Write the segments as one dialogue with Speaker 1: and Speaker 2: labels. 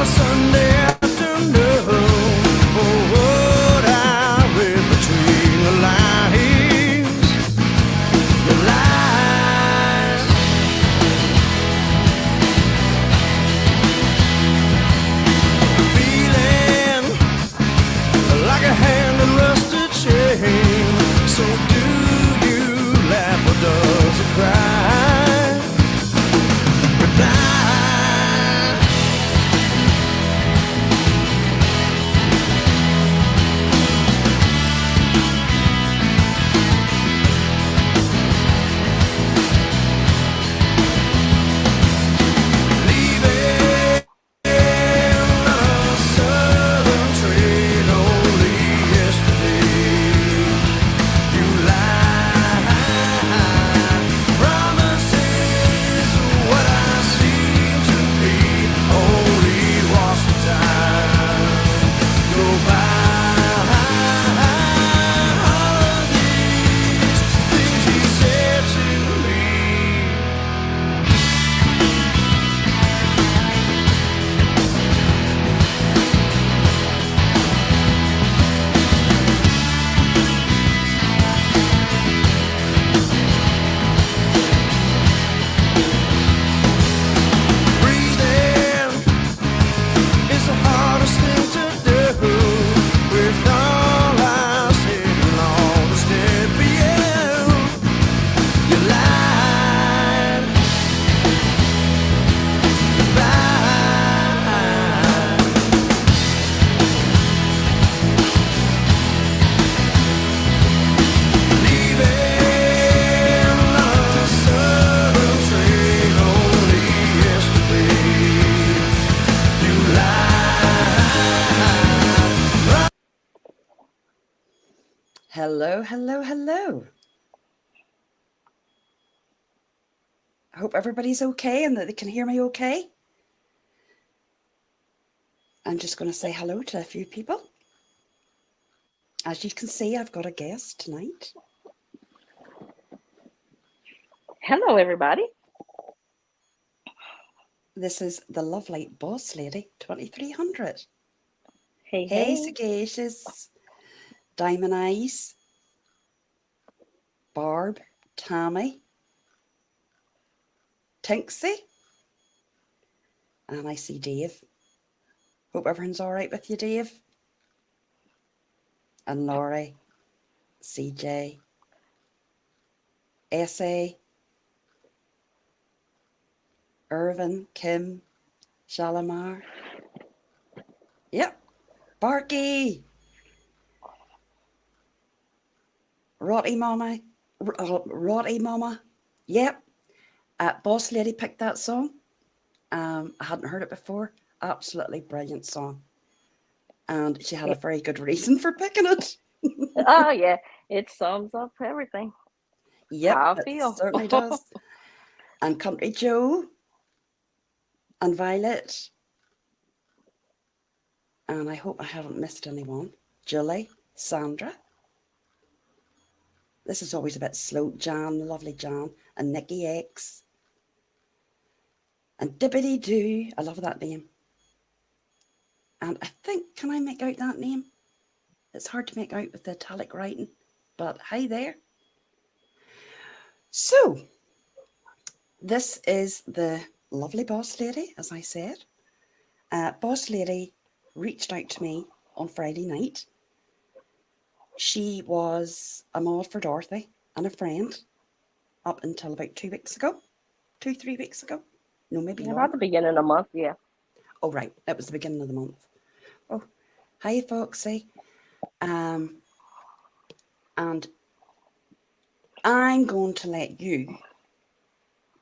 Speaker 1: a Sunday afternoon. Oh, what I read between the lines. The lines. Feeling like a hand in rusted chain. So do you laugh or does it cry? Reply.
Speaker 2: Hello, hello, hello. I hope everybody's okay and that they can hear me okay. I'm just going to say hello to a few people. As you can see, I've got a guest tonight.
Speaker 3: Hello, everybody.
Speaker 2: This is the lovely Boss Lady 2300.
Speaker 3: Hey,
Speaker 2: Hey,
Speaker 3: hey.
Speaker 2: Sagacious, Diamond Eyes, Barb, Tammy, Tinksy, and I see Dave. Hope everyone's all right with you, Dave. And Laurie, CJ, SA, Irvin, Kim, Shalimar. Yep, Barky, Rotty Mama, Rotty Mama. Yep, Boss Lady picked that song. I hadn't heard it before. Absolutely brilliant song. And she had a very good reason for picking it.
Speaker 3: Oh, yeah. It sums up everything.
Speaker 2: Yep,
Speaker 3: How I
Speaker 2: it
Speaker 3: feel.
Speaker 2: certainly does. And Country Joe and Violet. And I hope I haven't missed anyone. Julie, Sandra. This is always a bit slow. Jan, the lovely Jan, and Nikki X. And Dibbity Doo. I love that name. And I think, can I make out that name? It's hard to make out with the italic writing. But hi there. So, this is the lovely Boss Lady, as I said. Boss Lady reached out to me on Friday night. She was a mod for Dorothy and a friend up until about 2 weeks ago. 3 weeks ago. No, maybe
Speaker 3: About
Speaker 2: longer.
Speaker 3: the beginning of the month, yeah.
Speaker 2: Oh, right. It was the beginning of the month. Oh, hi, Foxy. And I'm going to let you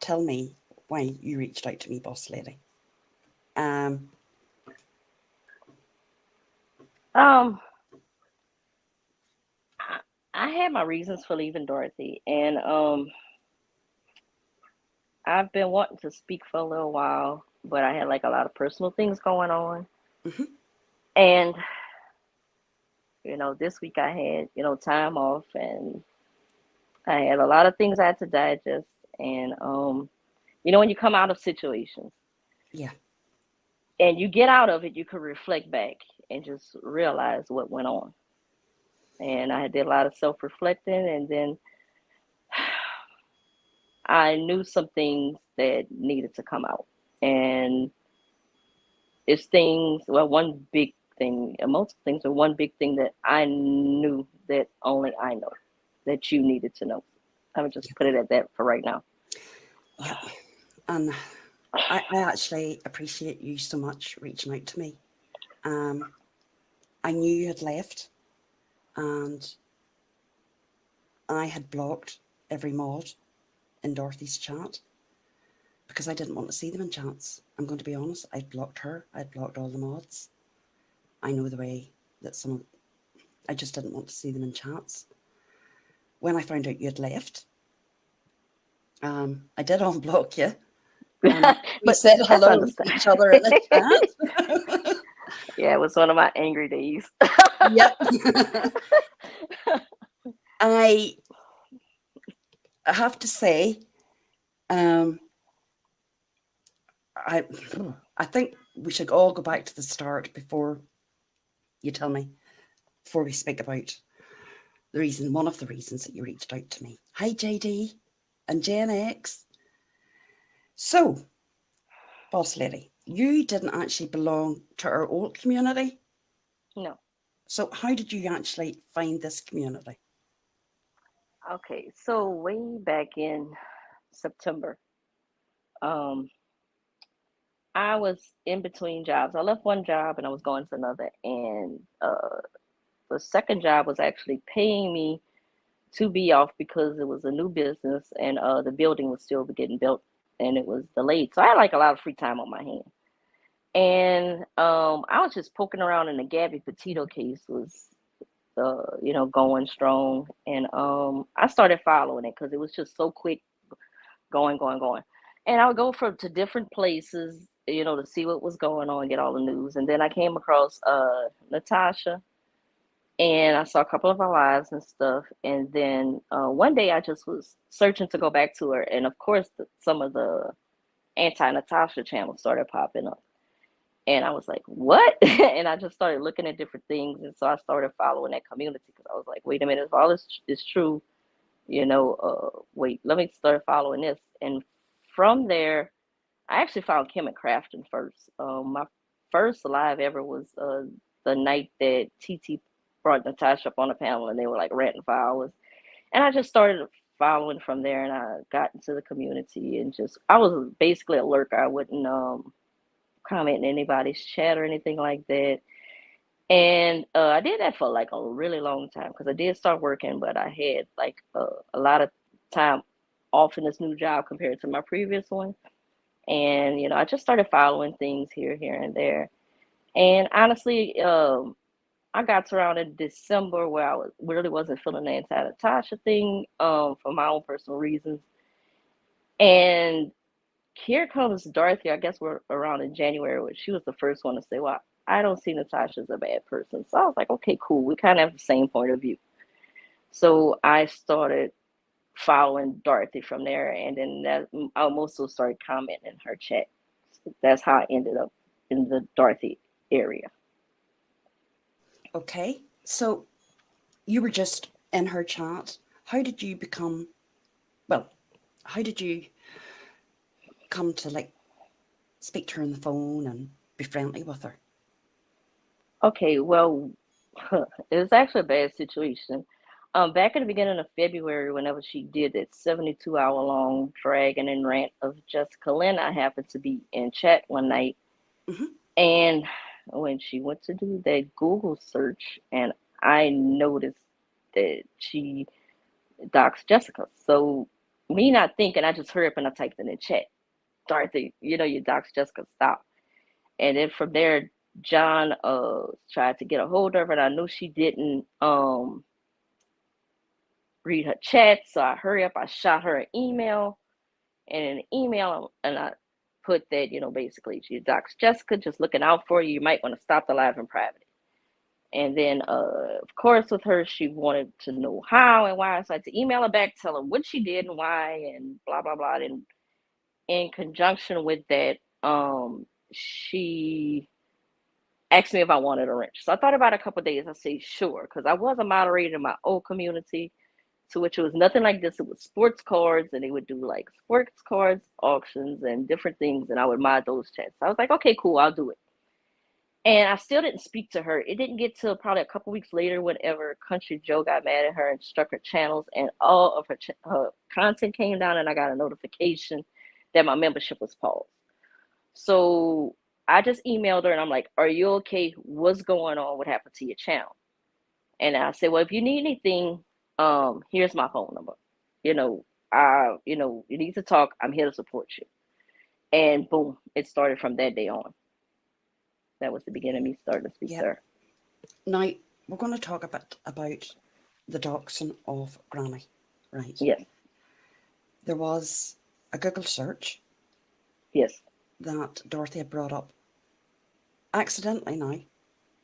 Speaker 2: tell me why you reached out to me, Boss Lady.
Speaker 3: Um, I had my reasons for leaving Dorothy, and I've been wanting to speak for a little while, but I had like a lot of personal things going on,
Speaker 2: Mm-hmm.
Speaker 3: and this week I had time off, and I had a lot of things I had to digest, and when you come out of situations,
Speaker 2: Yeah.
Speaker 3: and you get out of it, you could reflect back and just realize what went on. And I did a lot of self reflecting, and then I knew some things that needed to come out. And it's things, well, one big thing, multiple things, but one big thing that I knew that only I know that you needed to know. I would just put it at that for right now.
Speaker 2: Yeah. And I actually appreciate you so much reaching out to me. Um, I knew you had left, and I had blocked every mod in Dorothy's chat because I didn't want to see them in chats. I'm going to be honest. I'd blocked her. I'd blocked all the mods. I know the way that some. I just didn't want to see them in chats. When I found out you had left, I did unblock you, and we
Speaker 3: But
Speaker 2: said
Speaker 3: that's
Speaker 2: hello to
Speaker 3: understandable.
Speaker 2: each other in the chat.
Speaker 3: Yeah, it was one of my angry days.
Speaker 2: Yep. I have to say, um, I I think we should all go back to the start before you tell me, before we speak about one of the reasons that you reached out to me. Hi, JD and Gen X. So, boss lady, you didn't actually belong to our old community.
Speaker 3: No.
Speaker 2: So, how did you actually find this community?
Speaker 3: Okay, so way back in September, um, I was in between jobs. I left one job and I was going to another, and the second job was actually paying me to be off because it was a new business and the building was still getting built and it was delayed. So I had like a lot of free time on my hand. And I was just poking around in the Gabby Petito case was going strong. And I started following it because it was just so quick going. And I would go from to different places, to see what was going on, get all the news. And then I came across Natasha, and I saw a couple of her lives and stuff. And then one day I just was searching to go back to her, and of course some of the anti Natasha channels started popping up, and I was like, "What?" And I just started looking at different things, and so I started following that community because I was like, "Wait a minute, if all this is true, wait, let me start following this." And from there, I actually found Kim and Crafton first. My first live ever was the night that TT brought Natasha up on the panel and they were like ranting for hours. And I just started following from there, and I got into the community and just, I was basically a lurker. I wouldn't comment in anybody's chat or anything like that. And I did that for like a really long time because I did start working, but I had like a lot of time off in this new job compared to my previous one. And I just started following things here and there. And honestly, I got to around in December where really wasn't feeling the anti Natasha thing for my own personal reasons. And here comes Dorothy. I guess we're around in January, where she was the first one to say, "Well, I don't see Natasha as a bad person." So I was like, "Okay, cool. We kind of have the same point of view." So I started following Dorothy from there, and then I also started commenting in her chat. So that's how I ended up in the Dorothy area.
Speaker 2: Okay, so you were just in her chat. How did you become, well, how did you come to like speak to her on the phone and be friendly with her?
Speaker 3: Okay, well, it was actually a bad situation. Back at the beginning of February, whenever she did that 72-hour long dragon and rant of Jessica Lynn, I happened to be in chat one night,
Speaker 2: Hmm.
Speaker 3: and when she went to do that Google search, and I noticed that she doxed Jessica. So me not thinking, I just hurry up and I typed in the chat, Dorothy, you doxed Jessica, stop. And then from there, John tried to get a hold of her, and I knew she didn't read her chat, so I hurry up, I shot her an email, and in the email, and I put that, basically, she doxed Jessica, just looking out for you. You might want to stop the live in private. And then, of course, with her, she wanted to know how and why. So I had to email her back, tell her what she did and why, and blah blah blah. And in conjunction with that, she asked me if I wanted a wrench. So I thought about it a couple of days. I said, sure, because I was a moderator in my old community, to which it was nothing like this. It was sports cards, and they would do like sports cards auctions and different things, and I would mod those chats. So I was like, okay, cool, I'll do it. And I still didn't speak to her. It didn't get till probably a couple weeks later, whenever Country Joe got mad at her and struck her channels, and all of her content came down, and I got a notification that my membership was paused. So I just emailed her, and I'm like, "Are you okay? What's going on? What happened to your channel?" And I said, "Well, if you need anything, here's my phone number. You need to talk. I'm here to support you." And boom, it started from that day on. That was the beginning of me starting to speak to her.
Speaker 2: Now, we're going to talk about the doxing of Granny, right?
Speaker 3: Yes.
Speaker 2: There was a Google search
Speaker 3: Yes.
Speaker 2: that Dorothy had brought up accidentally now.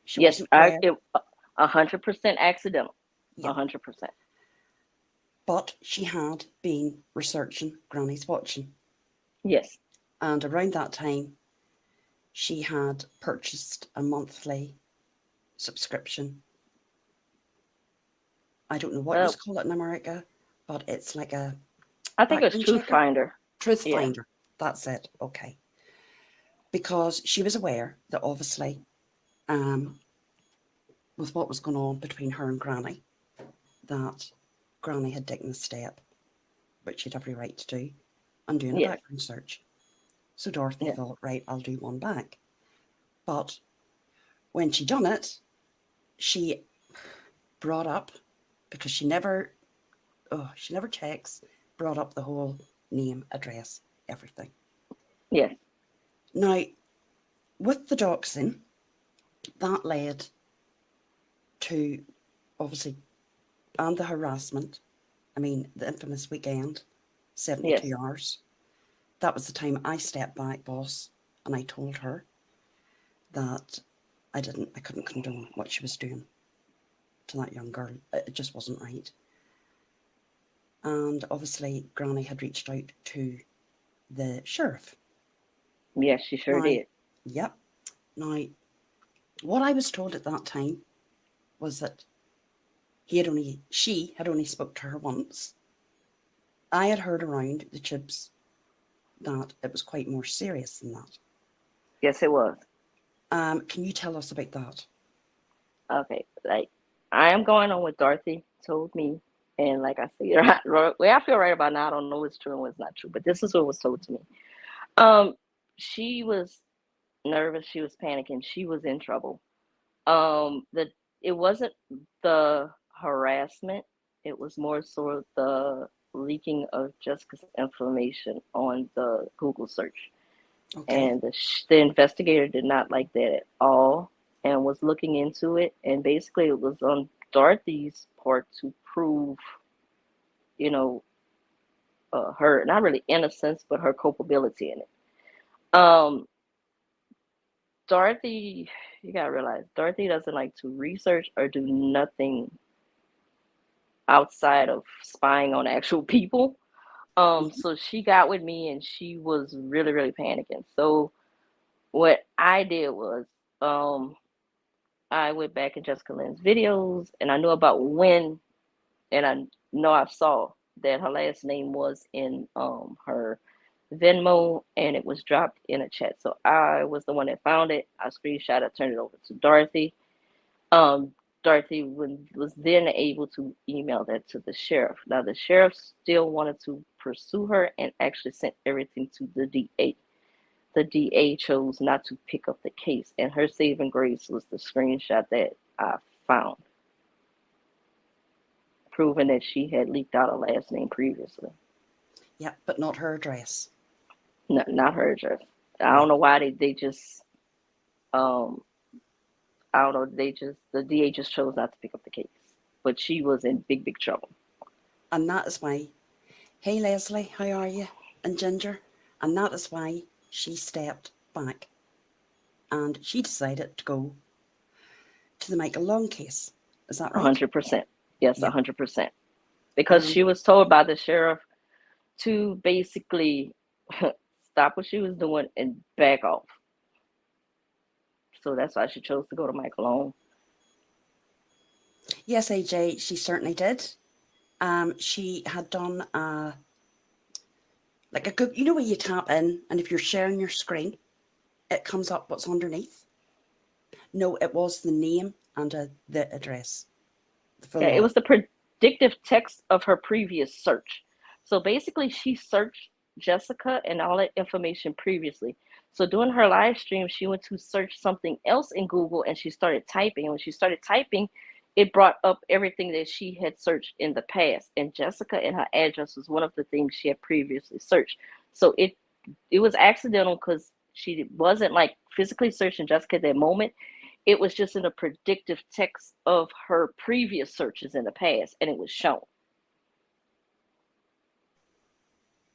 Speaker 2: She
Speaker 3: Yes.
Speaker 2: wasn't aware.
Speaker 3: 100% accidental.
Speaker 2: Yeah.
Speaker 3: 100%.
Speaker 2: But she had been researching Granny's watching.
Speaker 3: Yes.
Speaker 2: And around that time, she had purchased a monthly subscription. I don't know what you call it in America, but it's like a
Speaker 3: I think it's Truth
Speaker 2: checker.
Speaker 3: Finder.
Speaker 2: Truth Finder. That's it. Okay. Because she was aware that obviously, with what was going on between her and Granny, that Granny had taken a step, which she'd every right to do, and doing a background search. So Dorothy thought, right, I'll do one back. But when she done it, she brought up, because she never checks, brought up the whole name, address, everything.
Speaker 3: Yes.
Speaker 2: Now, with the doxing, that led to, obviously, and the harassment. I mean, the infamous weekend, 72 hours. That was the time I stepped back, boss, and I told her that I couldn't condone what she was doing to that young girl. It just wasn't right. And obviously, Granny had reached out to the sheriff.
Speaker 3: Yes, she sure did.
Speaker 2: Yep. Now, what I was told at that time was that she had only spoke to her once. I had heard around the Chibs that it was quite more serious than that.
Speaker 3: Yes, it was.
Speaker 2: Can you tell us about that?
Speaker 3: Okay, like I am going on what Dorothy told me, and like I said, way I feel right about now, I don't know what's true and what's not true, but this is what was told to me. She was nervous, she was panicking, she was in trouble. The It wasn't the harassment, it was more so the leaking of Jessica's information on the Google search.
Speaker 2: Okay.
Speaker 3: And the investigator did not like that at all and was looking into it. And basically, it was on Dorothy's part to prove, you know, her not really innocence, but her culpability in it. Um, Dorothy, you gotta realize, Dorothy doesn't like to research or do nothing outside of spying on actual people. So she got with me and she was really, really panicking. So what I did was, I went back in Jessica Lynn's videos and I knew about when, and I know I saw that her last name was in her Venmo and it was dropped in a chat. So I was the one that found it. I screenshot it, turned it over to Dorothy. Um, Dorothy was then able to email that to the sheriff. Now the sheriff still wanted to pursue her and actually sent everything to the DA. The DA chose not to pick up the case, and her saving grace was the screenshot that I found, proving that she had leaked out her last name previously.
Speaker 2: Yeah, but not her address.
Speaker 3: No, not her address. I don't know why they just, I don't know, the DA just chose not to pick up the case. But she was in big, big trouble.
Speaker 2: And that is why, hey Leslie, how are you? And Ginger. And that is why she stepped back and she decided to go to the Michael Long case. Is that right?
Speaker 3: 100%. Yes, 100%. Because she was told by the sheriff to basically stop what she was doing and back off. So that's why she chose to go to Michael alone.
Speaker 2: Yes, AJ, she certainly did. She had done like a good, you know, when you tap in and if you're sharing your screen, it comes up what's underneath. No, it was the name and the address, the full
Speaker 3: Yeah, it
Speaker 2: lot.
Speaker 3: was the predictive text of her previous search. So basically, she searched Jessica and all that information previously. So during her live stream, she went to search something else in Google and she started typing. And when she started typing, it brought up everything that she had searched in the past. And Jessica and her address was one of the things she had previously searched. So it was accidental because she wasn't like physically searching Jessica at that moment. It was just in a predictive text of her previous searches in the past, and it was shown.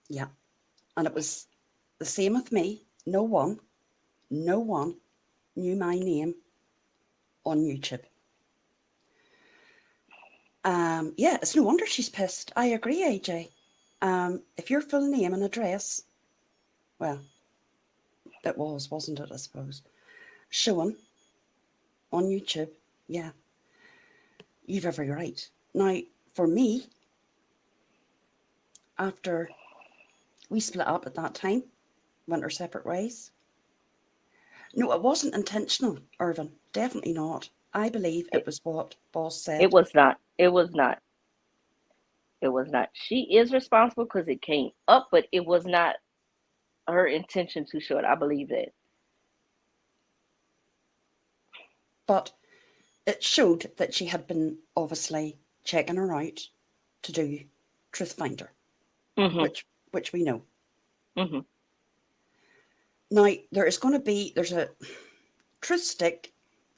Speaker 2: Yeah. And it was the same with me. No one knew my name on YouTube. Yeah, it's no wonder she's pissed. I agree, AJ. If your full name and address, well, it was, wasn't it, I suppose, shown on YouTube, yeah, you've every right. Now, for me, after we split up at that time, went our separate ways. No, it wasn't intentional, Irvin. Definitely not. I believe it
Speaker 3: It,
Speaker 2: was what Boss
Speaker 3: it
Speaker 2: said.
Speaker 3: was not. It was not. It was not. She is responsible because it came up, but it was not her intention to show it. I believe that.
Speaker 2: But it showed that she had been obviously checking her out to do Truth Finder,
Speaker 3: Mm-hmm.
Speaker 2: which we know.
Speaker 3: Mm-hmm.
Speaker 2: Now there's a Truth Stick.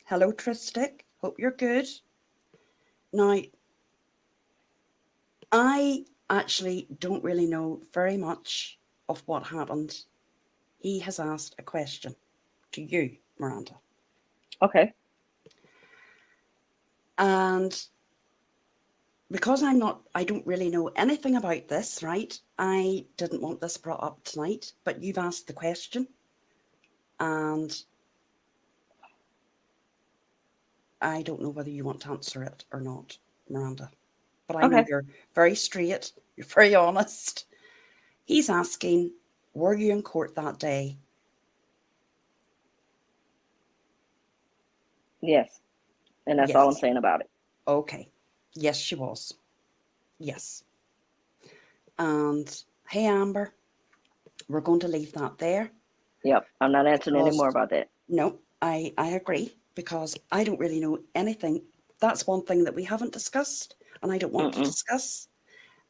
Speaker 2: Hello, Truth Stick. Hope you're good. Now I actually don't really know very much of what happened. He has asked a question to you, Miranda.
Speaker 3: Okay.
Speaker 2: And because I don't really know anything about this, right? I didn't want this brought up tonight, but you've asked the question and I don't know whether you want to answer it or not, Miranda. But I know
Speaker 3: Okay.
Speaker 2: you're very straight, you're very honest. He's asking, were you in court that day?
Speaker 3: Yes. And that's all I'm
Speaker 2: Yes.
Speaker 3: saying about it.
Speaker 2: Okay. Yes, she was. Yes. And hey, Amber, we're going to leave that there
Speaker 3: Yep. I'm not answering any more
Speaker 2: because,
Speaker 3: about that.
Speaker 2: no, I agree because I don't really know anything. That's one thing that we haven't discussed and I don't want to
Speaker 3: Mm-mm.
Speaker 2: discuss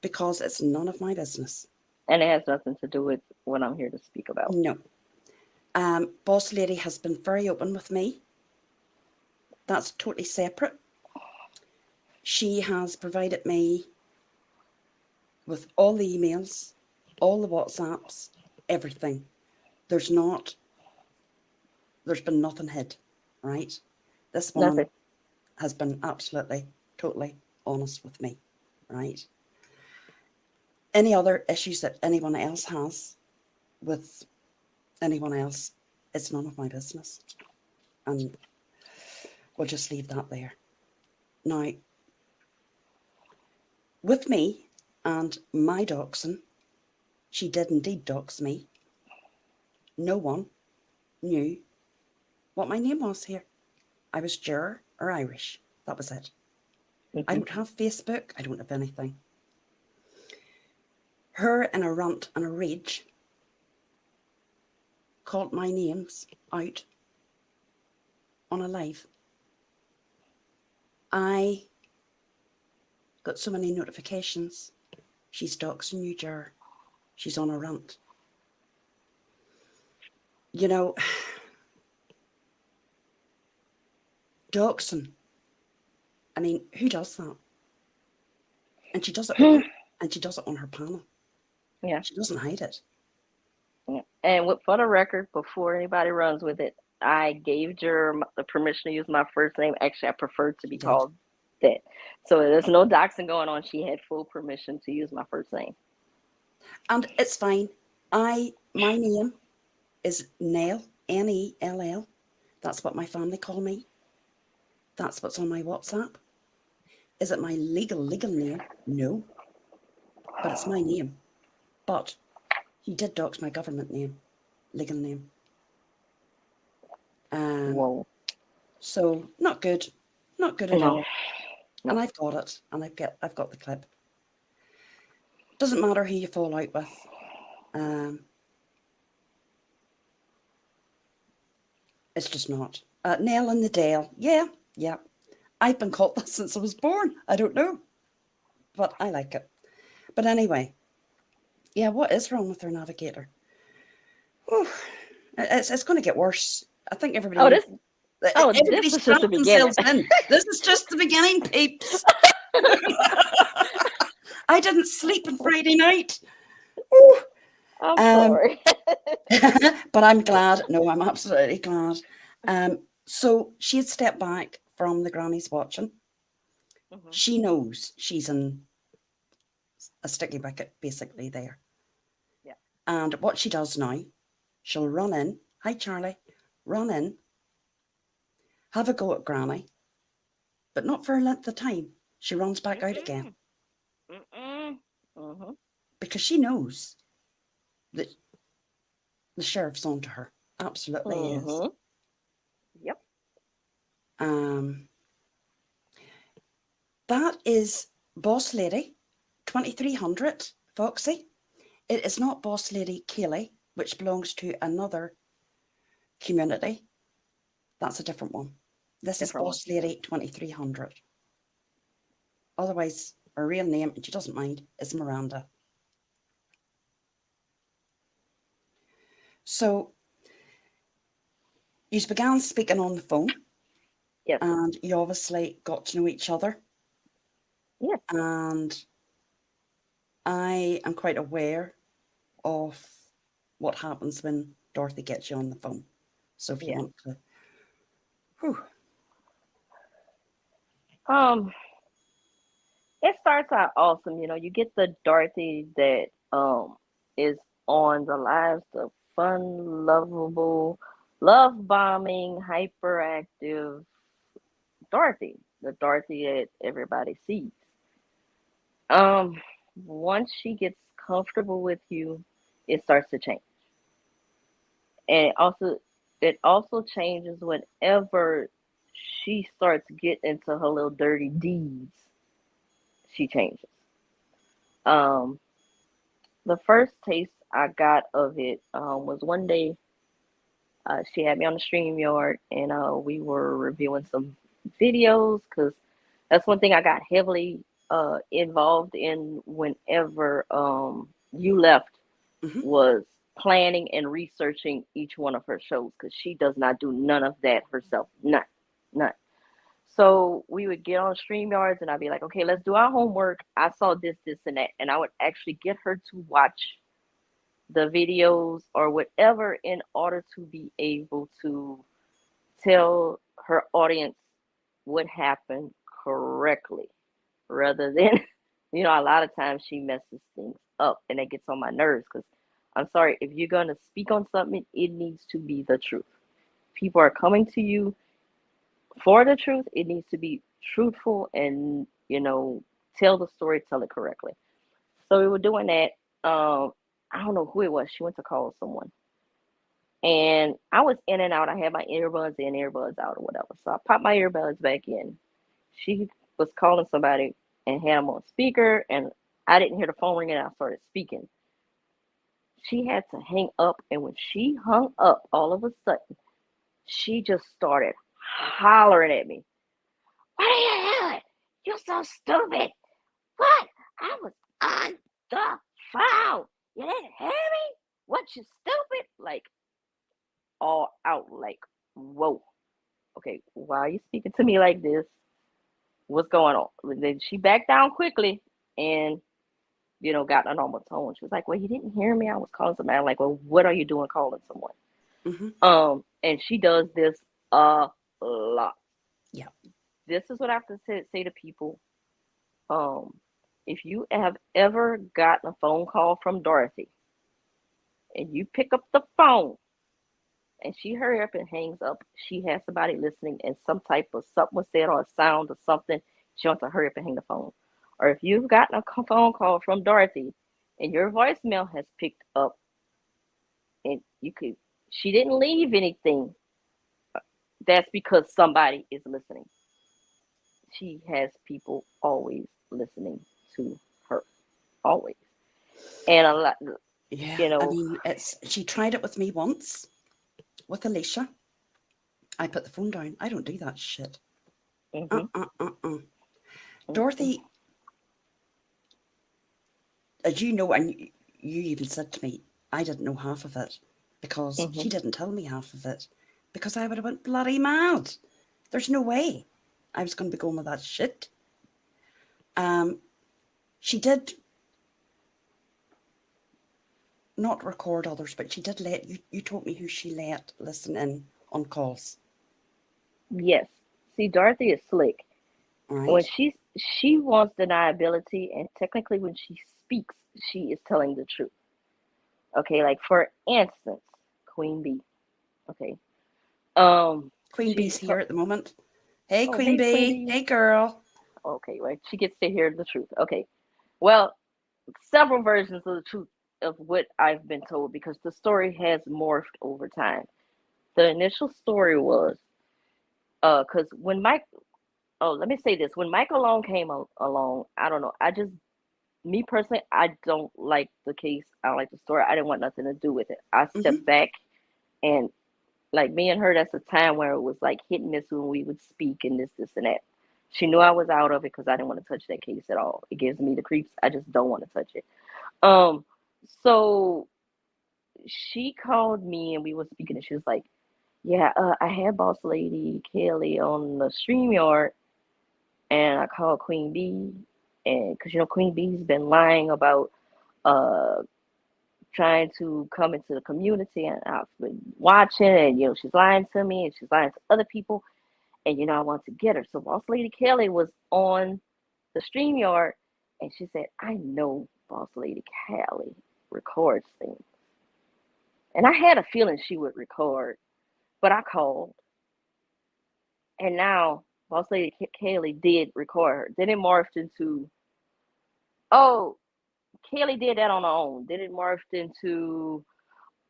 Speaker 2: because it's none of my business.
Speaker 3: And it has nothing to do with what I'm here to speak about.
Speaker 2: No. Boss Lady has been very open with me. That's totally separate. She has provided me with all the emails, all the WhatsApps, everything. There's not, there's been nothing hid, right? This woman
Speaker 3: Nothing.
Speaker 2: has been absolutely, totally honest with me, right? Any other issues that anyone else has with anyone else, it's none of my business. And we'll just leave that there. Now, with me and my doxing, she did indeed dox me. No one knew what my name was here. I was Ger or Irish. That was it. I
Speaker 3: Mm-hmm.
Speaker 2: don't have Facebook. I don't have anything. Her in a rant and a rage called my names out on a live. I got so many notifications. She's doxing you, Ger. She's on a rant. You know, doxing. I mean, who does that? And she does it open and she does it on her panel.
Speaker 3: Yeah.
Speaker 2: She doesn't hide it.
Speaker 3: Yeah. And for the record, before anybody runs with it, I gave Jer the permission to use my first name. Actually, I prefer to
Speaker 2: She
Speaker 3: be
Speaker 2: did.
Speaker 3: called that. So there's no doxing going on. She had full permission to use my first name.
Speaker 2: And it's fine. My name is Nell, Nell. That's what my family call me. That's what's on my WhatsApp. Is it my legal name? No, but it's my name. But he did dox my government name, legal name.
Speaker 3: Whoa.
Speaker 2: So not good, not good at
Speaker 3: No.
Speaker 2: all.
Speaker 3: No.
Speaker 2: And I've got it, and I've got the clip. Doesn't matter who you fall out with. It's just not. Nail in the Dale. Yeah. I've been called that since I was born. I don't know, but I like it. But anyway, yeah, what is wrong with our navigator? Whew. It's going to get worse. I think
Speaker 3: Oh, this
Speaker 2: everybody
Speaker 3: was just
Speaker 2: strap
Speaker 3: the beginning.
Speaker 2: themselves in. This is just the beginning, peeps. I didn't sleep on Friday night. Whew.
Speaker 3: I'm sorry.
Speaker 2: But I'm glad. No, I'm absolutely glad. So she had stepped back from the grannies watching.
Speaker 3: Mm-hmm.
Speaker 2: She knows she's in a sticky wicket, basically, there.
Speaker 3: Yeah.
Speaker 2: And what she does now, she'll run in. Hi, Charlie. Run in, have a go at Granny, but not for a length of time. She runs back out again
Speaker 3: Mm-hmm.
Speaker 2: because she knows that the sheriff's on to her. Absolutely is.
Speaker 3: Mm-hmm. Yep.
Speaker 2: That is Boss Lady 2300, Foxy. It is not Boss Lady Kaylee, which belongs to another community. That's a different one. This is
Speaker 3: Different one.
Speaker 2: Boss Lady 2300. Otherwise, her real name, and she doesn't mind, is Miranda. So, you began speaking on the phone.
Speaker 3: Yes.
Speaker 2: And you obviously got to know each other.
Speaker 3: Yes.
Speaker 2: And I am quite aware of what happens when Dorothy gets you on the phone. So if you
Speaker 3: Yeah.
Speaker 2: want to, whew.
Speaker 3: It starts out awesome. You get the Dorothy that is on the lives of fun, lovable, love bombing, hyperactive Dorothy, the Dorothy that everybody sees. Um, Once she gets comfortable with you, it starts to change. And it also changes whenever she starts getting into her little dirty deeds. She changes. Um, the first taste I got of it was one day. She had me on the stream yard, and we were reviewing some videos because that's one thing I got heavily involved in whenever you left
Speaker 2: Mm-hmm.
Speaker 3: was planning and researching each one of her shows because she does not do none of that herself. None. So we would get on StreamYards and I'd be like, okay, let's do our homework. I saw this, and that. And I would actually get her to watch the videos or whatever in order to be able to tell her audience what happened correctly rather than, a lot of times she messes things up and it gets on my nerves because I'm sorry, if you're going to speak on something, it needs to be the truth. People are coming to you for the truth. It needs to be truthful and, tell the story, tell it correctly. So we were doing that. I don't know who it was. She went to call someone. And I was in and out. I had my earbuds in, earbuds out, or whatever. So I popped my earbuds back in. She was calling somebody and had them on speaker, and I didn't hear the phone ringing. And I started speaking. She had to hang up, and when she hung up, all of a sudden, she just started hollering at me. What are you doing? You're so stupid. What? I was on the phone. You didn't hear me? What, you stupid? Like, all out, like, whoa. Okay, why are you speaking to me like this? What's going on? Then she backed down quickly and, got a normal tone. She was like, well, you didn't hear me. I was calling somebody. I'm like, well, what are you doing calling someone?
Speaker 2: Mm-hmm.
Speaker 3: And she does this a lot.
Speaker 2: Yeah.
Speaker 3: This is what I have to say to people. If you have ever gotten a phone call from Dorothy and you pick up the phone and she hurry up and hangs up. She has somebody listening, and some type of something was said or a sound or something. She wants to hurry up and hang the phone. Or if you've gotten a phone call from Dorothy, and your voicemail has picked up, and she didn't leave anything. That's because somebody is listening. She has people always listening to her, always, and a lot,
Speaker 2: Yeah,
Speaker 3: you
Speaker 2: I
Speaker 3: know.
Speaker 2: mean, she tried it with me once with Alicia. I put the phone down. I don't do that shit.
Speaker 3: Mhm. Mhm.
Speaker 2: Dorothy, as you know, and you even said to me, I didn't know half of it because she
Speaker 3: Mhm.
Speaker 2: didn't tell me half of it because I would have went bloody mad. There's no way I was going to be going with that shit. Um, she did not record others, but she did let you. You told me who she let listen in on calls,
Speaker 3: Yes. See, Dorothy is slick. When
Speaker 2: right?
Speaker 3: she wants deniability, and technically, when she speaks, she is telling the truth. Okay, like for instance, Queen Bee. Okay,
Speaker 2: Queen
Speaker 3: she
Speaker 2: Bee's here at the moment. Hey,
Speaker 3: oh,
Speaker 2: Queen
Speaker 3: hey, Queen
Speaker 2: Bee.
Speaker 3: Bee.
Speaker 2: Hey, girl.
Speaker 3: Okay, right. She gets to hear the truth. Okay, well, several versions of the truth of what I've been told because the story has morphed over time. The initial story was because when Mike, oh, let me say this: when Mike alone came along, I don't know. I just me personally, I don't like the case. I don't like the story. I didn't want nothing to do with it. I stepped
Speaker 2: Mm-hmm.
Speaker 3: back and like me and her, that's a time where it was like hit and miss when we would speak and this, and that. She knew I was out of it because I didn't want to touch that case at all. It gives me the creeps. I just don't want to touch it. Um, so she called me and we were speaking and she was like, yeah, I had boss lady Kelly on the StreamYard and I called Queen Bee and because Queen Bee's been lying about uh trying to come into the community and I've been watching and she's lying to me and she's lying to other people and I want to get her. So Boss Lady Kelly was on the StreamYard and she said, I know Boss Lady Kelly records things. And I had a feeling she would record, but I called and now Boss Lady Kelly did record her. Then it morphed into, oh, Kelly did that on her own. Then it morphed into,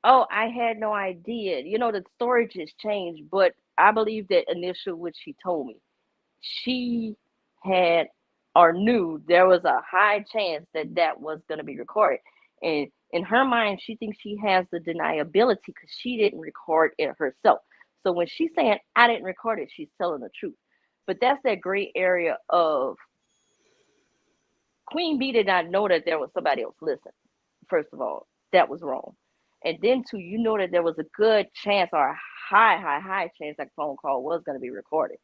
Speaker 3: oh, I had no idea. The story just changed, but I believe that initial what she told me. She had or knew there was a high chance that that was going to be recorded. And in her mind, she thinks she has the deniability because she didn't record it herself. So when she's saying, I didn't record it, she's telling the truth. But that's that gray area of Queen Bee did not know that there was somebody else listening. First of all, that was wrong. And then two, that there was a good chance or a high chance that phone call was going to be recorded.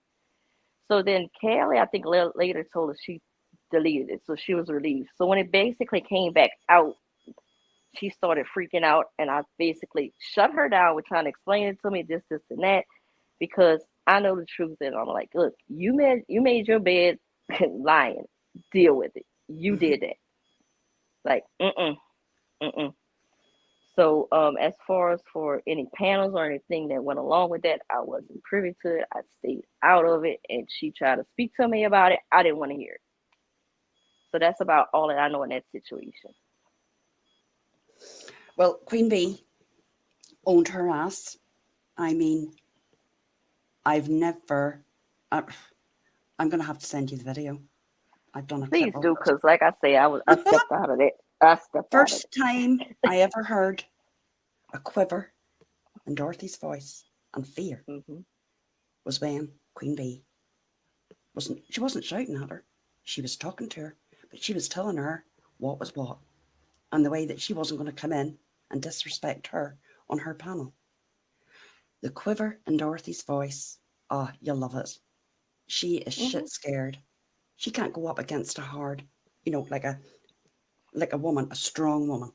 Speaker 3: So then Kelly, I think later told us she deleted it, so she was relieved. So when it basically came back out, she started freaking out, and I basically shut her down with trying to explain it to me, this, and that, because I know the truth, and I'm like, look, you made your bed lying, deal with it. You
Speaker 2: Mm-hmm.
Speaker 3: did that, like, mm. So, as far as for any panels or anything that went along with that, I wasn't privy to it. I stayed out of it, and she tried to speak to me about it. I didn't want to hear it. So that's about all that I know in that situation.
Speaker 2: Well, Queen Bee owned her ass. I mean, I've never. Uh, I'm going to have to send you the video. I've done a clip
Speaker 3: Please
Speaker 2: of
Speaker 3: do,
Speaker 2: it.
Speaker 3: cause like I say, I stepped out of it. I stepped out of
Speaker 2: First time I ever heard a quiver in Dorothy's voice and fear
Speaker 3: it. Hmm.
Speaker 2: was when Queen Bee wasn't shouting at her. She was talking to her, but she was telling her what was what and the way that she wasn't going to come in and disrespect her on her panel. The quiver in Dorothy's voice, ah, you'll love it. She is
Speaker 3: Hmm.
Speaker 2: shit scared. She can't go up against a hard, like a woman, a strong woman.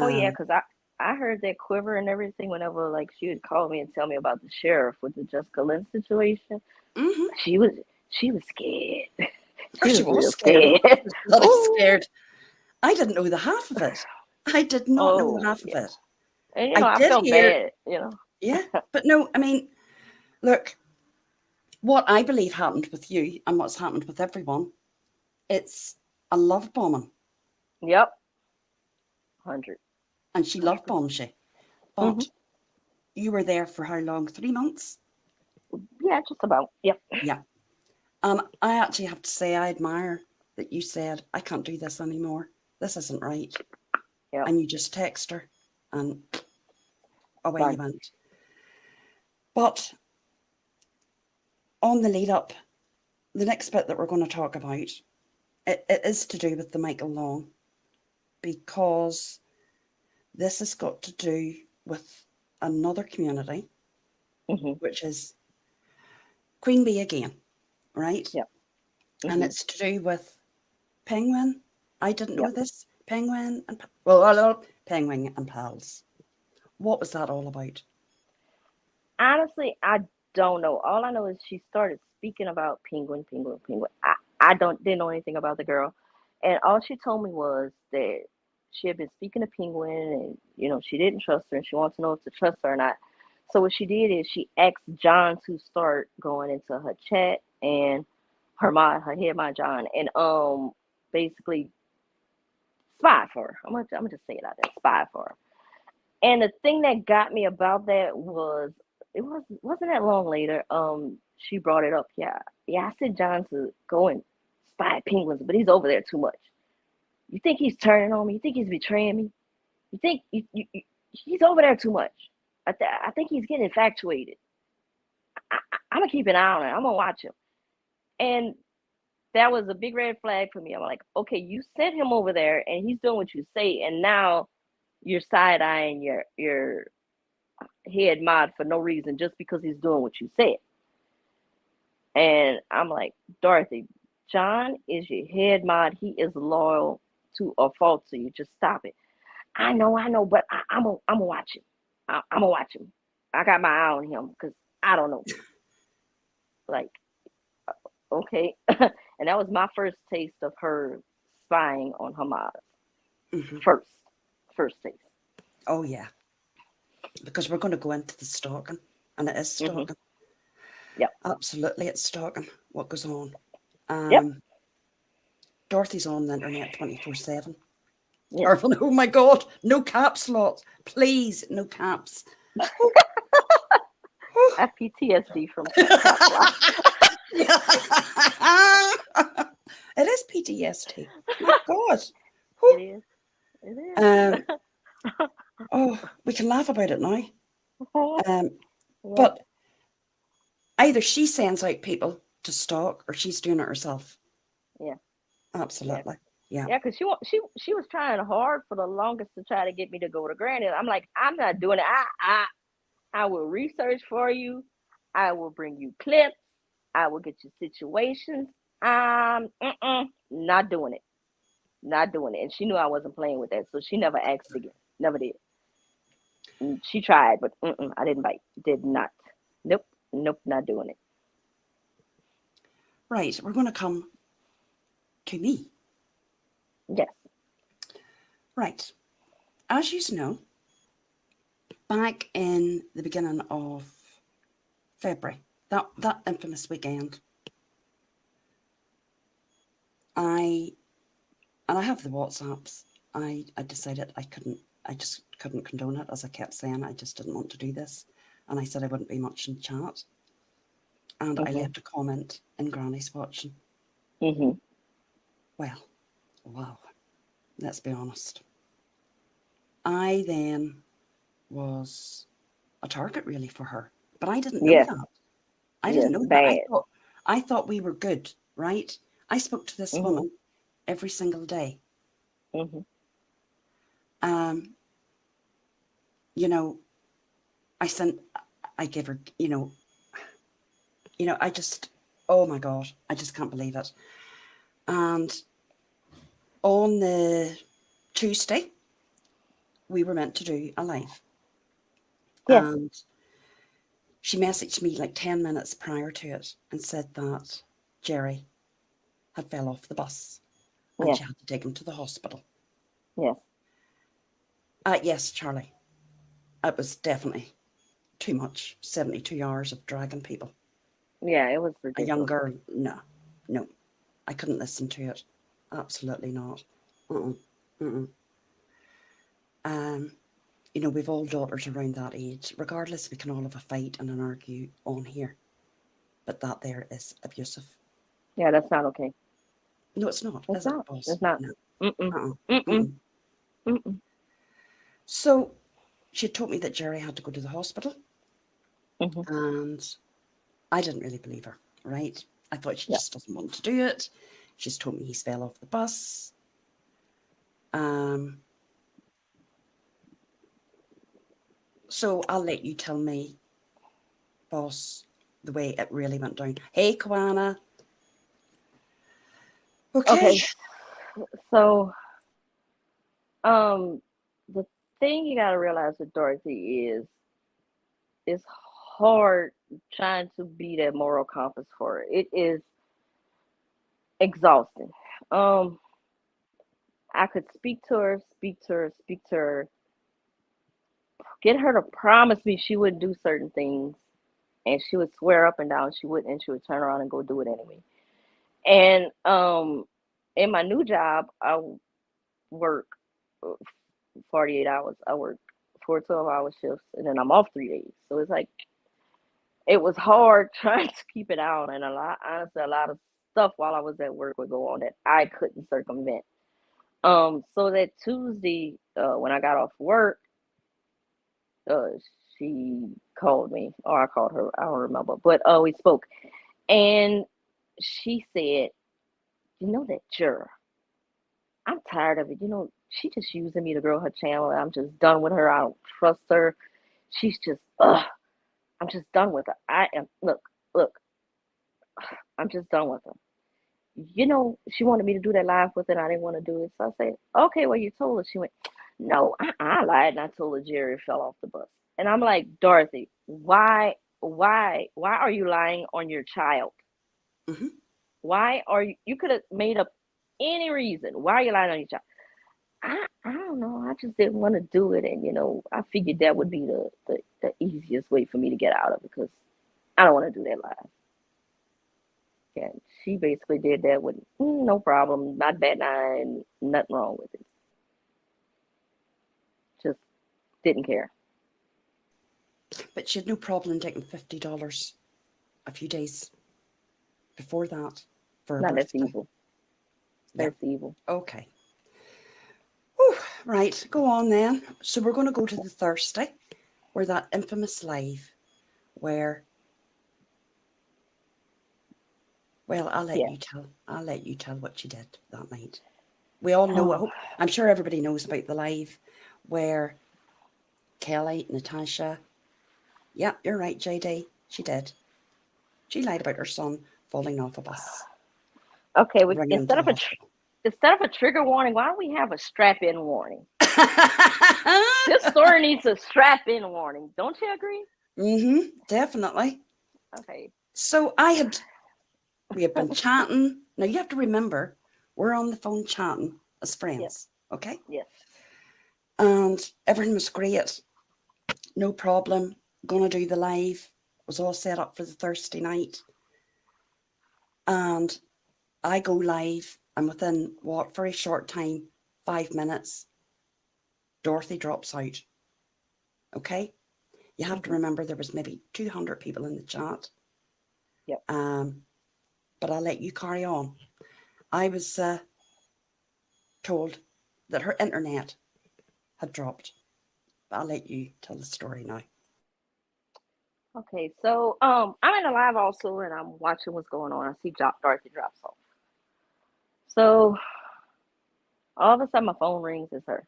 Speaker 3: Oh yeah,
Speaker 2: Um,
Speaker 3: cause I heard that quiver and everything whenever like she would call me and tell me about the sheriff with the Jessica Lynn situation.
Speaker 2: mhm.
Speaker 3: She was she was scared.
Speaker 2: Oh,
Speaker 3: She
Speaker 2: she
Speaker 3: was
Speaker 2: was
Speaker 3: real
Speaker 2: scared.
Speaker 3: scared.
Speaker 2: She was bloody
Speaker 3: Oh,
Speaker 2: scared. I didn't know the half of it. I did not know the
Speaker 3: oh
Speaker 2: half of
Speaker 3: yeah.
Speaker 2: it.
Speaker 3: And
Speaker 2: I
Speaker 3: I
Speaker 2: did
Speaker 3: felt
Speaker 2: hear,
Speaker 3: bad.
Speaker 2: yeah, but no, I mean, look, what I believe happened with you and what's happened with everyone, it's a love bombing.
Speaker 3: Yep, 100,
Speaker 2: And she love bombs you.
Speaker 3: 100%.
Speaker 2: But you were there for how long? 3 months?
Speaker 3: Yeah, just about. Yep.
Speaker 2: Yeah. And I actually have to say, I admire that you said, I can't do this anymore. This isn't right.
Speaker 3: Yep.
Speaker 2: And you just text her and away you
Speaker 3: Done.
Speaker 2: went. But on the lead up, the next bit that we're going to talk about, it is to do with the Michael Long, because this has got to do with another community,
Speaker 3: Hmm.
Speaker 2: which is Queen Bee again, right?
Speaker 3: Yep.
Speaker 2: And
Speaker 3: Hmm.
Speaker 2: it's to do with Penguin. I didn't know
Speaker 3: Yep.
Speaker 2: this. Penguin and well, Penguin and pals. What was that all about?
Speaker 3: Honestly, I don't know. All I know is she started speaking about penguin, penguin, penguin. I didn't know anything about the girl, and all she told me was that she had been speaking to penguin, and she didn't trust her, and she wants to know if to trust her or not. So what she did is she asked John to start going into her chat and her head mod John, and basically spy for her. I'm gonna just say it out there, spy for her. And the thing that got me about that was it wasn't that long later. She brought it up. Yeah, yeah. I said John to go and spy at penguins, but he's over there too much. You think he's turning on me? You think he's betraying me? You think he's over there too much? I think he's getting infatuated. I'm gonna keep an eye on him. I'm gonna watch him. And that was a big red flag for me. I'm like, okay, you sent him over there, and he's doing what you say, and now you're side eyeing your head mod for no reason just because he's doing what you said. And I'm like, Dorothy, John is your head mod. He is loyal to a fault to you. Just stop it. I know, but I'm gonna watch him. I'm gonna watch him. I got my eye on him because I don't know. Like, okay. And that was my first taste of her spying on her mod.
Speaker 2: Hmm.
Speaker 3: First, first taste.
Speaker 2: Oh, yeah, because we're going to go into the stalking, and it is
Speaker 3: Hmm.
Speaker 2: stalking.
Speaker 3: Yep.
Speaker 2: Absolutely, it's stalking what goes on.
Speaker 3: Yep.
Speaker 2: Um, Dorothy's on the internet 24/7.
Speaker 3: Yes.
Speaker 2: Or, oh my God, no caps lock. Please, no caps. Oh,
Speaker 3: I have PTSD from caps lock.
Speaker 2: it is PTSD. My God.
Speaker 3: It
Speaker 2: Whew.
Speaker 3: is. It
Speaker 2: Um,
Speaker 3: is.
Speaker 2: oh, we can laugh about it now. Um,
Speaker 3: Yep.
Speaker 2: but either she sends out people to stalk or she's doing it herself.
Speaker 3: Yeah. Yeah.
Speaker 2: Absolutely. Yeah.
Speaker 3: Yeah. Because she was trying hard for the longest to try to get me to go to Granny. I'm like, I'm not doing it. I will research for you. I will bring you clips. I will get you situations. Not doing it. Not doing it. And she knew I wasn't playing with that, so she never asked again. Never did. She tried, but I didn't bite. Did not. Nope. Nope. Not doing it.
Speaker 2: Right. We're going to come to me.
Speaker 3: Yes.
Speaker 2: Right. As you know, back in the beginning of February, that infamous weekend, I and I have the WhatsApps. I decided I just couldn't condone it, as I kept saying. I just didn't want to do this. And I said I wouldn't be much in chat. And I
Speaker 3: Mhm.
Speaker 2: left a comment in Granny's watching.
Speaker 3: Mhm.
Speaker 2: Well, wow, let's be honest. I then was a target really for her. But I didn't know
Speaker 3: Yes.
Speaker 2: that. I didn't
Speaker 3: Yes.
Speaker 2: know that.
Speaker 3: Bad.
Speaker 2: I thought we were good, right? I spoke to this
Speaker 3: Mhm.
Speaker 2: woman every single day.
Speaker 3: Mhm.
Speaker 2: Um, you know, I sent I gave her, I just, oh my God, I just can't believe it. And on the Tuesday, we were meant to do a live.
Speaker 3: Yes.
Speaker 2: And she messaged me like 10 minutes prior to it and said that Jerry had fell off the bus and
Speaker 3: Yes.
Speaker 2: she had to take him to the hospital.
Speaker 3: Yes.
Speaker 2: Yes, Charlie. It was definitely too much. 72 hours of dragging people.
Speaker 3: Yeah, it was
Speaker 2: A young
Speaker 3: ridiculous.
Speaker 2: girl, no, no, I couldn't listen to it. Absolutely not. Uh-uh, uh-uh. Um, we've all daughters around that age. Regardless, we can all have a fight and an argue on here, but that there is abusive.
Speaker 3: Yeah, that's not okay.
Speaker 2: No, it's not,
Speaker 3: It's
Speaker 2: is it,
Speaker 3: not.
Speaker 2: boss?
Speaker 3: It's not.
Speaker 2: No.
Speaker 3: Mm-mm.
Speaker 2: Uh-uh.
Speaker 3: Mm-mm.
Speaker 2: Mm-mm.
Speaker 3: Mm-mm.
Speaker 2: So she told me that Jerry had to go to the hospital,
Speaker 3: Mm-hmm.
Speaker 2: and I didn't really believe her, right? I thought she
Speaker 3: Yeah.
Speaker 2: just doesn't want to do it. She's told me he's fell off the bus. Um, so I'll let you tell me, boss, the way it really went down. Hey, Koana. Okay.
Speaker 3: Okay. So, um, the thing you gotta realize with Dorothy is it's hard trying to be that moral compass for her. It is exhausting. Um, I could speak to her, speak to her, speak to her, get her to promise me she wouldn't do certain things, and she would swear up and down she wouldn't, and she would turn around and go do it anyway. And in my new job, I work uh, 48 hours. I work 4 12-hour shifts, and then I'm off 3 days. So it's like it was hard trying to keep it out, and honestly, a lot of stuff while I was at work would go on that I couldn't circumvent. So that Tuesday, when I got off work, uh, she called me, or I called her. I don't remember, but we spoke, and she said, "You know that juror? I'm tired of it. She just using me to grow her channel. And I'm just done with her. I don't trust her. She's just, ugh. I'm just done with her. I am. Look. I'm just done with her. She wanted me to do that live with her, and I didn't want to do it. So I said, okay, well, you told her. She went, no, I lied, and I told her Jerry fell off the bus. And I'm like, Dorothy, why are you lying on your child?
Speaker 2: Hmm.
Speaker 3: Why are you could have made up any reason. Why are you lying on your child? I don't know. I just didn't want to do it, and I figured that would be the easiest way for me to get out of it because I don't want to do that live. And she basically did that with no problem, not bad nine, nothing wrong with it. Just didn't care.
Speaker 2: But she had no problem taking $50 a few days before that for her
Speaker 3: Now that's
Speaker 2: birthday.
Speaker 3: evil.
Speaker 2: Yeah.
Speaker 3: That's evil.
Speaker 2: Okay. Whew. Right. Go on then. So we're going to go to the Thursday where that infamous live where, well, I'll let
Speaker 3: Yeah.
Speaker 2: you tell. I'll let you tell what you did that night. We all know.
Speaker 3: Oh,
Speaker 2: I'm sure everybody knows about the live where Kelly, Natasha. Yeah, you're right, JD. She did. She lied about her son falling off a bus,
Speaker 3: okay.
Speaker 2: running him to the hospital.
Speaker 3: Instead of a trigger warning, why don't we have a strap-in warning? This story needs a strap-in warning. Don't you agree?
Speaker 2: Definitely.
Speaker 3: Okay.
Speaker 2: So we had been chatting. Now you have to remember, we're on the phone chatting as
Speaker 3: Yes.
Speaker 2: friends, okay?
Speaker 3: Yes.
Speaker 2: And everything was great, no problem. Gonna do the live. Was all set up for the Thursday night, and I go live, and within what very short time, 5 minutes, Dorothy drops out. Okay, you have to
Speaker 3: Mhm.
Speaker 2: remember there was maybe 200 people in the chat.
Speaker 3: Yep.
Speaker 2: Um, but I'll let you carry on. I was told that her internet had dropped. I'll let you tell the story now.
Speaker 3: Okay. So I'm in a live also, and I'm watching what's going on. I see Dorothy drops off. So all of a sudden, my phone rings. It's her.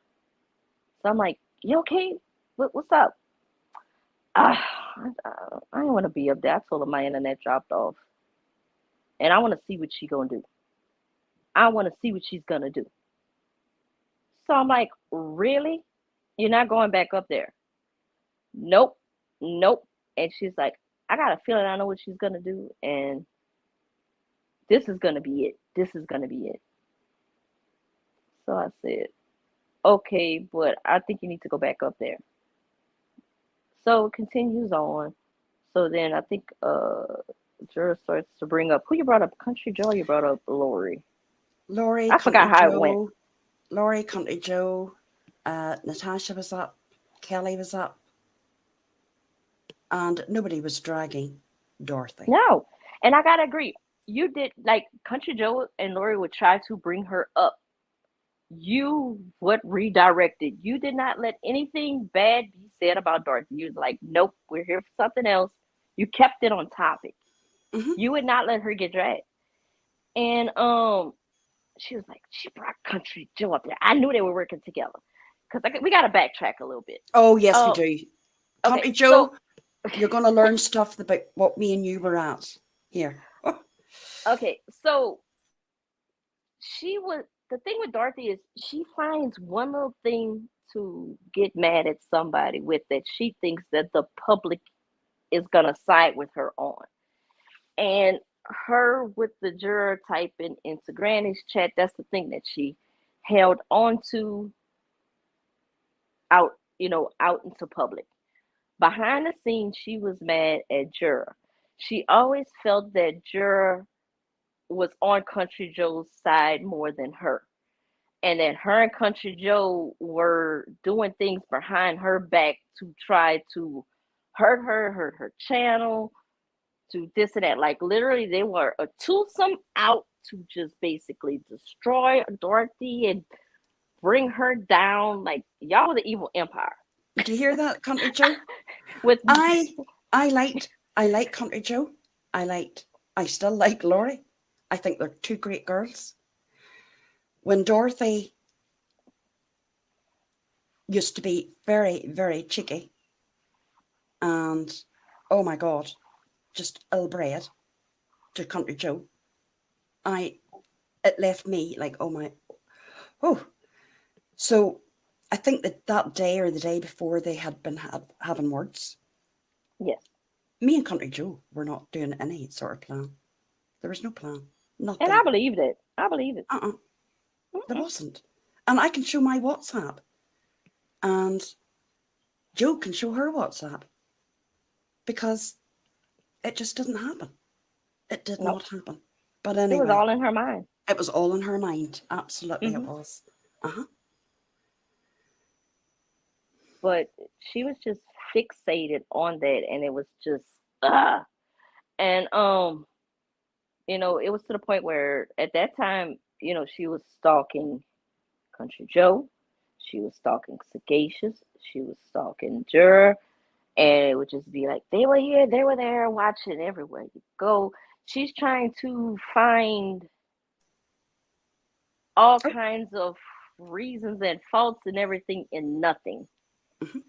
Speaker 3: So I'm like, "You okay? What's up?" I don't want to be up there. I told her my internet dropped off, and I want to see what she gonna do. I want to see what she's gonna do. So I'm like, really? You're not going back up there? Nope, nope. And she's like, I got a feeling I know what she's gonna do, and this is gonna be it. This is gonna be it. So I said, okay, but I think you need to go back up there. So it continues on. So then I think Jura starts to bring up who you brought up, Country Joe. You brought up Lori.
Speaker 2: Laurie,
Speaker 3: I forgot
Speaker 2: Country
Speaker 3: how it went.
Speaker 2: Joe, Laurie, Country Joe, Natasha was up, Kelly was up, and nobody was dragging Dorothy.
Speaker 3: No, and I gotta agree. You did like Country Joe and Lori would try to bring her up. You what redirected. You did not let anything bad be said about Dorothy. You was like, nope, we're here for something else. You kept it on topic.
Speaker 2: Hmm.
Speaker 3: You would not let her get dragged. And she was like, she brought Country Joe up there. I knew they were working together. Because we got to backtrack a little bit.
Speaker 2: Oh, yes, we
Speaker 3: Oh,
Speaker 2: do.
Speaker 3: okay.
Speaker 2: Country
Speaker 3: So,
Speaker 2: Joe, you're going to learn stuff about what me and you were at here.
Speaker 3: okay. So, the thing with Dorothy is she finds one little thing to get mad at somebody with that she thinks that the public is going to side with her on. And her with the juror typing into Granny's chat, that's the thing that she held on to out, out into public. Behind the scenes, she was mad at Jura. She always felt that Jura was on Country Joe's side more than her. And that her and Country Joe were doing things behind her back to try to hurt her channel, to this and that. Like literally, they were a twosome out to just basically destroy Dorothy and bring her down. Like y'all were the evil empire.
Speaker 2: Do you hear that, Country Joe?
Speaker 3: With
Speaker 2: I I like Country Joe. I still like Laurie. I think they're two great girls. When Dorothy used to be very, very cheeky and oh my god, just ill bred to Country Joe, I it left me like oh. So I think that day or the day before they had been having words.
Speaker 3: yes,
Speaker 2: Me and Country Joe were not doing any sort of plan. There was no plan.
Speaker 3: and I
Speaker 2: Nothing.
Speaker 3: believed it. I believe it.
Speaker 2: Uh-uh. There
Speaker 3: Mm-mm.
Speaker 2: wasn't. And I can show my WhatsApp. And Joe can show her WhatsApp. Because it just didn't happen. It did
Speaker 3: Nope.
Speaker 2: not happen. But
Speaker 3: It was
Speaker 2: anyway,
Speaker 3: all in her mind.
Speaker 2: it was all in her mind. Absolutely it
Speaker 3: Hmm.
Speaker 2: was. Uh-huh.
Speaker 3: But she was just fixated on that, and it was just ah. And it was to the point where at that time, she was stalking Country Joe, she was stalking Sagacious, she was stalking Juror, and it would just be like they were here, they were there, watching everywhere you go. She's trying to find all
Speaker 2: Oh,
Speaker 3: kinds of reasons and faults and everything in nothing
Speaker 2: mhm.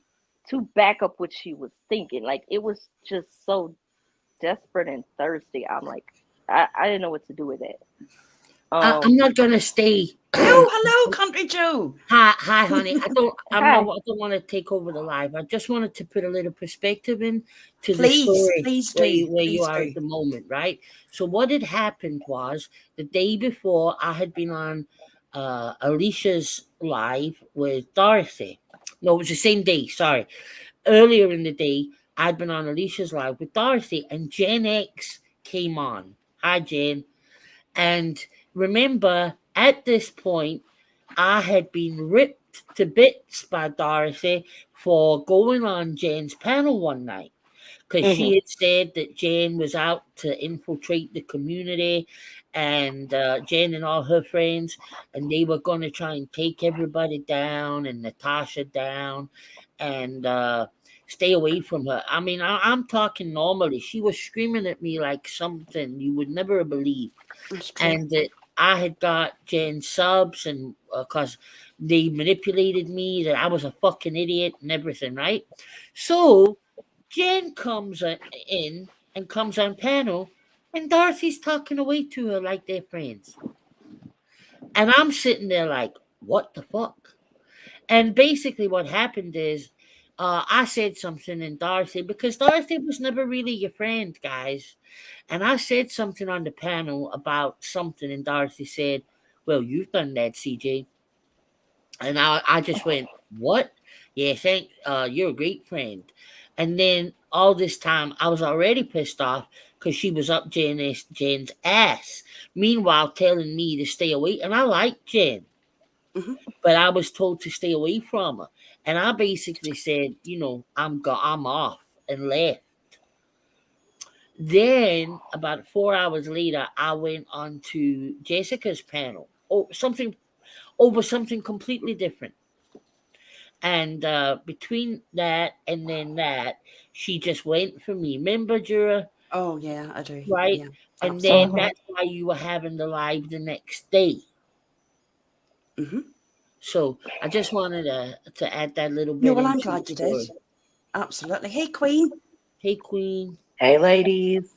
Speaker 3: to back up what she was thinking. Like it was just so desperate and thirsty. I'm like, I didn't know what to do with it.
Speaker 4: I'm not gonna stay.
Speaker 2: Hello, Country Joe.
Speaker 4: Hi, honey.
Speaker 3: Hi.
Speaker 4: I don't want to take over the live. I just wanted to put a little perspective in to the
Speaker 2: Please,
Speaker 4: story
Speaker 2: please do.
Speaker 4: where you
Speaker 2: Please
Speaker 4: are
Speaker 2: do.
Speaker 4: at the moment, right? So what had happened was the day before I had been on Alicia's live with Dorothy. No, it was the same day. Sorry, earlier in the day I'd been on Alicia's live with Dorothy, and Gen X came on. Hi, Jen. And remember, at this point, I had been ripped to bits by Dorothy for going on Jen's panel one night because
Speaker 3: Hmm.
Speaker 4: she had said that Jen was out to infiltrate the community and Jen and all her friends, and they were going to try and take everybody down and Natasha down and stay away from her. I mean, I'm talking normally. She was screaming at me like something you would never have believed,
Speaker 2: That's true.
Speaker 4: and that I had got Jen subs, and because they manipulated me, that I was a fucking idiot and everything, right? So Jen comes in and comes on panel, and Darcy's talking away to her like they're friends, and I'm sitting there like, what the fuck? And basically, what happened is. I said something in Darcy because Darcy was never really your friend, guys. And I said something on the panel about something, and Dorothy said, "Well, you've done that, CJ." And I just went, "What? Yeah, thank. You're a great friend." And then all this time, I was already pissed off because she was up Jen's ass. Meanwhile, telling me to stay away. And I like Jen,
Speaker 2: Mhm.
Speaker 4: but I was told to stay away from her. And I basically said, I'm off and left. Then, about 4 hours later, I went on to Jessica's panel. Over something completely different. And between that and then that, she just went for me. Remember, Jura?
Speaker 2: Oh yeah, I do.
Speaker 4: Right?
Speaker 2: Yeah,
Speaker 4: And then
Speaker 2: absolutely.
Speaker 3: Mhm.
Speaker 4: that's why you were having the live the next day.
Speaker 2: Hmm.
Speaker 4: So I just wanted to add that little
Speaker 2: No,
Speaker 4: bit
Speaker 2: well, I'm
Speaker 4: into the
Speaker 2: glad you did.
Speaker 4: story.
Speaker 2: Absolutely. Hey, Queen,
Speaker 4: Hey, Queen.
Speaker 5: Hey, ladies.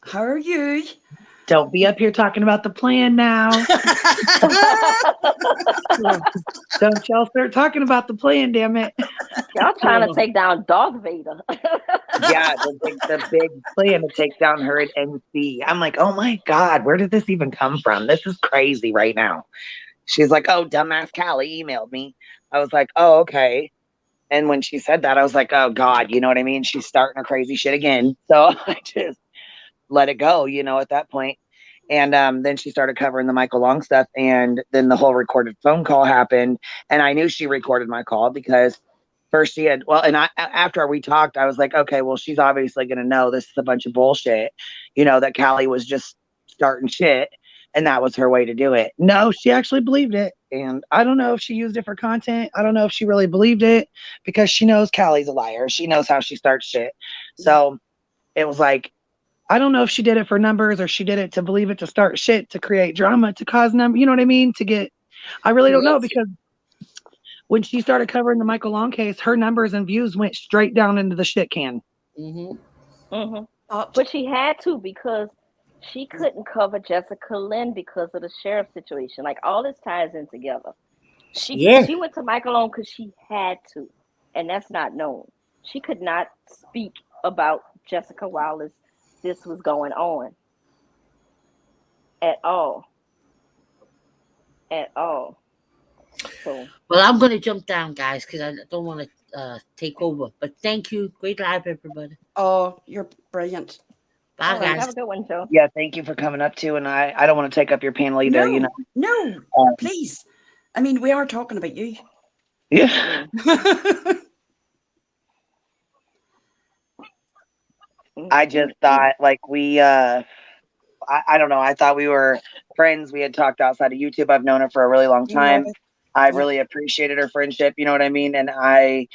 Speaker 2: how are you?
Speaker 5: Don't be up here talking about the plan now. Don't y'all start talking about the plan, damn it.
Speaker 3: Y'all trying to take down Darth Vader.
Speaker 5: Yeah, the big plan to take down her at NC. I'm like, oh my God, where did this even come from? This is crazy right now. She's like, oh, dumbass Callie emailed me. I was like, oh, okay. And when she said that, I was like, oh God, you know what I mean? She's starting her crazy shit again. So I just let it go, at that point. And then she started covering the Michael Long stuff. And then the whole recorded phone call happened. And I knew she recorded my call because first she had, well, and after we talked, I was like, okay, well, she's obviously going to know this is a bunch of bullshit, that Callie was just starting shit. And that was her way to do it. No, she actually believed it. And I don't know if she used it for content. I don't know if she really believed it because she knows Callie's a liar. She knows how she starts shit.
Speaker 2: Yeah.
Speaker 5: So it was like, I don't know if she did it for numbers or she did it to believe it, to start shit, to create drama, to cause number. You know what I mean? I really don't know
Speaker 3: Yes.
Speaker 5: because when she started covering the Michael Long case, her numbers and views went straight down into the shit can.
Speaker 4: Mm-hmm.
Speaker 3: Mhm.
Speaker 2: But
Speaker 3: But she had to because she couldn't cover Jessica Lynn because of the sheriff situation. Like all this ties in together.
Speaker 4: Yeah.
Speaker 3: She went to Michael Owen because she had to, and that's not known. She could not speak about Jessica while this was going on at all, at all. So
Speaker 4: Well, I'm going to jump down, guys, because I don't want to take over. But thank you. Great live, everybody.
Speaker 2: oh, you're brilliant.
Speaker 4: Bye,
Speaker 3: all
Speaker 2: All
Speaker 3: right,
Speaker 2: right.
Speaker 3: have a
Speaker 4: guys.
Speaker 3: good one, Joe.
Speaker 5: Yeah, thank you for coming up too. And I don't want to take up your panel either,
Speaker 2: No, no,
Speaker 5: Um,
Speaker 2: please. I mean, we are talking about you.
Speaker 5: yeah.
Speaker 3: Mm, mm,
Speaker 5: I
Speaker 3: mm,
Speaker 5: just
Speaker 3: mm.
Speaker 5: thought like I don't know. I thought we were friends. We had talked outside of YouTube. I've known her for a really long
Speaker 2: Yeah,
Speaker 5: time. I
Speaker 2: yeah.
Speaker 5: really appreciated her friendship. You know what I mean? And I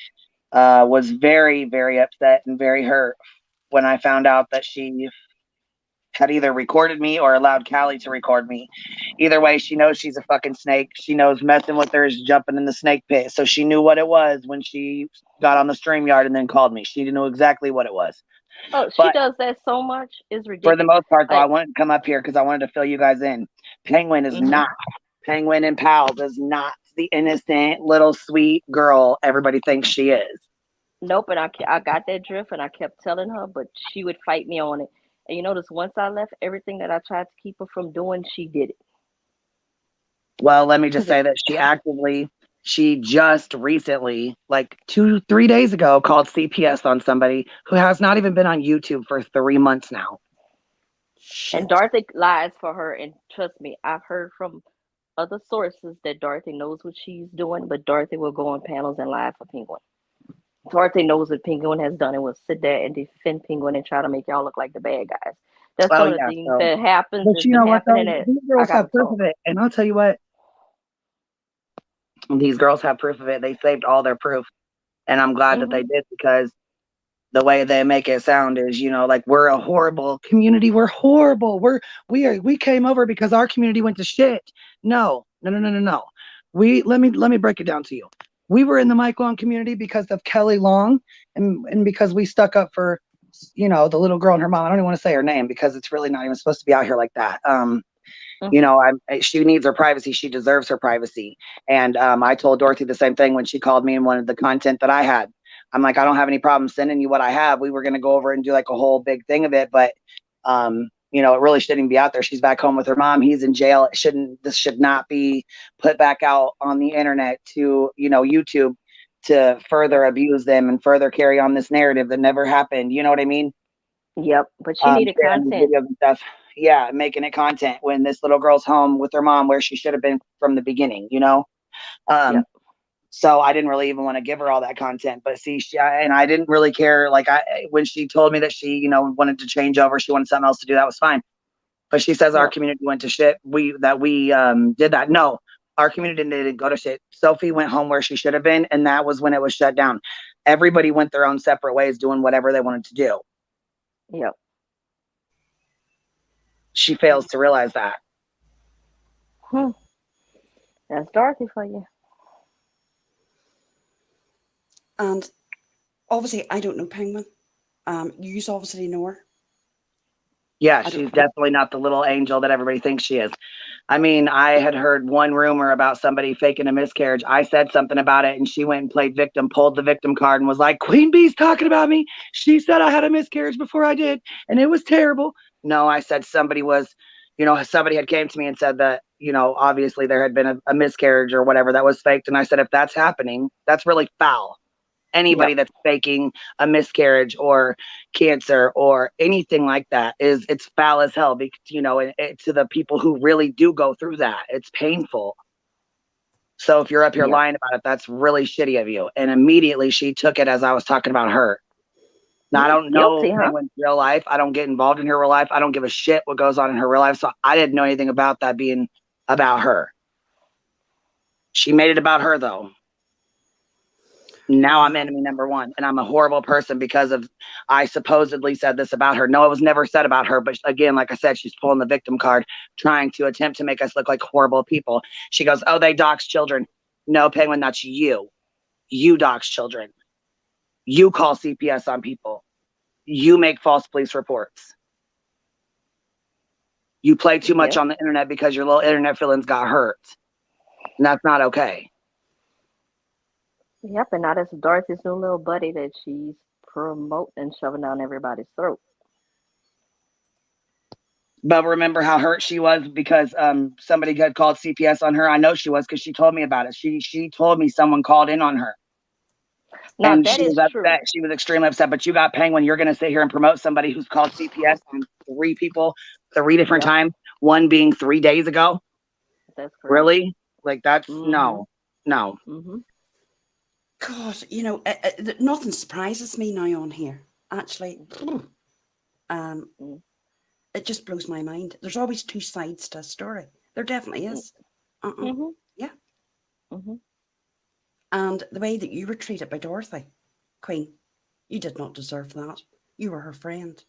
Speaker 5: was very, very upset and very hurt when I found out that she had either recorded me or allowed Callie to record me. Either way, she knows she's a fucking snake. She knows messing with her is jumping in the snake pit. So she knew what it was when she got on the StreamYard and then called me. She knew exactly what it was.
Speaker 3: Oh, she
Speaker 5: But
Speaker 3: does that so much. It's
Speaker 5: for the
Speaker 3: ridiculous.
Speaker 5: most part, though, I
Speaker 3: Like,
Speaker 5: wanted to come up here because I wanted to fill you guys in. Penguin is
Speaker 3: hmm
Speaker 5: not. Penguin and Pals is not the innocent little sweet girl everybody thinks she is.
Speaker 3: nope. And I got that drift, and I kept telling her, but she would fight me on it. And you notice once I left, everything that I tried to keep her from doing, she did it.
Speaker 5: Well, let me just
Speaker 3: Cause
Speaker 5: say
Speaker 3: it,
Speaker 5: that she just recently, like 2, 3 days ago, called CPS on somebody who has not even been on YouTube for 3 months now.
Speaker 3: and
Speaker 2: Shit.
Speaker 3: Dorothy lies for her. And trust me, I've heard from other sources that Dorothy knows what she's doing, but Dorothy will go on panels and lie for Penguin. Dorothy knows what Penguin has done and will sit there and defend Penguin and try to make y'all look like the bad guys. That's
Speaker 5: Oh
Speaker 3: some of the
Speaker 5: yeah,
Speaker 3: things
Speaker 5: so
Speaker 3: that happens
Speaker 5: but
Speaker 3: has
Speaker 5: you
Speaker 3: been
Speaker 5: know what
Speaker 3: happening
Speaker 5: though?
Speaker 3: that
Speaker 5: These
Speaker 3: I
Speaker 5: girls
Speaker 3: gotta
Speaker 5: have proof
Speaker 3: talk.
Speaker 5: of it. And I'll tell you what, these girls have proof of it. They saved all their proof. And I'm glad that
Speaker 3: Hmm
Speaker 5: they did because the way they make it sound is, like we're a horrible community. We're horrible. We came over because our community went to shit. No, no, no, no, no, no. Let me break it down to you. We were in the Mike Long community because of Kelly Long and because we stuck up for, the little girl and her mom. I don't even want to say her name because it's really not even supposed to be out here like that.
Speaker 3: hmm
Speaker 5: She needs her privacy. She deserves her privacy. And I told Dorothy the same thing when she called me and wanted the content that I had. I'm like, I don't have any problem sending you what I have. We were going to go over and do like a whole big thing of it, but it really shouldn't be out there. She's back home with her mom. He's in jail. This should not be put back out on the internet to, YouTube to further abuse them and further carry on this narrative that never happened. You know what I mean?
Speaker 3: Yep. But she needed
Speaker 5: Sharing these
Speaker 3: content.
Speaker 5: videos and stuff. Yeah, making it content when this little girl's home with her mom where she should have been from the beginning, you know?
Speaker 3: Yep.
Speaker 5: So I didn't really even want to give her all that content, but see, and I didn't really care. Like when she told me that she, you know, wanted to change over, she wanted something else to do. That was fine. But she says our
Speaker 3: Yep.
Speaker 5: community went to shit. We did that. No, our community didn't go to shit. Sophie went home where she should have been, and that was when it was shut down. Everybody went their own separate ways, doing whatever they wanted to do.
Speaker 3: Yep.
Speaker 5: She fails to realize that.
Speaker 3: That's Dorothy for you.
Speaker 2: And obviously, I don't know Penguin. You obviously know her.
Speaker 5: Yeah, she's definitely not the little angel that everybody thinks she is. I mean, I had heard one rumor about somebody faking a miscarriage. I said something about it, and she went and played victim, pulled the victim card, and was like, Queen Bee's talking about me. She said I had a miscarriage before I did, and it was terrible. No, I said somebody had came to me and said that, you know, obviously there had been a miscarriage or whatever that was faked. And I said, if that's happening, that's really foul. Anybody
Speaker 3: Yep.
Speaker 5: that's faking a miscarriage or cancer or anything like that it's foul as hell, because, you know, to the people who really do go through that, it's painful. So if you're up here
Speaker 3: Yep.
Speaker 5: lying about it, that's really shitty of you. And immediately she took it as I was talking about her. Now, I don't know
Speaker 3: Guilty, huh?
Speaker 5: Penguin's real life. I don't get involved in her real life. I don't give a shit what goes on in her real life. So I didn't know anything about that being about her. She made it about her, though. Now I'm enemy number one, and I'm a horrible person because of I supposedly said this about her. No, it was never said about her. But again, like I said, she's pulling the victim card, trying to attempt to make us look like horrible people. She goes, "Oh, they dox children." No, Penguin, that's you. You dox children. You call CPS on people. You make false police reports. You play too much
Speaker 3: Yep.
Speaker 5: on the internet because your little internet feelings got hurt, and that's not okay.
Speaker 3: Yep. And now that's Dorothy's new little buddy that she's promoting and shoving down everybody's throat.
Speaker 5: But remember how hurt she was because somebody had called CPS on her. I know she was because she told me about it. She told me someone called in on her.
Speaker 3: Now
Speaker 5: And
Speaker 3: that
Speaker 5: she was
Speaker 3: is true.
Speaker 5: upset. She was extremely upset. But you got Penguin. You're going to sit here and promote somebody who's called CPS on 3 people, 3 different
Speaker 3: Yep.
Speaker 5: times, one being 3 days ago.
Speaker 3: That's correct.
Speaker 5: Really? Like that's
Speaker 3: Mhm.
Speaker 5: no.
Speaker 3: Mhm.
Speaker 2: God, you know, nothing surprises me now on here. Actually,
Speaker 3: Mm.
Speaker 2: it just blows my mind. There's always 2 sides to a story. There definitely is.
Speaker 3: Mhm.
Speaker 2: Yeah.
Speaker 3: Mhm.
Speaker 2: And the way that you were treated by Dorothy, Queen, you did not deserve that. You were her friend.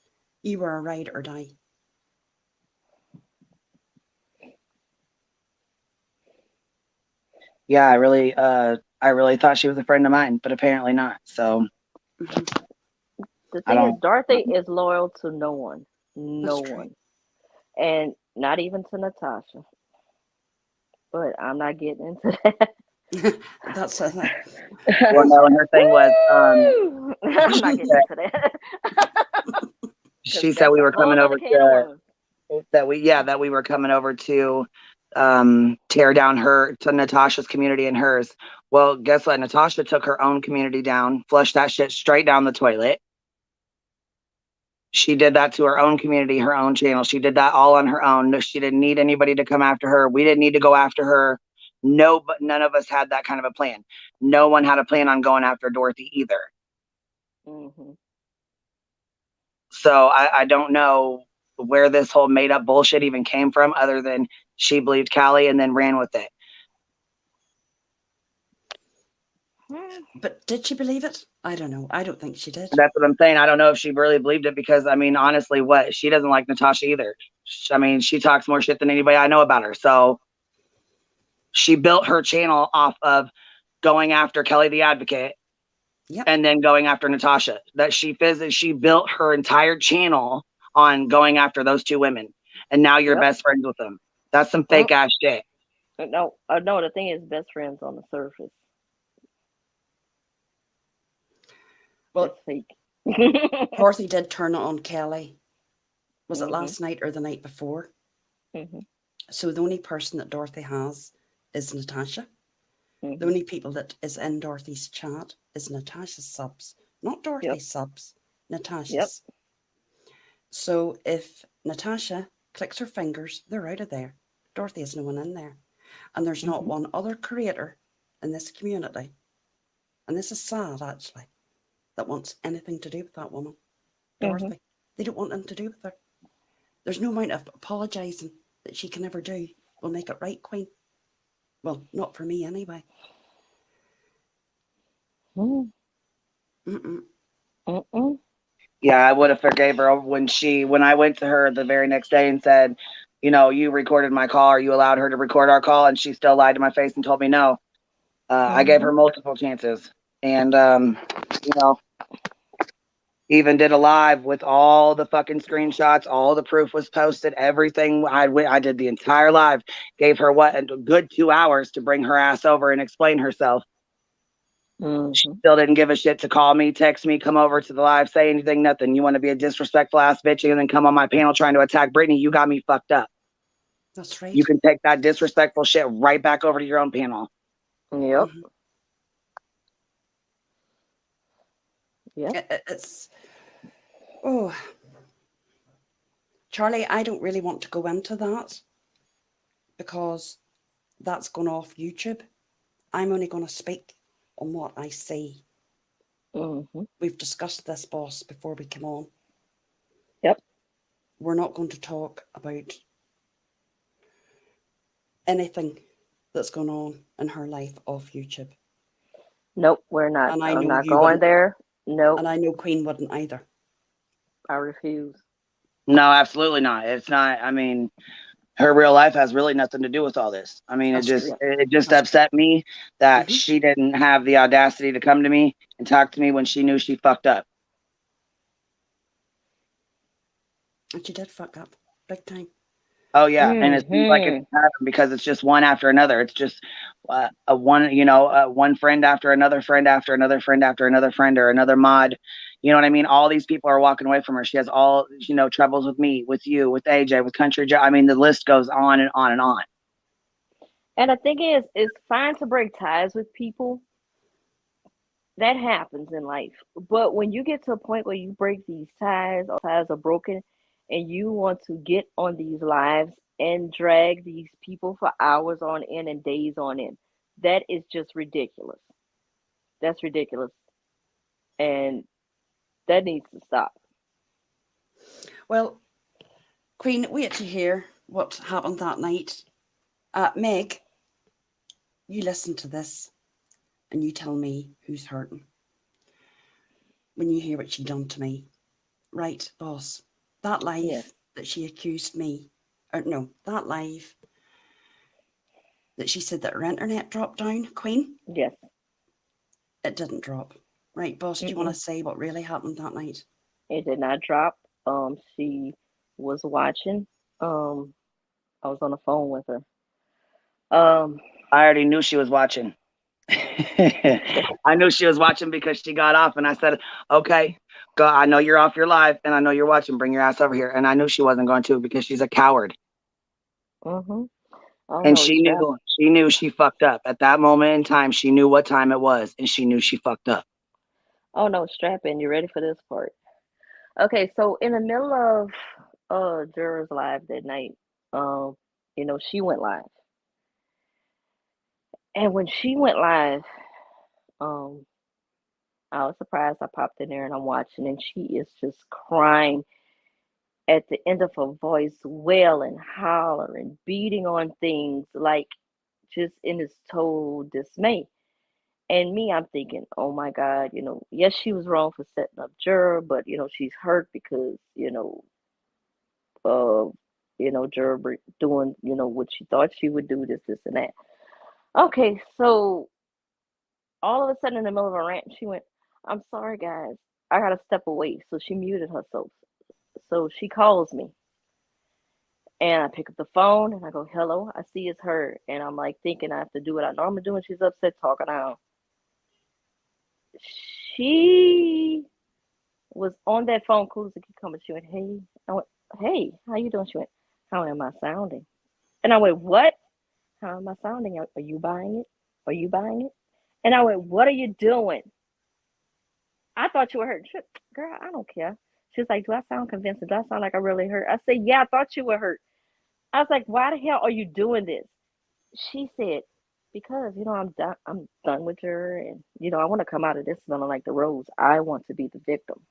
Speaker 2: You were a ride or die.
Speaker 5: Yeah, I really thought she was a friend of mine, but apparently not. So
Speaker 3: The
Speaker 5: I
Speaker 3: thing is,
Speaker 5: don't.
Speaker 3: Dorothy is loyal to no one.
Speaker 2: That's
Speaker 3: No
Speaker 2: true.
Speaker 3: one. And not even to Natasha. But I'm not getting into that.
Speaker 2: That's a thing.
Speaker 5: Well, no, and her thing was
Speaker 3: I'm not
Speaker 5: she
Speaker 3: getting
Speaker 5: said
Speaker 3: into that. Because
Speaker 5: she said
Speaker 3: that's
Speaker 5: we
Speaker 3: a
Speaker 5: were
Speaker 3: whole
Speaker 5: coming
Speaker 3: other
Speaker 5: over
Speaker 3: can of
Speaker 5: to
Speaker 3: worms.
Speaker 5: that we were coming over to tear down to Natasha's community and hers. Well, guess what? Natasha took her own community down, flushed that shit straight down the toilet. She did that to her own community, her own channel. She did that all on her own. No, she didn't need anybody to come after her. We didn't need to go after her. No, but none of us had that kind of a plan. No one had a plan on going after Dorothy either.
Speaker 3: Mm-hmm.
Speaker 5: So I don't know where this whole made up bullshit even came from, other than she believed Callie and then ran with it.
Speaker 2: But did she believe it? I don't know. I don't think she did.
Speaker 5: That's what I'm saying. I don't know if she really believed it because, I mean, honestly, she doesn't like Natasha either. I mean, she talks more shit than anybody I know about her. So she built her channel off of going after Kelly the Advocate.
Speaker 2: Yep.
Speaker 5: And then going after Natasha. That she built her entire channel on going after those 2 women. And now you're
Speaker 3: Yep.
Speaker 5: best friends with them. That's some fake ass shit.
Speaker 3: No, the thing is, best friends on the surface.
Speaker 2: Well,
Speaker 3: That's fake.
Speaker 2: Dorothy did turn it on Kelly. Was it
Speaker 3: Mhm.
Speaker 2: last night or the night before?
Speaker 3: Mhm.
Speaker 2: So the only person that Dorothy has is Natasha. The only people that is in Dorothy's chat is Natasha's subs, not Dorothy's subs, Natasha's. So if Natasha clicks her fingers, they're out of there. Dorothy has no one in there. And there's not one other creator in this community, and this is sad actually, that wants anything to do with that woman, Dorothy. They don't want anything to do with her. There's no amount of apologising that she can ever do will make it right, Queen. Well, not for me anyway.
Speaker 5: Yeah, I would have forgave her when I went to her the very next day and said, you recorded my call, or you allowed her to record our call, and she still lied to my face and told me no. I gave her multiple chances, and even did a live with all the fucking screenshots, all the proof was posted, everything. I did the entire live, gave her a good 2 hours to bring her ass over and explain herself. She still didn't give a shit to call me, text me, come over to the live, say anything, nothing. You want to be a disrespectful ass bitch and then come on my panel trying to attack Brittany? You got me fucked up.
Speaker 2: That's right.
Speaker 5: You can take that disrespectful shit right back over to your own panel.
Speaker 3: Yep.
Speaker 2: It's Charlie, I don't really want to go into that because that's gone off YouTube. I'm only going to speak on what I see. We've discussed this, boss, before we came on.
Speaker 3: Yep.
Speaker 2: We're not going to talk about anything that's going on in her life off YouTube.
Speaker 3: Nope, we're not.
Speaker 2: And I
Speaker 3: I'm
Speaker 2: know
Speaker 3: not
Speaker 2: you
Speaker 3: going
Speaker 2: wouldn't.
Speaker 3: there. Nope.
Speaker 2: And I know Queen wouldn't either.
Speaker 3: I refuse.
Speaker 5: No, absolutely not. It's not. I mean, her real life has really nothing to do with all this. I mean,
Speaker 2: That's true.
Speaker 5: it just upset me that she didn't have the audacity to come to me and talk to me when she knew she fucked up.
Speaker 2: And she did fuck up big time.
Speaker 5: Oh yeah, and it seems like it's because it's just one after another. It's just one friend after another friend after another friend after another friend or another mod. You know what I mean? All these people are walking away from her. She has all troubles with me, with you, with AJ, with Country Joe. I mean, the list goes on and on and on.
Speaker 3: And the thing is, it's fine to break ties with people. That happens in life. But when you get to a point where you break these ties, or ties are broken, and you want to get on these lives and drag these people for hours on end and days on end, that is just ridiculous. That's ridiculous. And that needs to stop.
Speaker 2: Well, Queen, wait to hear what happened that night. Meg, you listen to this and you tell me who's hurting when you hear what she done to me. Right, boss? That live that she accused me, that live that she said that her internet dropped down, Queen?
Speaker 3: Yes.
Speaker 2: It didn't drop. Right, boss, do you want to say what really happened that night?
Speaker 3: It did not drop. She was watching. I was on the phone with her.
Speaker 5: I already knew she was watching. I knew she was watching because she got off and I said, okay, go. I know you're off your live and I know you're watching. Bring your ass over here. And I knew she wasn't going to because she's a coward. And she knew she fucked up. At that moment in time, she knew what time it was and she knew she fucked up.
Speaker 3: Oh no, strap in. You ready for this part? Okay, so in the middle of Juror's live that night, she went live. And when she went live, I was surprised. I popped in there and I'm watching, and she is just crying at the end of her voice, wailing, hollering, beating on things, like just in this total dismay. And me, I'm thinking, oh my God, yes, she was wrong for setting up Juror, but she's hurt because Juror doing what she thought she would do, this, and that. Okay, so all of a sudden in the middle of a rant, she went, I'm sorry, guys. I got to step away. So she muted herself. So she calls me. And I pick up the phone and I go, hello. I see it's her. And I'm like thinking I have to do what I normally do. And she's upset, talking out. She was on that phone, cool as it could come. And she went, hey. I went, hey, how you doing? She went, how am I sounding? And I went, what? How am I sounding? Are you buying it? Are you buying it? And I went, what are you doing? I thought you were hurt. She, girl, I don't care. She was like, do I sound convincing? Do I sound like I really hurt? I said, yeah, I thought you were hurt. I was like, why the hell are you doing this? She said, because, I'm done with her, and, I want to come out of this smelling like the rose. I want to be the victim.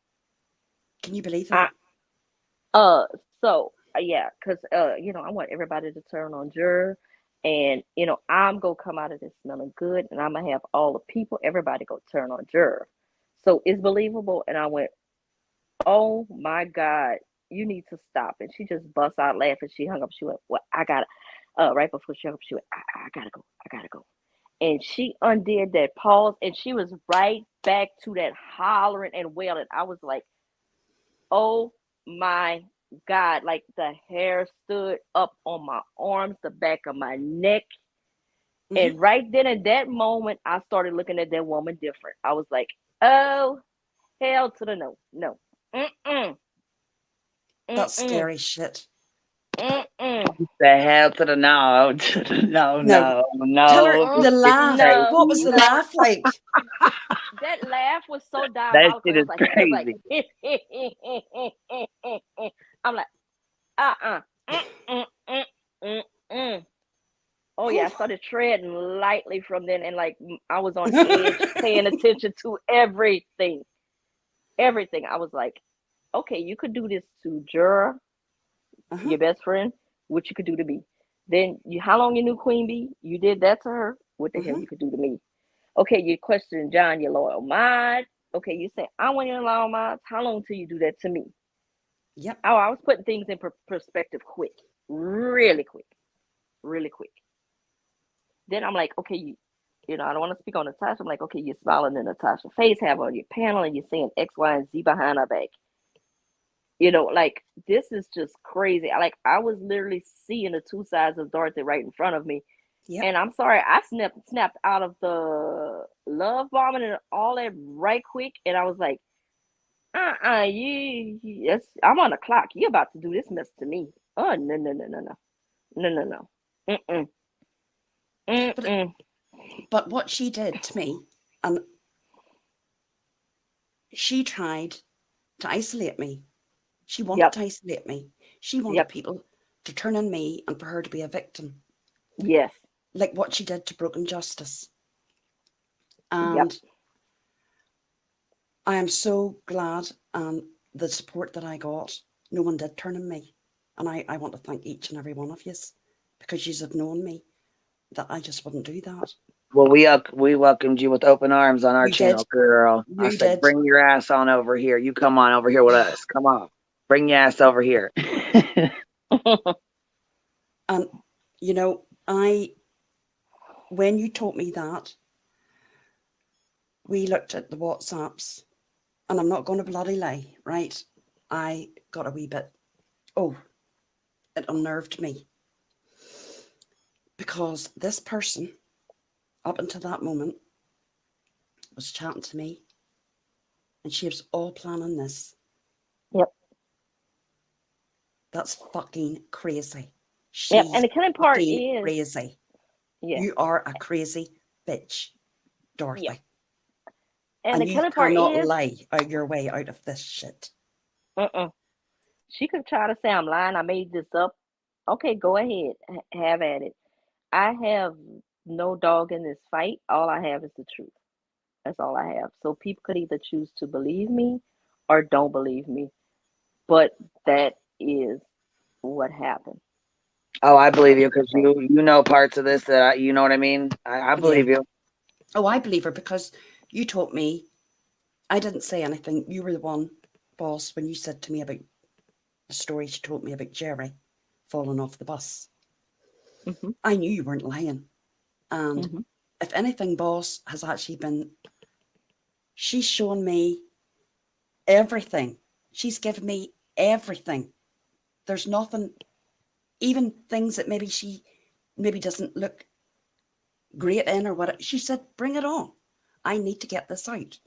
Speaker 2: Can you believe
Speaker 3: I,
Speaker 2: that?
Speaker 3: yeah, because, I want everybody to turn on Jur, and, I'm going to come out of this smelling good, and I'm going to have all the people, everybody go turn on Jur. So it's believable. And I went, oh my God, you need to stop. And she just bust out laughing. She hung up. She went, well, I got to, right before she hung up, she went, I got to go. I got to go. And she undid that pause, and she was right back to that hollering and wailing. I was like, oh my God, like the hair stood up on my arms, the back of my neck. And right then at that moment, I started looking at that woman different. I was like, oh, hell to the no. No. Mm-mm.
Speaker 2: That's scary shit.
Speaker 3: Mm-mm.
Speaker 5: The hell to the no, to the no,
Speaker 2: No.
Speaker 5: no,
Speaker 2: Tell her
Speaker 5: no.
Speaker 2: the laugh.
Speaker 3: No,
Speaker 2: What was the
Speaker 3: no.
Speaker 2: laugh like?
Speaker 3: That laugh was so
Speaker 5: That
Speaker 3: diabolical.
Speaker 5: shit
Speaker 3: It
Speaker 5: is
Speaker 3: was like,
Speaker 5: crazy.
Speaker 3: I'm like, uh-uh. Mm-mm. Oh yeah, I started treading lightly from then, and like I was on edge, paying attention to everything. Everything. I was like, okay, you could do this to Jura, your best friend, what you could do to me. Then how long you knew Queen Bee? You did that to her. What the hell you could do to me? Okay, you questioning John, your loyal mind. Okay, you say I want your loyal mind. How long till you do that to me?
Speaker 2: Yep.
Speaker 3: Oh, I was putting things in perspective quick, really quick, really quick. Then I'm like, okay, I don't want to speak on Natasha. I'm like, okay, you're smiling in Natasha's face, have on your panel, and you're saying X, Y, and Z behind her back. Like this is just crazy. I was literally seeing the two sides of Dorothy right in front of me.
Speaker 2: Yep.
Speaker 3: And I'm sorry, I snapped out of the love bombing and all that right quick. And I was like, yes, I'm on the clock. You're about to do this mess to me. Oh, no, no, no, no, no. No, no, no. Mm-mm. Mm-mm.
Speaker 2: But what she did to me, and she tried to isolate me. She wanted to isolate me. She wanted people to turn on me and for her to be a victim.
Speaker 3: Yes.
Speaker 2: Like what she did to Broken Justice. And
Speaker 3: Yep.
Speaker 2: I am so glad the support that I got, no one did turn on me. And I want to thank each and every one of you because you have known me that I just wouldn't do that.
Speaker 5: Well, we welcomed you with open arms on our channel, girl. I said, bring your ass on over here. You come on over here with us. Come on. Bring your ass over here.
Speaker 2: And, when you taught me that, we looked at the WhatsApps, and I'm not going to bloody lie, right? I got a wee bit, it unnerved me. Because this person, up until that moment, was chatting to me, and she was all planning this.
Speaker 3: Yep.
Speaker 2: That's fucking crazy.
Speaker 3: Yep. And the killing part is
Speaker 2: crazy.
Speaker 3: Yeah.
Speaker 2: You are a crazy bitch, Dorothy.
Speaker 3: Yep. And the
Speaker 2: you
Speaker 3: killing part
Speaker 2: cannot
Speaker 3: is
Speaker 2: lie out your way out of this shit.
Speaker 3: She could try to say I'm lying. I made this up. Okay, go ahead. Have at it. I have no dog in this fight. All I have is the truth. That's all I have. So people could either choose to believe me or don't believe me. But that is what happened.
Speaker 5: Oh, I believe you because you know parts of this that you know what I mean. I believe you.
Speaker 2: Oh, I believe her because you taught me. I didn't say anything. You were the one, boss, when you said to me about the story she told me about Jerry falling off the bus. I knew you weren't lying. And if anything, boss has actually been, she's shown me everything. She's given me everything. There's nothing, even things that maybe she doesn't look great in or what. She said, bring it on. I need to get this out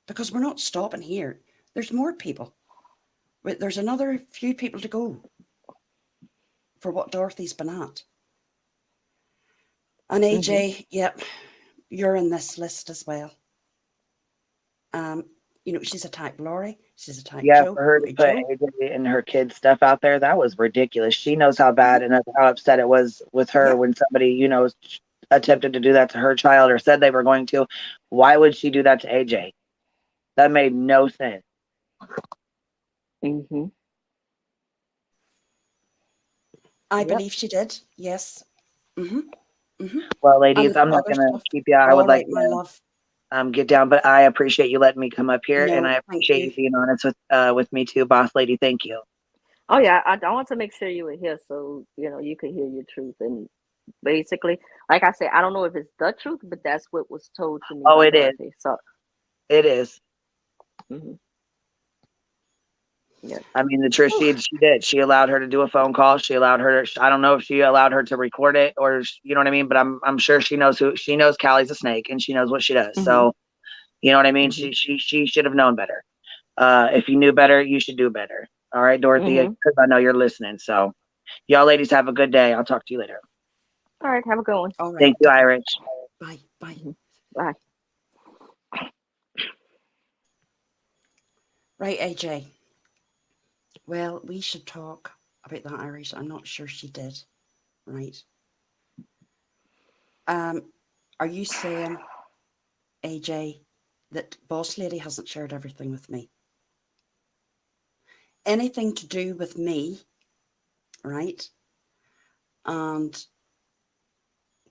Speaker 2: because we're not stopping here. There's more people. There's another few people to go for what Dorothy's been at. And AJ, yep, you're in this list as well. She's attacked Laurie. She's attacked
Speaker 5: Yeah,
Speaker 2: Joe.
Speaker 5: for her to put AJ and her kids' stuff out there, that was ridiculous. She knows how bad and how upset it was with her when somebody, attempted to do that to her child or said they were going to. Why would she do that to AJ? That made no sense.
Speaker 3: Mm-hmm.
Speaker 2: I believe she did. Yes.
Speaker 5: Well,
Speaker 2: And
Speaker 5: ladies,
Speaker 2: the
Speaker 5: I'm not
Speaker 2: other
Speaker 5: going to
Speaker 2: stuff.
Speaker 5: keep you. I
Speaker 2: All
Speaker 5: would like
Speaker 2: right, my
Speaker 5: to
Speaker 2: love.
Speaker 5: get down, but I appreciate you letting me come up here, and
Speaker 2: No,
Speaker 5: I
Speaker 2: thank
Speaker 5: appreciate
Speaker 2: you.
Speaker 5: you being honest with me too, boss lady. Thank you.
Speaker 3: Oh yeah, I want to make sure you were here so you could hear your truth. And basically, like I said, I don't know if it's the truth, but that's what was told to me
Speaker 5: Oh,
Speaker 3: by
Speaker 5: it is.
Speaker 3: Dorothy. So,
Speaker 5: It is.
Speaker 3: hmm yes,
Speaker 5: I mean, the truth, she did. She allowed her to do a phone call. She allowed her. I don't know if she allowed her to record it or you know what I mean. But I'm sure she knows she knows Callie's a snake and she knows what she does. So you know what I mean. She should have known better. If you knew better, you should do better. All right, Dorothy, because I know you're listening. So y'all ladies have a good day. I'll talk to you later.
Speaker 3: All right, have a good one.
Speaker 2: All right.
Speaker 5: Thank you, Irish.
Speaker 2: Bye. Bye.
Speaker 3: Bye.
Speaker 2: Right, AJ. Well, we should talk about that Irish. I'm not sure she did. Right. Are you saying, AJ, that Boss Lady hasn't shared everything with me? Anything to do with me, right? And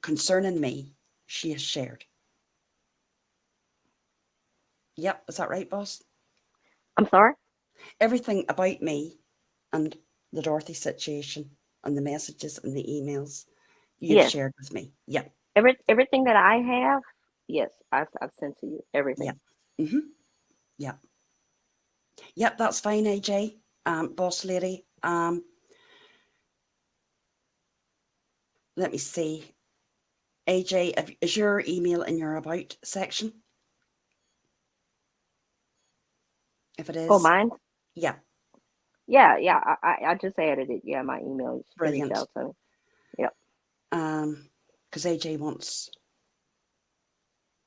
Speaker 2: concerning me, she has shared. Yep, is that right, boss?
Speaker 3: I'm sorry.
Speaker 2: Everything about me and the Dorothy situation and the messages and the emails you've
Speaker 3: Yes,
Speaker 2: shared with me. Yep.
Speaker 3: everything that I have, yes, I've sent to you everything.
Speaker 2: Yep. Yep. Yep, that's fine, AJ. Boss lady. Let me see. AJ, is your email in your about section? If it
Speaker 3: Oh,
Speaker 2: is,
Speaker 3: mine?
Speaker 2: yeah,
Speaker 3: Yeah, yeah. I just added it. Yeah, my email. You can reach
Speaker 2: brilliant.
Speaker 3: out to me. Yep.
Speaker 2: Because AJ wants,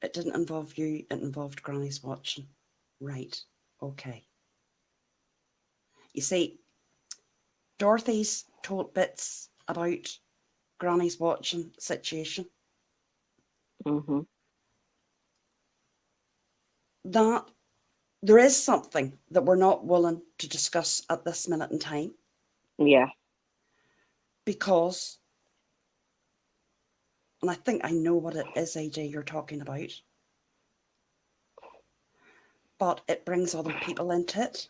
Speaker 2: it didn't involve you, it involved Granny's watching. Right, okay. You see, Dorothy's told bits about Granny's watching situation.
Speaker 3: Mm-hmm.
Speaker 2: That there is something that we're not willing to discuss at this minute in time
Speaker 3: Yeah.
Speaker 2: because, and I think I know what it is, AJ, you're talking about, but it brings other people into it,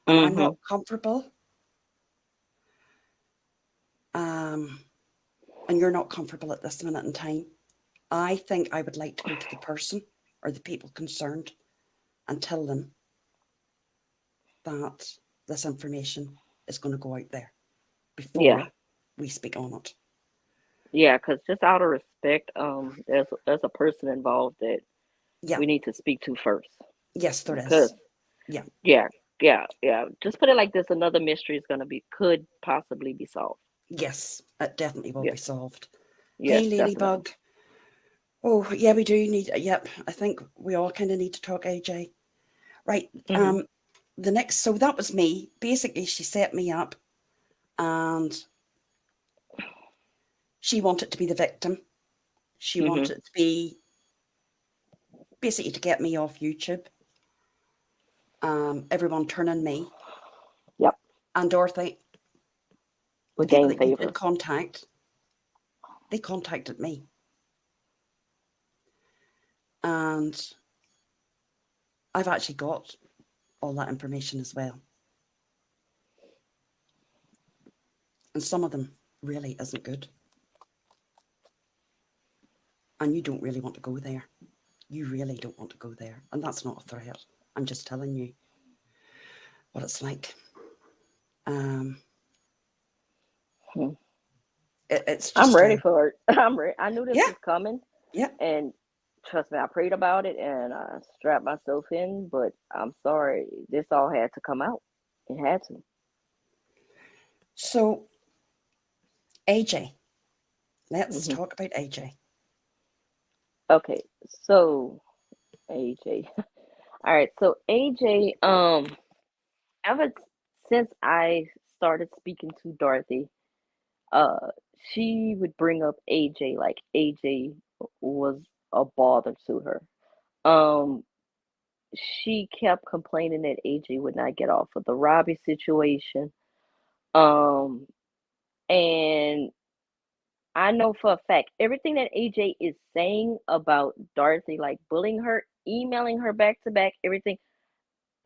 Speaker 2: and I'm not comfortable. And you're not comfortable at this minute in time. I think I would like to go to the person or the people concerned and tell them that this information is going to go out there
Speaker 3: Yeah.
Speaker 2: before we speak on it.
Speaker 3: Yeah, because just out of respect, there's a person involved that
Speaker 2: Yeah.
Speaker 3: we need to speak to first.
Speaker 2: Yes, there
Speaker 3: Because
Speaker 2: is. Yeah.
Speaker 3: yeah. Just put it like this: another mystery is could possibly be solved.
Speaker 2: Yes, it definitely will be
Speaker 3: Yes,
Speaker 2: solved.
Speaker 3: yes,
Speaker 2: Hey,
Speaker 3: definitely.
Speaker 2: Ladybug. Oh, yeah, we do need, yep, I think we all kind of need to talk, AJ. Right. The next, so that was me. Basically, she set me up and she wanted to be the victim. She wanted to be basically to get me off YouTube. Everyone turning me.
Speaker 3: Yep.
Speaker 2: And Dorothy, the
Speaker 3: We
Speaker 2: people
Speaker 3: gain
Speaker 2: that you
Speaker 3: favor.
Speaker 2: did contact, they contacted me. And I've actually got all that information as well. And some of them really isn't good. And you don't really want to go there. You really don't want to go there. And that's not a threat. I'm just telling you what it's like. It's
Speaker 3: I'm
Speaker 2: just
Speaker 3: ready for it. I'm ready. I knew this
Speaker 2: yeah,
Speaker 3: was coming,
Speaker 2: yeah.
Speaker 3: and trust me, I prayed about it and I strapped myself in. But I'm sorry, this all had to come out. It had to.
Speaker 2: So AJ, let's talk about AJ.
Speaker 3: Okay, so AJ. All right, so AJ, ever since I started speaking to Dorothy, uh, she would bring up AJ like AJ was a bother to her. Um, she kept complaining that AJ would not get off of the Robbie situation. Um, and I know for a fact everything that AJ is saying about Dorothy, like bullying her, emailing her back to back, everything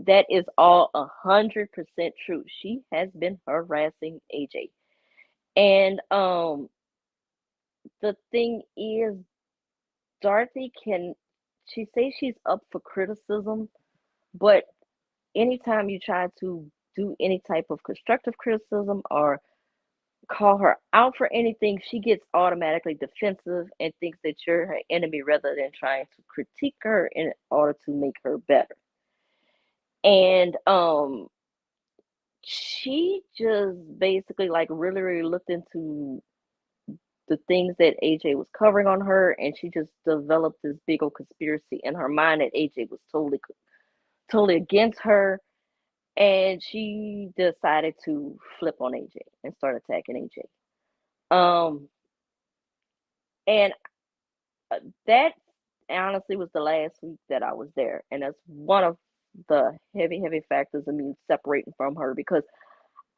Speaker 3: that is all 100% true. She has been harassing AJ, and the thing is, Dorothy can. She says she's up for criticism, but anytime you try to do any type of constructive criticism or call her out for anything, she gets automatically defensive and thinks that you're her enemy rather than trying to critique her in order to make her better. And she just basically like really, really looked into the things that AJ was covering on her, and she just developed this big old conspiracy in her mind that AJ was totally against her, and she decided to flip on AJ and start attacking AJ. And that honestly was the last week that I was there, and that's one of the heavy factors of me separating from her because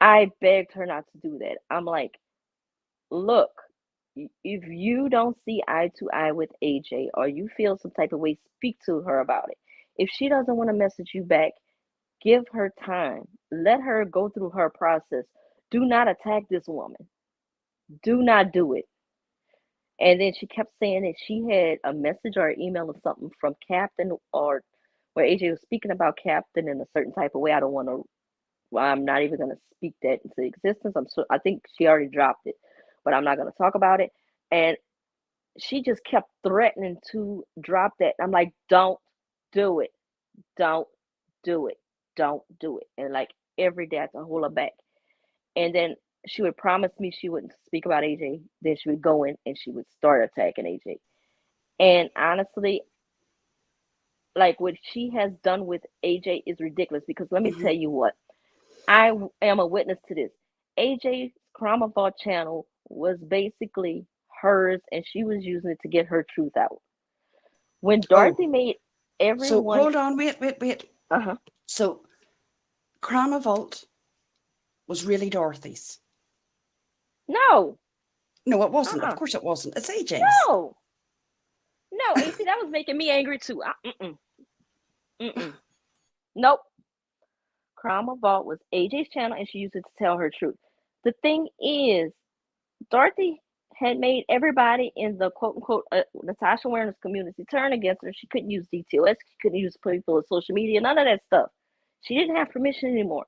Speaker 3: I begged her not to do that. I'm like, look, if you don't see eye to eye with AJ or you feel some type of way, speak to her about it. If she doesn't want to message you back, give her time. Let her go through her process. Do not attack this woman. Do not do it. And then she kept saying that she had a message or an email or something from Captain or where AJ was speaking about Captain in a certain type of way. I don't want to, well, I'm not even going to speak that into existence. I think she already dropped it, but I'm not going to talk about it. And she just kept threatening to drop that. I'm like, don't do it. Don't do it. Don't do it. And like every day I had to hold her back. And then she would promise me she wouldn't speak about AJ. Then she would go in and she would start attacking AJ. And honestly, like what she has done with AJ is ridiculous because let me tell you what, I am a witness to this. AJ's Vault channel was basically hers and she was using it to get her truth out. When Dorothy
Speaker 2: Oh,
Speaker 3: made
Speaker 2: so
Speaker 3: everyone,
Speaker 2: hold on, wait.
Speaker 3: uh-huh,
Speaker 2: So Vault was really Dorothy's.
Speaker 3: no,
Speaker 2: No, it wasn't. Of
Speaker 3: uh-uh,
Speaker 2: course it wasn't. It's AJ's.
Speaker 3: no, no, and see, that was making me angry too. Mm-mm. Nope. Crime Vault was AJ's channel and she used it to tell her truth. The thing is, Dorothy had made everybody in the quote unquote Natasha awareness community turn against her. She couldn't use DTOS, she couldn't use people on social media, none of that stuff. She didn't have permission anymore.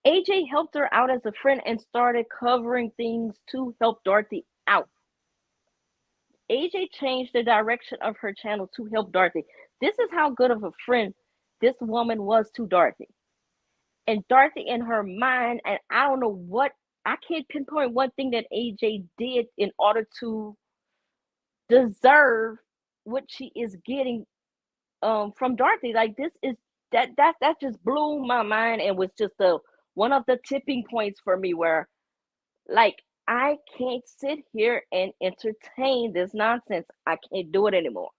Speaker 3: AJ helped her out as a friend and started covering things to help Dorothy out. AJ changed the direction of her channel to help Dorothy. This is how good of a friend this woman was to Dorothy. And Dorothy in her mind, and I don't know what, I can't pinpoint one thing that AJ did in order to deserve what she is getting from Dorothy. Like this is that just blew my mind and was just the one of the tipping points for me where like I can't sit here and entertain this nonsense. I can't do it anymore.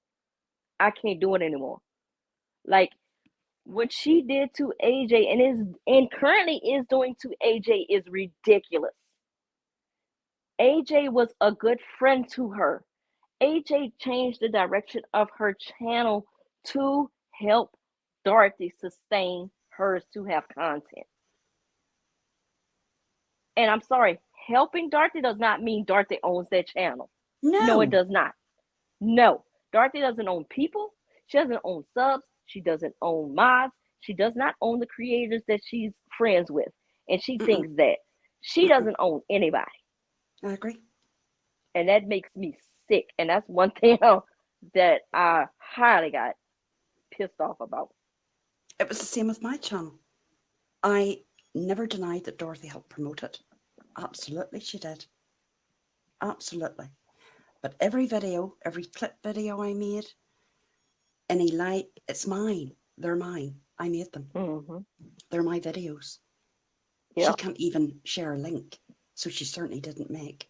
Speaker 3: I can't do it anymore. Like what she did to AJ and currently is doing to AJ is ridiculous. AJ was a good friend to her. AJ changed the direction of her channel to help Dorothy sustain hers to have content. And I'm sorry, helping Dorothy does not mean Dorothy owns that channel. No, it
Speaker 2: No.
Speaker 3: does not. No, Dorothy doesn't own people. She doesn't own subs. She doesn't own mods. She does not own the creators that she's friends with. And she
Speaker 2: Mm-mm,
Speaker 3: thinks that she
Speaker 2: mm-mm.
Speaker 3: doesn't own anybody.
Speaker 2: I agree.
Speaker 3: And that makes me sick. And that's one thing that I highly got pissed off about.
Speaker 2: It was the same with my channel. I never denied that Dorothy helped promote it. Absolutely, she did. Absolutely. But every video, every clip video I made, any like, it's mine. They're mine. I made them.
Speaker 3: Mm-hmm.
Speaker 2: They're my videos. She
Speaker 3: Yep.
Speaker 2: can't even share a link, so she certainly didn't make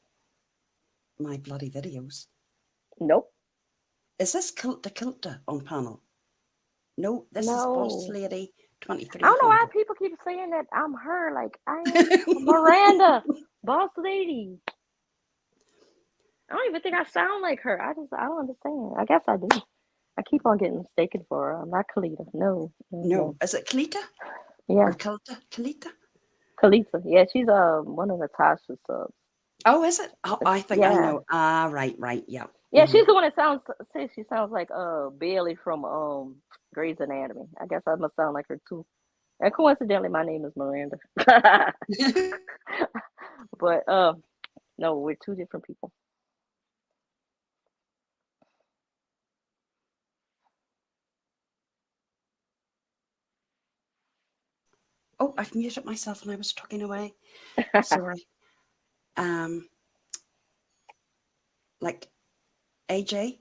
Speaker 2: my bloody videos.
Speaker 3: Nope.
Speaker 2: Is this Kilta on panel? No, this is Boss
Speaker 3: No.
Speaker 2: Lady
Speaker 3: I don't know why
Speaker 2: 2300.
Speaker 3: people keep saying that I'm her. Like, I am Miranda, boss lady. I don't even think I sound like her. I don't understand. I guess I do. I keep on getting mistaken for her. I'm not Kalita. No, no,
Speaker 2: No,
Speaker 3: no.
Speaker 2: is it Kalita
Speaker 3: Yeah,
Speaker 2: or Kilta? Kalita?
Speaker 3: Kalita. Yeah, she's one of Natasha's subs.
Speaker 2: Oh, is it? Oh, I think I
Speaker 3: Yeah,
Speaker 2: know. Ah, right, yeah.
Speaker 3: yeah.
Speaker 2: Mhm.
Speaker 3: She's the one that says she sounds like Bailey from Grey's Anatomy. I guess I must sound like her too. And coincidentally, my name is Miranda. But no, we're two different people.
Speaker 2: Oh, I've muted myself when I was talking away. Sorry. Like AJ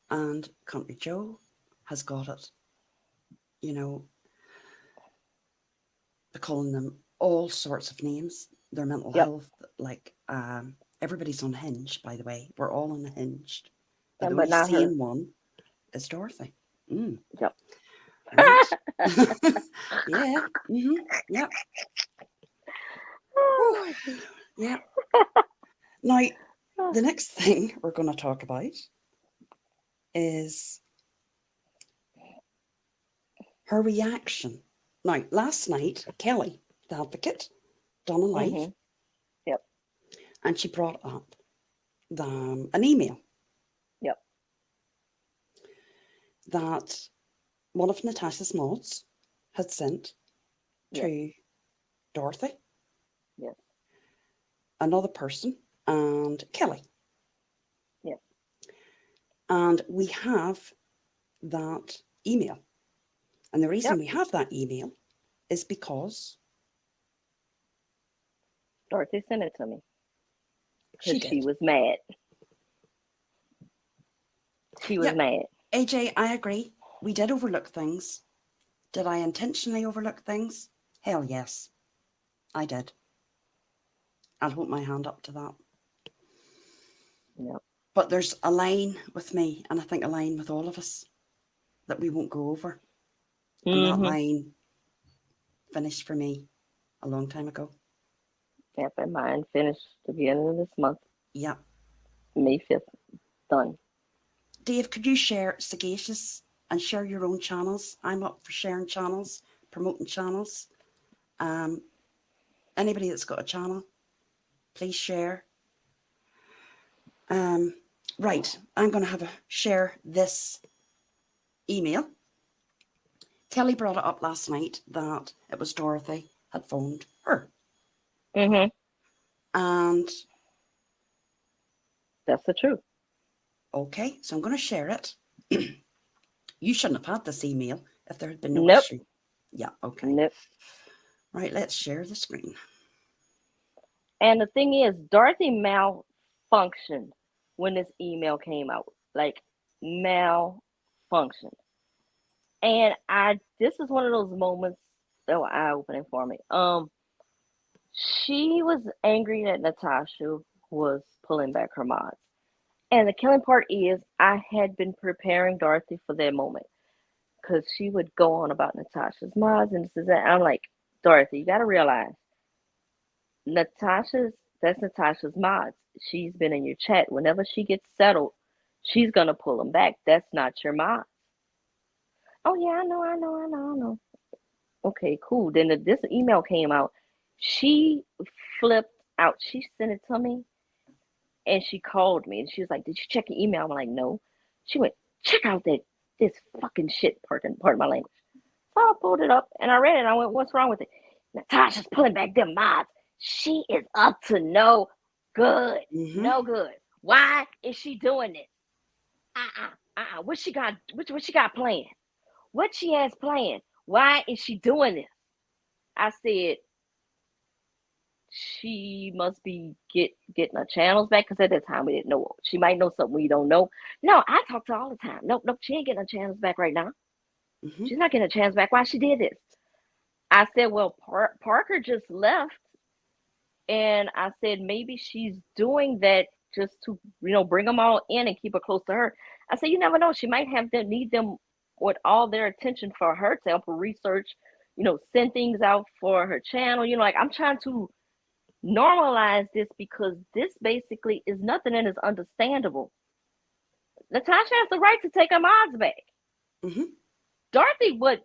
Speaker 2: and Country Joe has got it. You know, they're calling them all sorts of names. Their mental
Speaker 3: Yep.
Speaker 2: health, like everybody's unhinged, by the way. We're all unhinged. But the
Speaker 3: But
Speaker 2: only
Speaker 3: not her.
Speaker 2: sane one is Dorothy. Mm,
Speaker 3: Yep.
Speaker 2: right. Yeah. Mm-hmm. Yep. Whew. Yeah. Now, the next thing we're going to talk about is her reaction. Now, last night, Kelly, the advocate, done a live,
Speaker 3: Mm-hmm. Yep.
Speaker 2: and she brought up an email
Speaker 3: Yep.
Speaker 2: that one of Natasha's mods had sent
Speaker 3: Yep.
Speaker 2: to Dorothy,
Speaker 3: Yes.
Speaker 2: another person, and Kelly.
Speaker 3: Yes.
Speaker 2: And we have that email. And the reason
Speaker 3: Yep.
Speaker 2: we have that email is because
Speaker 3: Dorothy sent it to me
Speaker 2: she
Speaker 3: because she
Speaker 2: did.
Speaker 3: was mad. She was
Speaker 2: Yep.
Speaker 3: mad.
Speaker 2: AJ, I agree. We did overlook things. Did I intentionally overlook things? Hell yes, I did. I'll hold my hand up to that.
Speaker 3: Yep.
Speaker 2: But there's a line with me, and I think a line with all of us, that we won't go over. And that
Speaker 3: Mm-hmm.
Speaker 2: line finished for me a long time ago.
Speaker 3: Yep. And mine finished the beginning of this month,
Speaker 2: Yep.
Speaker 3: May 5th. Done.
Speaker 2: Dave, could you share Sagacious and share your own channels? I'm up for sharing channels, promoting channels. Anybody that's got a channel, please share. Right, I'm going to have a share this email. Kelly brought it up last night that it was Dorothy had phoned her.
Speaker 3: Mm-hmm.
Speaker 2: And
Speaker 3: That's the truth.
Speaker 2: okay, so I'm going to share it. You shouldn't have had this email if there had been no
Speaker 3: Nope.
Speaker 2: issue. Yeah, okay.
Speaker 3: Nope.
Speaker 2: Right, let's share the screen.
Speaker 3: And the thing is, Dorothy malfunctioned when this email came out. Like, malfunctioned. And this is one of those moments that were eye-opening for me. She was angry that Natasha was pulling back her mods. And the killing part is, I had been preparing Dorothy for that moment because she would go on about Natasha's mods and this and that. I'm like, Dorothy, you got to realize, that's Natasha's mods. She's been in your chat. Whenever she gets settled, she's gonna pull them back. That's not your mod. Oh yeah, I know. Okay, cool. Then this email came out. She flipped out. She sent it to me, and she called me, and she was like, "Did you check your email?" I'm like, "No." She went, "Check out this fucking shit." Pardon my language. So I pulled it up and I read it. And I went, "What's wrong with it?" Natasha's pulling back them mods. She is up to no good.
Speaker 2: Mm-hmm.
Speaker 3: No good. Why is she doing this? What she got? What she got planned? What she has planned? Why is she doing this? I said, she must be getting her channels back because at that time we didn't know. She might know something we don't know. No, I talk to her all the time. Nope, nope, she ain't getting her channels back right now.
Speaker 2: Mhm.
Speaker 3: She's not getting her channels back. Why she did this? I said, well, Parker just left, and I said maybe she's doing that just to bring them all in and keep her close to her. I said you never know. She might have them need them with all their attention for her to help her research. Send things out for her channel. Like I'm trying to normalize this because this basically is nothing and is understandable. Natasha has the right to take her mods back.
Speaker 2: Mhm.
Speaker 3: Dorothy would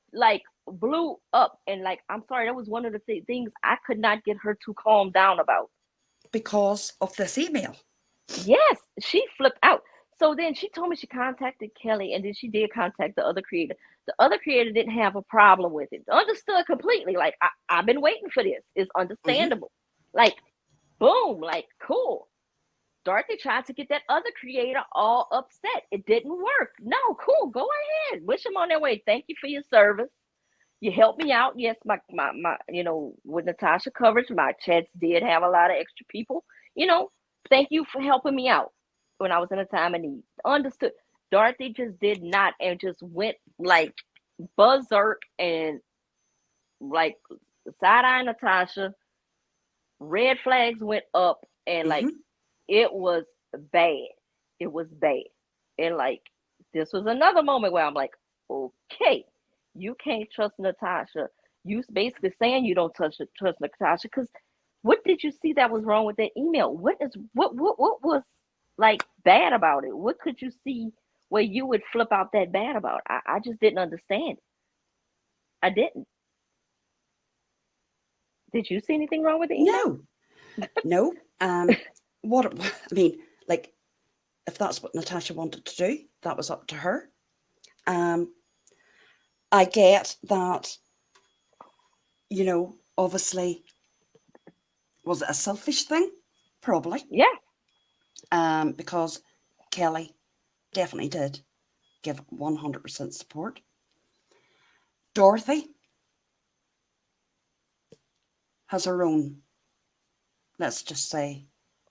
Speaker 3: blew up and I'm sorry, that was one of the things I could not get her to calm down about.
Speaker 2: Because of this email.
Speaker 3: Yes, she flipped out. So then she told me she contacted Kelly and then she did contact the other creator. The other creator didn't have a problem with it. Understood completely. Like I've been waiting for this. It's understandable. Like boom, like cool. Dorothy tried to get that other creator all upset. It didn't work. No, cool. Go ahead. Wish them on their way. Thank you for your service. You helped me out. Yes, my with Natasha coverage, my chats did have a lot of extra people. Thank you for helping me out when I was in a time of need. Understood. Dorothy just did not and just went like berserk and like side eye Natasha. Red flags went up and
Speaker 2: Mhm.
Speaker 3: it was bad. It was bad. And this was another moment where I'm like, okay, you can't trust Natasha. You basically saying you don't trust Natasha because what did you see that was wrong with that email? What was bad about it? What could you see where you would flip out that bad about? I just didn't understand it. I didn't. Did you see anything wrong with the email?
Speaker 2: No. No. What I mean, like, if that's what Natasha wanted to do, that was up to her. I get that, obviously, was it a selfish thing? Probably.
Speaker 3: Yeah.
Speaker 2: Because Kelly definitely did give 100% support. Dorothy has her own, let's just say,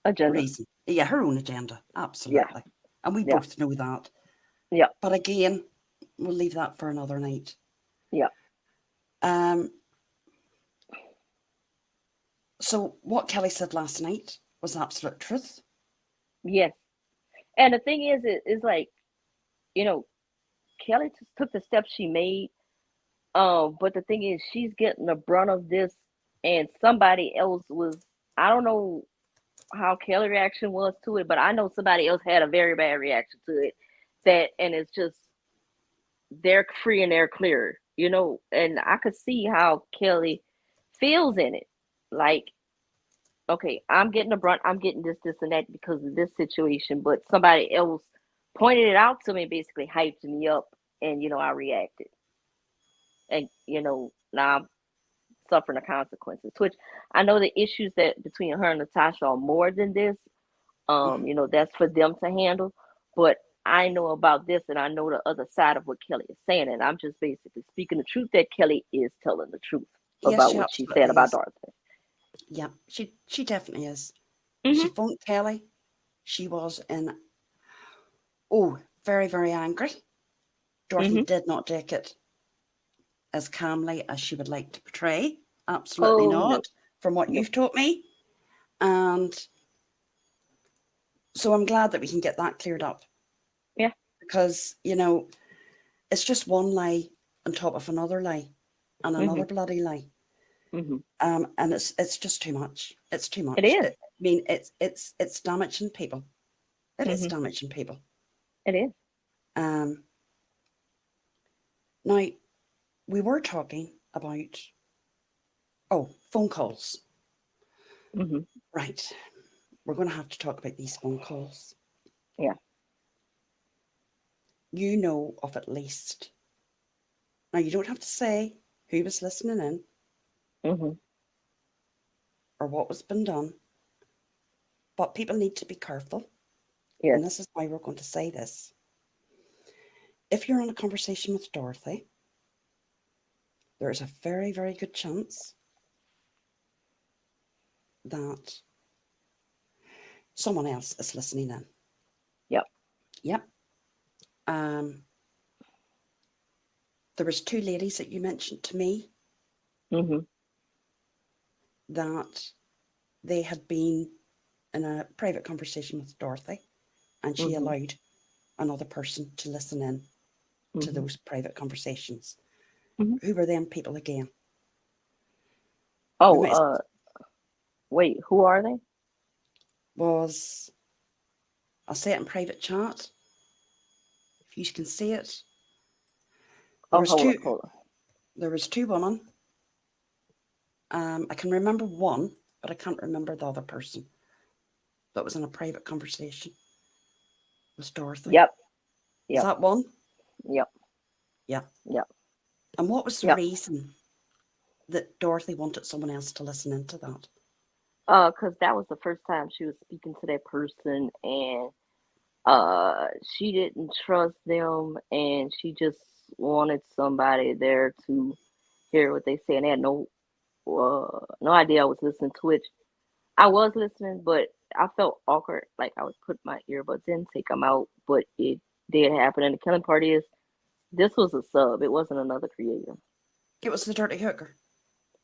Speaker 3: Agenda.
Speaker 2: reason. Yeah, her own agenda.
Speaker 3: Yeah.
Speaker 2: Absolutely. And we
Speaker 3: Yeah.
Speaker 2: both know that.
Speaker 3: Yeah.
Speaker 2: But again, we'll leave that for another night.
Speaker 3: Yeah.
Speaker 2: Um, so what Kelly said last night was absolute truth.
Speaker 3: Yes. And the thing is you know, Kelly just took the steps she made. But the thing is, she's getting the brunt of this, and somebody else was. I don't know how Kelly reaction was to it, but I know somebody else had a very bad reaction to it. And it's just they're free and they're clear, And I could see how Kelly feels in it. Like, okay, I'm getting the brunt. I'm getting this, and that because of this situation. But somebody else pointed it out to me, basically hyped me up, and I reacted. And now I'm suffering the consequences. Which I know the issues that between her and Natasha are more than this. That's for them to handle. But I know about this, and I know the other side of what Kelly is saying, and I'm just basically speaking the truth that Kelly is telling the truth
Speaker 2: Yes,
Speaker 3: about
Speaker 2: she
Speaker 3: what she said
Speaker 2: absolutely
Speaker 3: about
Speaker 2: is.
Speaker 3: Dorothy.
Speaker 2: Yeah, she definitely is. She
Speaker 3: Mm-hmm.
Speaker 2: phoned Kelly. She was very, very angry. Dorothy
Speaker 3: Mm-hmm.
Speaker 2: did not take it as calmly as she would like to portray. Absolutely
Speaker 3: Oh no,
Speaker 2: not, from what
Speaker 3: no.
Speaker 2: you've taught me. And so I'm glad that we can get that cleared up
Speaker 3: Yeah.
Speaker 2: because, it's just one lie on top of another lie and
Speaker 3: Mm-hmm.
Speaker 2: another bloody lie.
Speaker 3: Mm-hmm.
Speaker 2: And it's just too much. It's too
Speaker 3: It
Speaker 2: much.
Speaker 3: is.
Speaker 2: I mean, it's damaging people. It is
Speaker 3: Mm-hmm.
Speaker 2: damaging people.
Speaker 3: It is.
Speaker 2: Um, Now, we were talking about, phone calls.
Speaker 3: Mm-hmm.
Speaker 2: Right. We're going to have to talk about these phone calls.
Speaker 3: Yeah.
Speaker 2: You know of at least. Now, you don't have to say who was listening in
Speaker 3: Mm-hmm.
Speaker 2: or what was been done, but people need to be careful.
Speaker 3: Yes.
Speaker 2: And this is why we're going to say this. If you're on a conversation with Dorothy, there is a very, very good chance that someone else is listening in.
Speaker 3: Yep.
Speaker 2: Yep. There was two ladies that you mentioned to me
Speaker 3: Mm-hmm.
Speaker 2: that they had been in a private conversation with Dorothy, and she
Speaker 3: Mm-hmm.
Speaker 2: allowed another person to listen in to
Speaker 3: Mm-hmm.
Speaker 2: those private conversations.
Speaker 3: Mm-hmm.
Speaker 2: Who were them people again?
Speaker 3: Oh,
Speaker 2: We might
Speaker 3: wait, who are they?
Speaker 2: was I'll say it in private chat if you can see it. There
Speaker 3: Oh,
Speaker 2: was two.
Speaker 3: hold up.
Speaker 2: There was two women. I can remember one, but I can't remember the other person. That was in a private conversation with Dorothy.
Speaker 3: Yep.
Speaker 2: Is
Speaker 3: Yep.
Speaker 2: that one?
Speaker 3: Yep.
Speaker 2: Yeah.
Speaker 3: Yep.
Speaker 2: And what was the
Speaker 3: Yep.
Speaker 2: reason that Dorothy wanted someone else to listen into that?
Speaker 3: Because that was the first time she was speaking to that person, and she didn't trust them, and she just wanted somebody there to hear what they say, and they had no idea I was listening to it. I was listening, but I felt awkward, like I would put my earbuds in, take them out, but it did happen. And the killing part is, this was a sub; it wasn't another creator.
Speaker 2: It was the dirty hooker.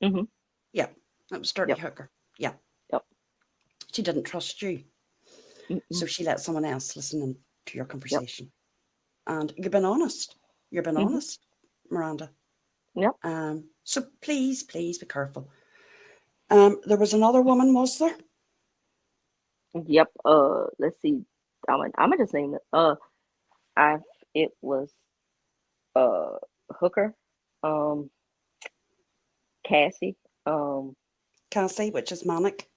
Speaker 3: Mm-hmm.
Speaker 2: Yeah, it was dirty
Speaker 3: Yep.
Speaker 2: hooker. Yeah,
Speaker 3: Yep.
Speaker 2: she didn't trust you, so
Speaker 3: Mm-mm.
Speaker 2: she let someone else listen in to your
Speaker 3: Yep.
Speaker 2: conversation. And you've been honest. You've been
Speaker 3: Mm-hmm.
Speaker 2: honest, Miranda.
Speaker 3: Yep.
Speaker 2: So please, please be careful. There was another woman, was there?
Speaker 3: Yep. Let's see. I'm gonna just name it. I it was uh Hooker, um, Cassie, um,
Speaker 2: Cassie, which is Manic.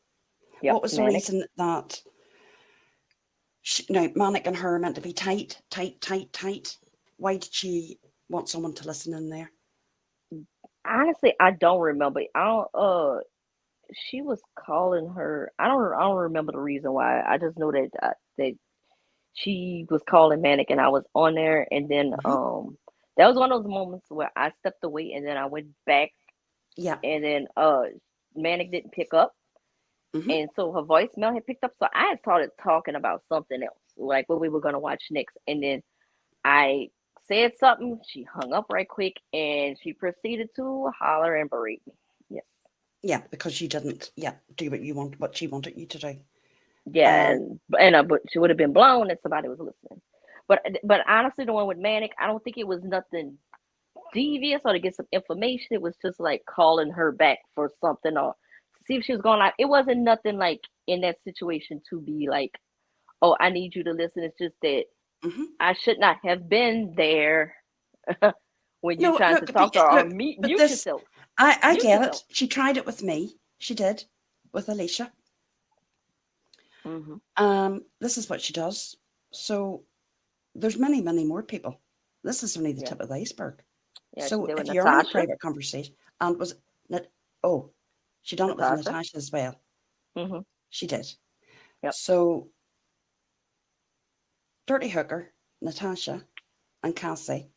Speaker 3: yep,
Speaker 2: What was the
Speaker 3: Manic.
Speaker 2: reason that Manic and her are meant to be tight, tight, tight, tight? Why did she want someone to listen in there?
Speaker 3: Honestly, I don't remember. I don't. She was calling her. I don't remember the reason why. I just know that she was calling Manic, and I was on there, and then
Speaker 2: Hmm.
Speaker 3: that was one of those moments where I stepped away, and then I went back,
Speaker 2: Yeah.
Speaker 3: and then Manic didn't pick up.
Speaker 2: Hmm.
Speaker 3: And so her voicemail had picked up. So I had started talking about something else, like what we were gonna watch next. And then I said something. She hung up right quick, and she proceeded to holler and berate me. Yes,
Speaker 2: Yeah, because you didn't, do what she wanted you to do.
Speaker 3: yeah,
Speaker 2: Um,
Speaker 3: and but she would have been blown if somebody was listening. But honestly, the one with Manic, I don't think it was nothing devious or to get some information. It was just like calling her back for something or to see if she was going live. It wasn't nothing like in that situation to be like, oh, I need you to listen. It's just that
Speaker 2: mhm.
Speaker 3: I should not have been there when you're
Speaker 2: No,
Speaker 3: trying to
Speaker 2: look,
Speaker 3: talk to her or
Speaker 2: but
Speaker 3: mute
Speaker 2: this,
Speaker 3: yourself.
Speaker 2: I
Speaker 3: Mute
Speaker 2: get
Speaker 3: yourself.
Speaker 2: it. She tried it with me. She did with Alicia.
Speaker 3: Mm-hmm.
Speaker 2: This is what she does. So there's many, many more people. This is only the
Speaker 3: Yeah.
Speaker 2: tip of the iceberg.
Speaker 3: Yeah, she
Speaker 2: So
Speaker 3: did with
Speaker 2: if you're in a
Speaker 3: Natasha.
Speaker 2: private conversation, and was it, oh, she done it with
Speaker 3: Natasha.
Speaker 2: Natasha as well.
Speaker 3: Mm-hmm.
Speaker 2: She did.
Speaker 3: Yep.
Speaker 2: So Dirty Hooker, Natasha, and Cassie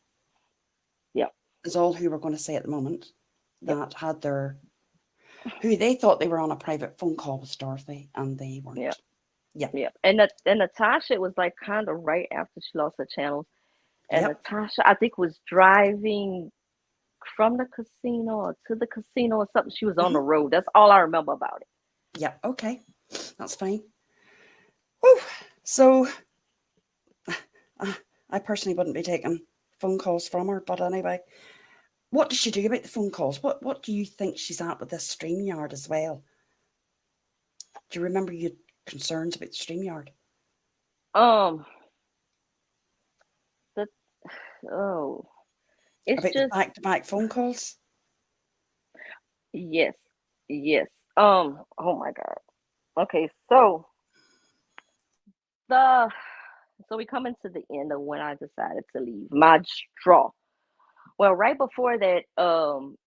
Speaker 3: Yep.
Speaker 2: is all who we're going to say at the moment
Speaker 3: Yep.
Speaker 2: that had who they thought they were on a private phone call with Dorothy and they
Speaker 3: Yep.
Speaker 2: weren't. Yeah.
Speaker 3: Yep. And Natasha was like kind of right after she lost her channels. And
Speaker 2: Yep.
Speaker 3: Natasha, I think, was driving from the casino or to the casino or something. She was on the
Speaker 2: Hmm.
Speaker 3: road. That's all I remember about it.
Speaker 2: Yeah. Okay. That's fine. Whew. So I personally wouldn't be taking phone calls from her, but anyway, what does she do about the phone calls? What do you think she's at with this StreamYard as well? Do you remember you had concerns about the StreamYard?
Speaker 3: Um, the oh, it's
Speaker 2: About the
Speaker 3: just
Speaker 2: back-to-back phone calls?
Speaker 3: yes, yes. Oh my God. Okay, the so we come into the end of when I decided to leave. My straw. Well, right before that,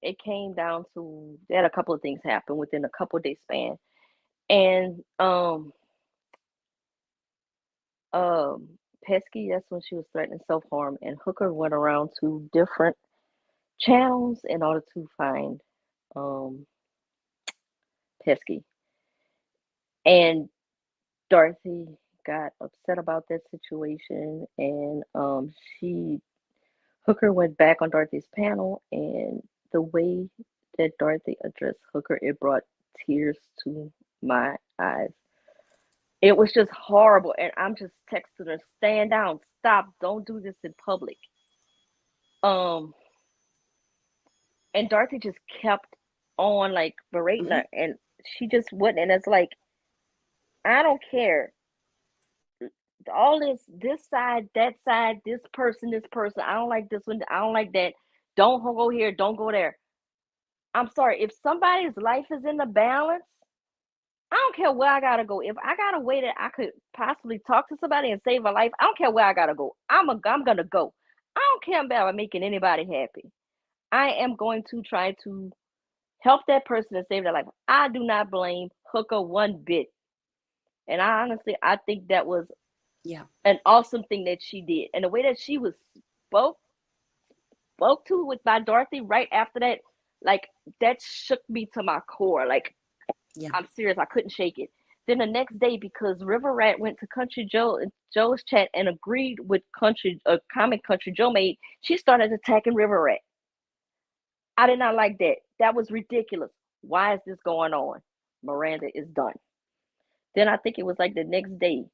Speaker 3: it came down to they had a couple of things happen within a couple of days span, and um, Pesky. That's when she was threatening self harm, and Hooker went around to different channels in order to find um Pesky, And Dorothy got upset about that situation, and she Hooker went back on Dorothy's panel, and the way that Dorothy addressed Hooker, it brought tears to my eyes. It was just horrible, and I'm just texting her, "Stand down, stop, don't do this in public." Um, and Dorothy just kept on like berating
Speaker 2: Mm-hmm.
Speaker 3: her, and she just wouldn't. And it's like, I don't care. All this side, this person. I don't like this one. I don't like that. Don't go here. Don't go there. I'm sorry. If somebody's life is in the balance, I don't care where I gotta go. If I got a way that I could possibly talk to somebody and save a life, I don't care where I gotta go. I'm gonna go. I don't care about making anybody happy. I am going to try to help that person and save their life. I do not blame Hooker one bit. And I think that was
Speaker 2: Yeah.
Speaker 3: an awesome thing that she did. And the way that she was spoke spoke to with my Dorothy right after that, like that shook me to my core. Like
Speaker 2: Yeah.
Speaker 3: I'm serious, I couldn't shake it. Then the next day, because River Rat went to Country Joe's chat and agreed with a comment Country Joe made, she started attacking River Rat. I did not like that. That was ridiculous. Why is this going on? Miranda is done. Then I think it was like the next day,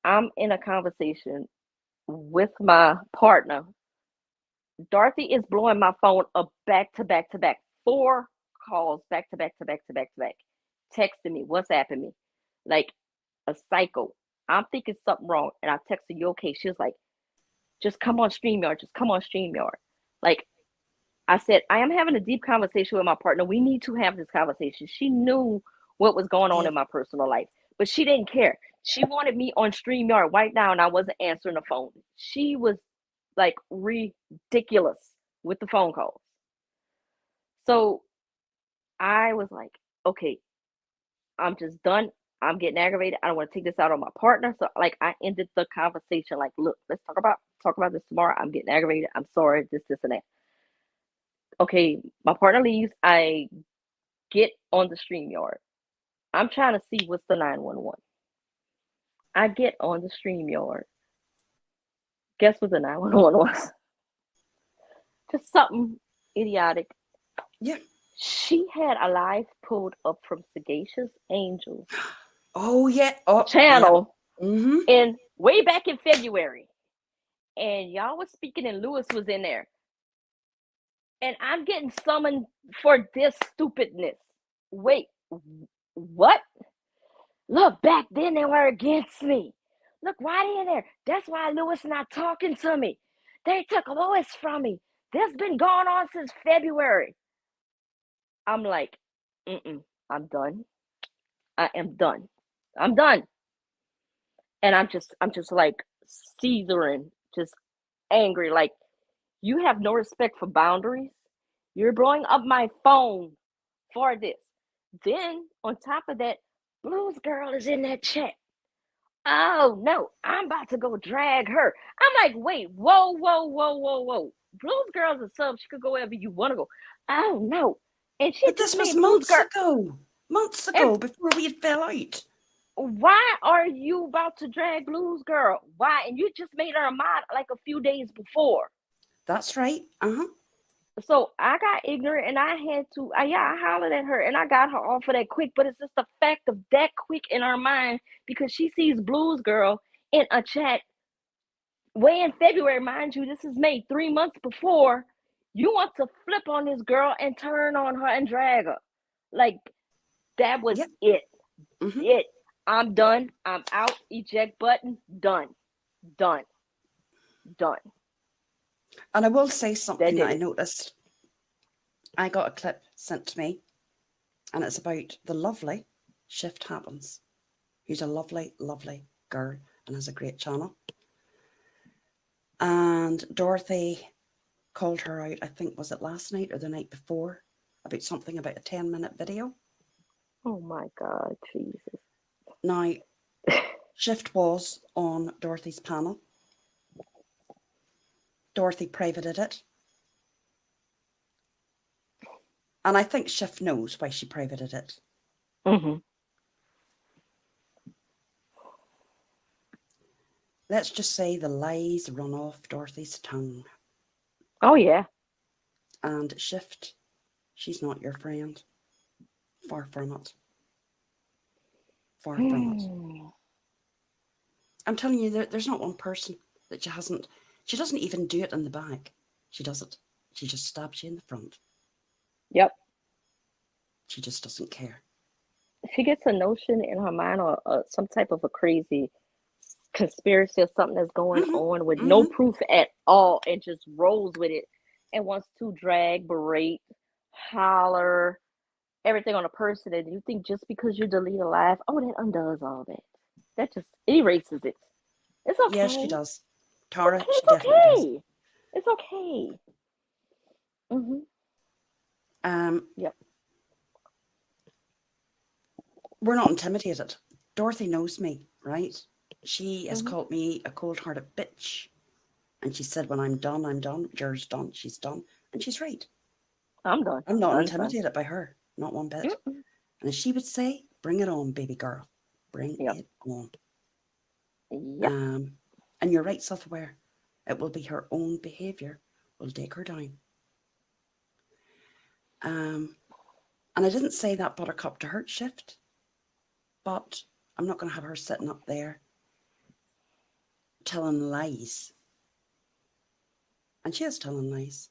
Speaker 3: I'm in a conversation with my partner. Dorothy is blowing my phone up back to back to back. 4 calls back to back to back to back to back. Texting me, WhatsApping me. Like a psycho. I'm thinking something wrong. And I text her, "You okay?" She was like, "Just come on StreamYard. Just come on StreamYard." Like I said, I am having a deep conversation with my partner. We need to have this conversation. She knew what was going on
Speaker 2: Yeah.
Speaker 3: in my personal life, but she didn't care. She wanted me on StreamYard right now, and I wasn't answering the phone. She was like ridiculous with the phone calls. So I was like, okay, I'm just done. I'm getting aggravated. I don't want to take this out on my partner. So like I ended the conversation like, look, let's talk about this tomorrow. I'm getting aggravated. I'm sorry, this, and that. Okay, my partner leaves. I get on the StreamYard. I'm trying to see what's the 911. I get on the StreamYard. Guess what the 911 was? Just something idiotic.
Speaker 2: Yeah.
Speaker 3: She had a live pulled up from Sagacious Angels
Speaker 2: Oh, yeah. Oh, yeah.
Speaker 3: channel
Speaker 2: Mm-hmm.
Speaker 3: in way back in February. And y'all was speaking and Lewis was in there. And I'm getting summoned for this stupidness. Wait, what? Look, back then they were against me. Look, why they in there? That's why Lewis not talking to me. They took Lewis from me. This been going on since February. I'm like, I'm done. I am done. I'm done. And I'm just like seething, just angry. Like, you have no respect for boundaries. You're blowing up my phone for this. Then on top of that, Blues Girl is in that chat. Oh no, I'm about to go drag her. I'm like, wait, whoa, whoa, whoa, whoa, whoa. Blues Girl's a sub. She could go wherever you want to go. Oh no. And she
Speaker 2: But
Speaker 3: just
Speaker 2: this was
Speaker 3: made Blues
Speaker 2: months
Speaker 3: Girl.
Speaker 2: ago. Months
Speaker 3: And
Speaker 2: ago, before we had fell out.
Speaker 3: why are you about to drag Blues Girl? Why? And you just made her a mod like a few days before.
Speaker 2: That's right. Uh-huh.
Speaker 3: So I got ignorant and I had to, I hollered at her and I got her off of that quick. But it's just the fact of that quick in her mind because she sees Blues Girl in a chat way in February, mind you, this is May, 3 months before. You want to flip on this girl and turn on her and drag her. Like, that was
Speaker 2: Yep.
Speaker 3: it.
Speaker 2: Mm-hmm.
Speaker 3: It. I'm done. I'm out. Eject button. Done. Done. Done.
Speaker 2: And I will say
Speaker 3: That
Speaker 2: something
Speaker 3: did
Speaker 2: that I
Speaker 3: it.
Speaker 2: noticed. I got a clip sent to me, and it's about the lovely Shift Happens, who's a lovely, lovely girl and has a great channel. And Dorothy called her out, I think, was it last night or the night before, about something about a 10-minute video.
Speaker 3: Oh my God, Jesus.
Speaker 2: Now, Shift was on Dorothy's panel. Dorothy privated it. And I think Shift knows why she privated it.
Speaker 3: Mm-hmm.
Speaker 2: let's just say the lies run off Dorothy's tongue.
Speaker 3: Oh yeah.
Speaker 2: And Shift, she's not your friend. Far from it. Far from it. I'm telling you, there's not one person that she doesn't even do it in the back. She does it. She just stabs you in the front.
Speaker 3: Yep.
Speaker 2: She just doesn't care.
Speaker 3: She gets a notion in her mind or some type of a crazy conspiracy or something that's going on with no proof at all and just rolls with it and wants to drag, berate, holler, everything on a person. And you think just because you delete a live, oh, that undoes all that. That just erases it. It's okay.
Speaker 2: Yes, she does. Tara,
Speaker 3: Okay,
Speaker 2: she
Speaker 3: it's
Speaker 2: definitely does.
Speaker 3: okay. It's okay. Yep.
Speaker 2: We're not intimidated. Dorothy knows me, right? She has called me a cold-hearted bitch. And she said, when I'm done. Jer's done. She's done. And she's right.
Speaker 3: I'm done.
Speaker 2: I'm not
Speaker 3: Done.
Speaker 2: intimidated by her. Not one bit. And as she would say, bring it on, baby girl. Bring it on.
Speaker 3: Yep.
Speaker 2: And you're right, self-aware. It will be her own behaviour will take her down. And I didn't say that buttercup to hurt Shift, but I'm not going to have her sitting up there telling lies. And she is telling lies.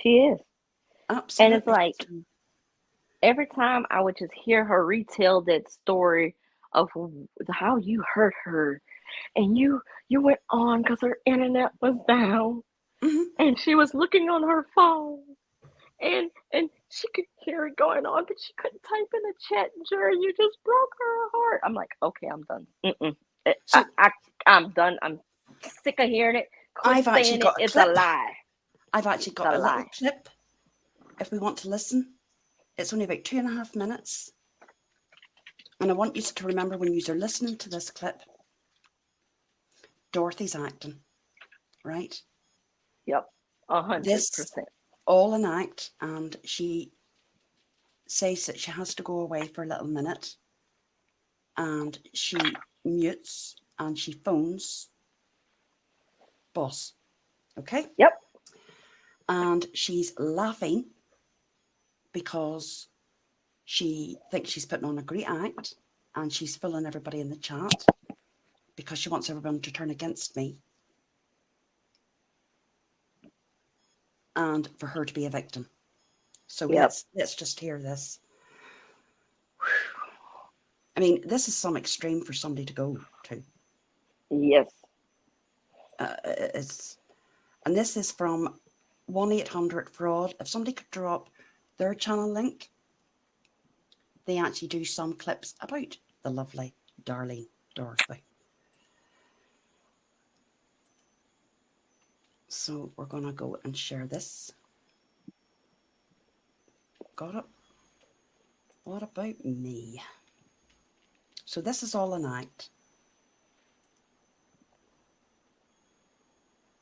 Speaker 3: She is.
Speaker 2: Absolutely.
Speaker 3: And it's like every time I would just hear her retell that story of how you hurt her and you went on because her internet was down and she was looking on her phone and she could hear it going on but she couldn't type in the chat. Jerry, you just broke her heart. I'm like, okay, I'm done. I'm done. I'm sick of hearing it.
Speaker 2: I've actually got a
Speaker 3: it's
Speaker 2: clip.
Speaker 3: a lie.
Speaker 2: I've actually got a little clip. If we want to listen, it's only about 2.5 minutes. And I want you to remember when you're listening to this clip, Dorothy's acting, right?
Speaker 3: Yep, 100%.
Speaker 2: This all an act, and she says that she has to go away for a little minute, and she mutes and she phones boss. Okay?
Speaker 3: Yep.
Speaker 2: And she's laughing because she thinks she's putting on a great act, and she's fooling everybody in the chat because she wants everyone to turn against me and for her to be a victim. So let's just hear this. I mean, this is some extreme for somebody to go to.
Speaker 3: Yes.
Speaker 2: And this is from 1-800-FRAUD. If somebody could drop their channel link, they actually do some clips about the lovely, darling Dorothy. So we're going to go and share this. Got it? What about me? So this is all an act.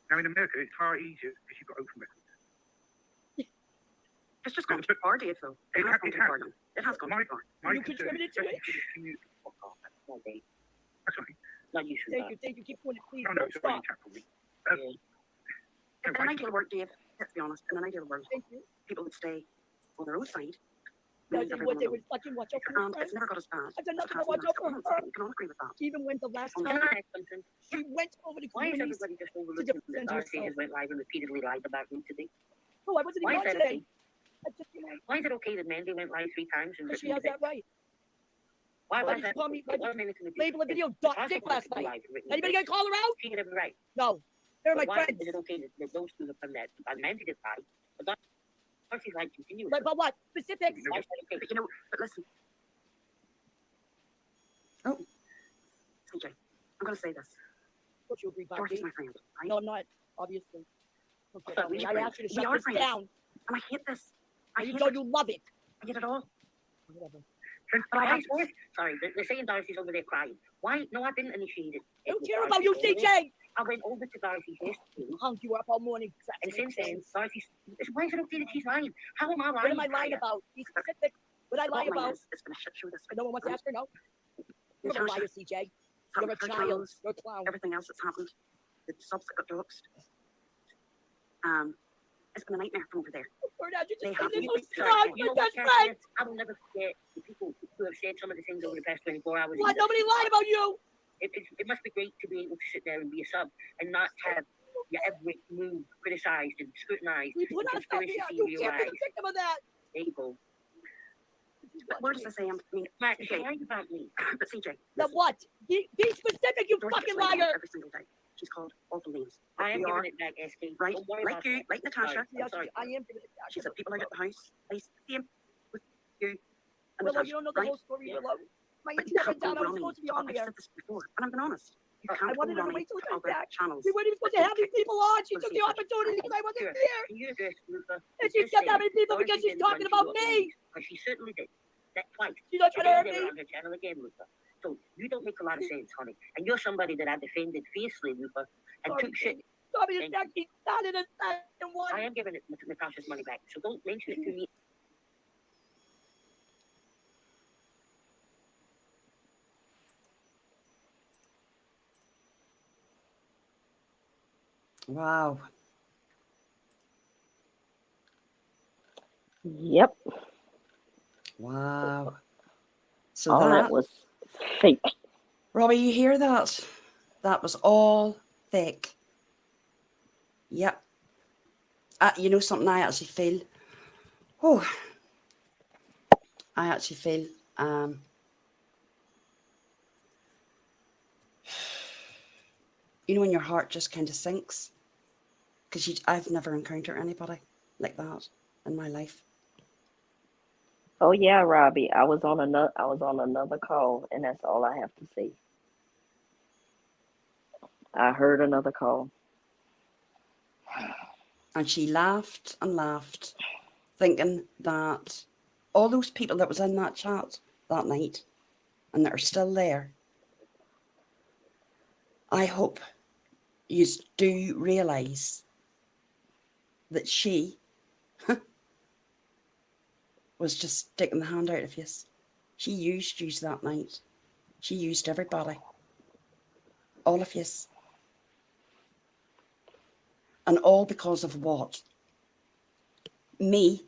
Speaker 6: Now in America, it's far easier because you've got open records.
Speaker 2: It's just gone too far, Dave, though. It has gone too far. It has gone too far.
Speaker 6: You contributed to it? That's right.
Speaker 7: No, you should not.
Speaker 6: Thank you. Keep doing it, please. No, it's fine.
Speaker 2: In an ideal world, Dave, let's be honest, in an ideal world, people would stay on their own side.
Speaker 6: What they would fucking watch out for her.
Speaker 2: It's never got as bad.
Speaker 6: I've done nothing to watch out for her.
Speaker 2: You can all agree with that.
Speaker 6: Even when the last time she went over the
Speaker 7: Why is
Speaker 6: communities
Speaker 7: everybody just
Speaker 6: to
Speaker 7: overlooking that
Speaker 6: defend
Speaker 7: Darcy has
Speaker 6: herself.
Speaker 7: went live and repeatedly lied about me today?
Speaker 6: Oh, I wasn't
Speaker 7: Why
Speaker 6: even
Speaker 7: is
Speaker 6: on
Speaker 7: that
Speaker 6: today.
Speaker 7: okay?
Speaker 6: I just,
Speaker 7: Why is it okay that Mandy went live 3 times and
Speaker 6: because she has that right.
Speaker 7: Why
Speaker 6: Why
Speaker 7: was
Speaker 6: did
Speaker 7: that?
Speaker 6: you call me?
Speaker 7: It wasn't anything to do
Speaker 6: Label a
Speaker 7: with
Speaker 6: video
Speaker 7: it.
Speaker 6: dot
Speaker 7: It's
Speaker 6: dick
Speaker 7: possible
Speaker 6: last
Speaker 7: to go
Speaker 6: night.
Speaker 7: live and written
Speaker 6: Anybody
Speaker 7: it.
Speaker 6: gonna call her out?
Speaker 7: She had every right.
Speaker 6: No. They're my
Speaker 7: But why
Speaker 6: friends.
Speaker 7: is it okay that those two have done that? Mandy did lie. But Darcy's lied continuously.
Speaker 6: But what? Specifics?
Speaker 7: Why is that okay?
Speaker 2: But but listen. Oh, CJ, I'm going to say this.
Speaker 6: What you agree,
Speaker 2: Dorothy's my friend, right?
Speaker 6: No, I'm not. Obviously. Okay.
Speaker 7: So we
Speaker 6: I asked you to
Speaker 2: We
Speaker 6: shut
Speaker 2: are
Speaker 6: this
Speaker 2: friends.
Speaker 6: down.
Speaker 2: And I hate this. I hate
Speaker 6: You know
Speaker 2: it.
Speaker 6: you love it.
Speaker 2: I hate it all.
Speaker 6: Whatever.
Speaker 2: But I have
Speaker 7: Sorry, they're saying Darcy's over there crying. Why? No, I didn't initiate it.
Speaker 6: I don't care about you, CJ.
Speaker 7: I went over to Darcy's yesterday.
Speaker 6: Hung you up all morning.
Speaker 7: And since then, Darcy's. Why is it okay that she's lying? How am I lying?
Speaker 6: What am I lying about? Be specific. What I lie
Speaker 2: bottom line
Speaker 6: about?
Speaker 2: is, it's been a shit show this
Speaker 6: No one wants to ask her. No. You're a liar, CJ. You're a
Speaker 5: her
Speaker 6: child.
Speaker 5: channels,
Speaker 6: You're a clown.
Speaker 5: everything else that's happened, the subs that got doxed. It's been a nightmare from over there.
Speaker 6: Or now you
Speaker 5: They
Speaker 6: just
Speaker 5: have
Speaker 6: say
Speaker 5: you
Speaker 6: this
Speaker 5: think-
Speaker 6: was
Speaker 5: sorry,
Speaker 6: my
Speaker 7: You know
Speaker 6: best
Speaker 7: what,
Speaker 6: friend.
Speaker 7: Cassius? I will never forget the people who have said some of the things over the past 24 hours.
Speaker 6: What? Nobody lied about you.
Speaker 7: It must be great to be able to sit there and be a sub and not have your every move criticized and scrutinized
Speaker 6: We put
Speaker 7: and
Speaker 6: on stuff
Speaker 7: conspiracy
Speaker 6: here. You can't be
Speaker 7: realized.
Speaker 6: the victim of that.
Speaker 7: There you go.
Speaker 5: But words the same. I mean,
Speaker 7: Matt,
Speaker 5: CJ,
Speaker 7: say anything about me.
Speaker 5: but CJ,
Speaker 6: The what? Be specific, you
Speaker 5: Dorothy
Speaker 6: fucking
Speaker 5: gets laid on
Speaker 6: liar.
Speaker 5: every single day. She's called awful names.
Speaker 7: I am
Speaker 5: We are
Speaker 7: giving it back, SK.
Speaker 5: right,
Speaker 7: Don't worry
Speaker 5: like
Speaker 7: about
Speaker 5: you,
Speaker 7: that.
Speaker 5: like Natasha.
Speaker 7: Sorry.
Speaker 6: Yeah,
Speaker 7: I'm sorry.
Speaker 6: I am giving it back.
Speaker 5: She said people out at the house. They same with you and
Speaker 6: Willow,
Speaker 5: Natasha,
Speaker 6: you don't know the
Speaker 5: right?
Speaker 6: whole story,
Speaker 7: Yeah.
Speaker 6: Willow. My
Speaker 5: But you
Speaker 6: internet
Speaker 5: can't
Speaker 6: went down.
Speaker 5: go
Speaker 6: I was
Speaker 5: running.
Speaker 6: supposed to be on
Speaker 5: I've
Speaker 6: there.
Speaker 5: said this before, and I've been honest. You
Speaker 6: I
Speaker 5: can't go
Speaker 6: wanted her to
Speaker 5: running
Speaker 6: wait till
Speaker 5: to
Speaker 6: it got
Speaker 5: other
Speaker 6: back.
Speaker 5: channels.
Speaker 6: We weren't even supposed to have these people on. She
Speaker 5: Let's
Speaker 6: took
Speaker 5: see
Speaker 6: the
Speaker 5: if-
Speaker 6: opportunity because I wasn't
Speaker 7: Sure.
Speaker 6: here.
Speaker 7: Can you address Luther?
Speaker 6: And she's got that many people because she's talking about me.
Speaker 7: Because she certainly did. That twice.
Speaker 6: She's not
Speaker 7: She
Speaker 6: trying to
Speaker 7: did
Speaker 6: hurt
Speaker 7: it
Speaker 6: me.
Speaker 7: on her channel again, Luther. So you don't make a lot of sense, honey. And you're somebody that I defended fiercely, Luther, and
Speaker 6: Sorry,
Speaker 7: took shit.
Speaker 6: Tommy is actually not in a second one.
Speaker 7: I am giving it Natasha's money back. So don't mention it to me.
Speaker 2: Wow.
Speaker 3: Yep.
Speaker 2: Wow. So
Speaker 3: All that
Speaker 2: that,
Speaker 3: was fake.
Speaker 2: Robbie, you hear that? That was all fake. Yep. You know something I actually feel? Oh, I actually feel you know when your heart just kind of sinks? Because I've never encountered anybody like that in my life.
Speaker 3: Oh yeah, Robbie. I was on another call, and that's all I have to say. I heard another call.
Speaker 2: And she laughed and laughed, thinking that all those people that was in that chat that night and that are still there, I hope you do realise that she was just sticking the hand out of you. She used you that night. She used everybody. All of you. And all because of what? Me.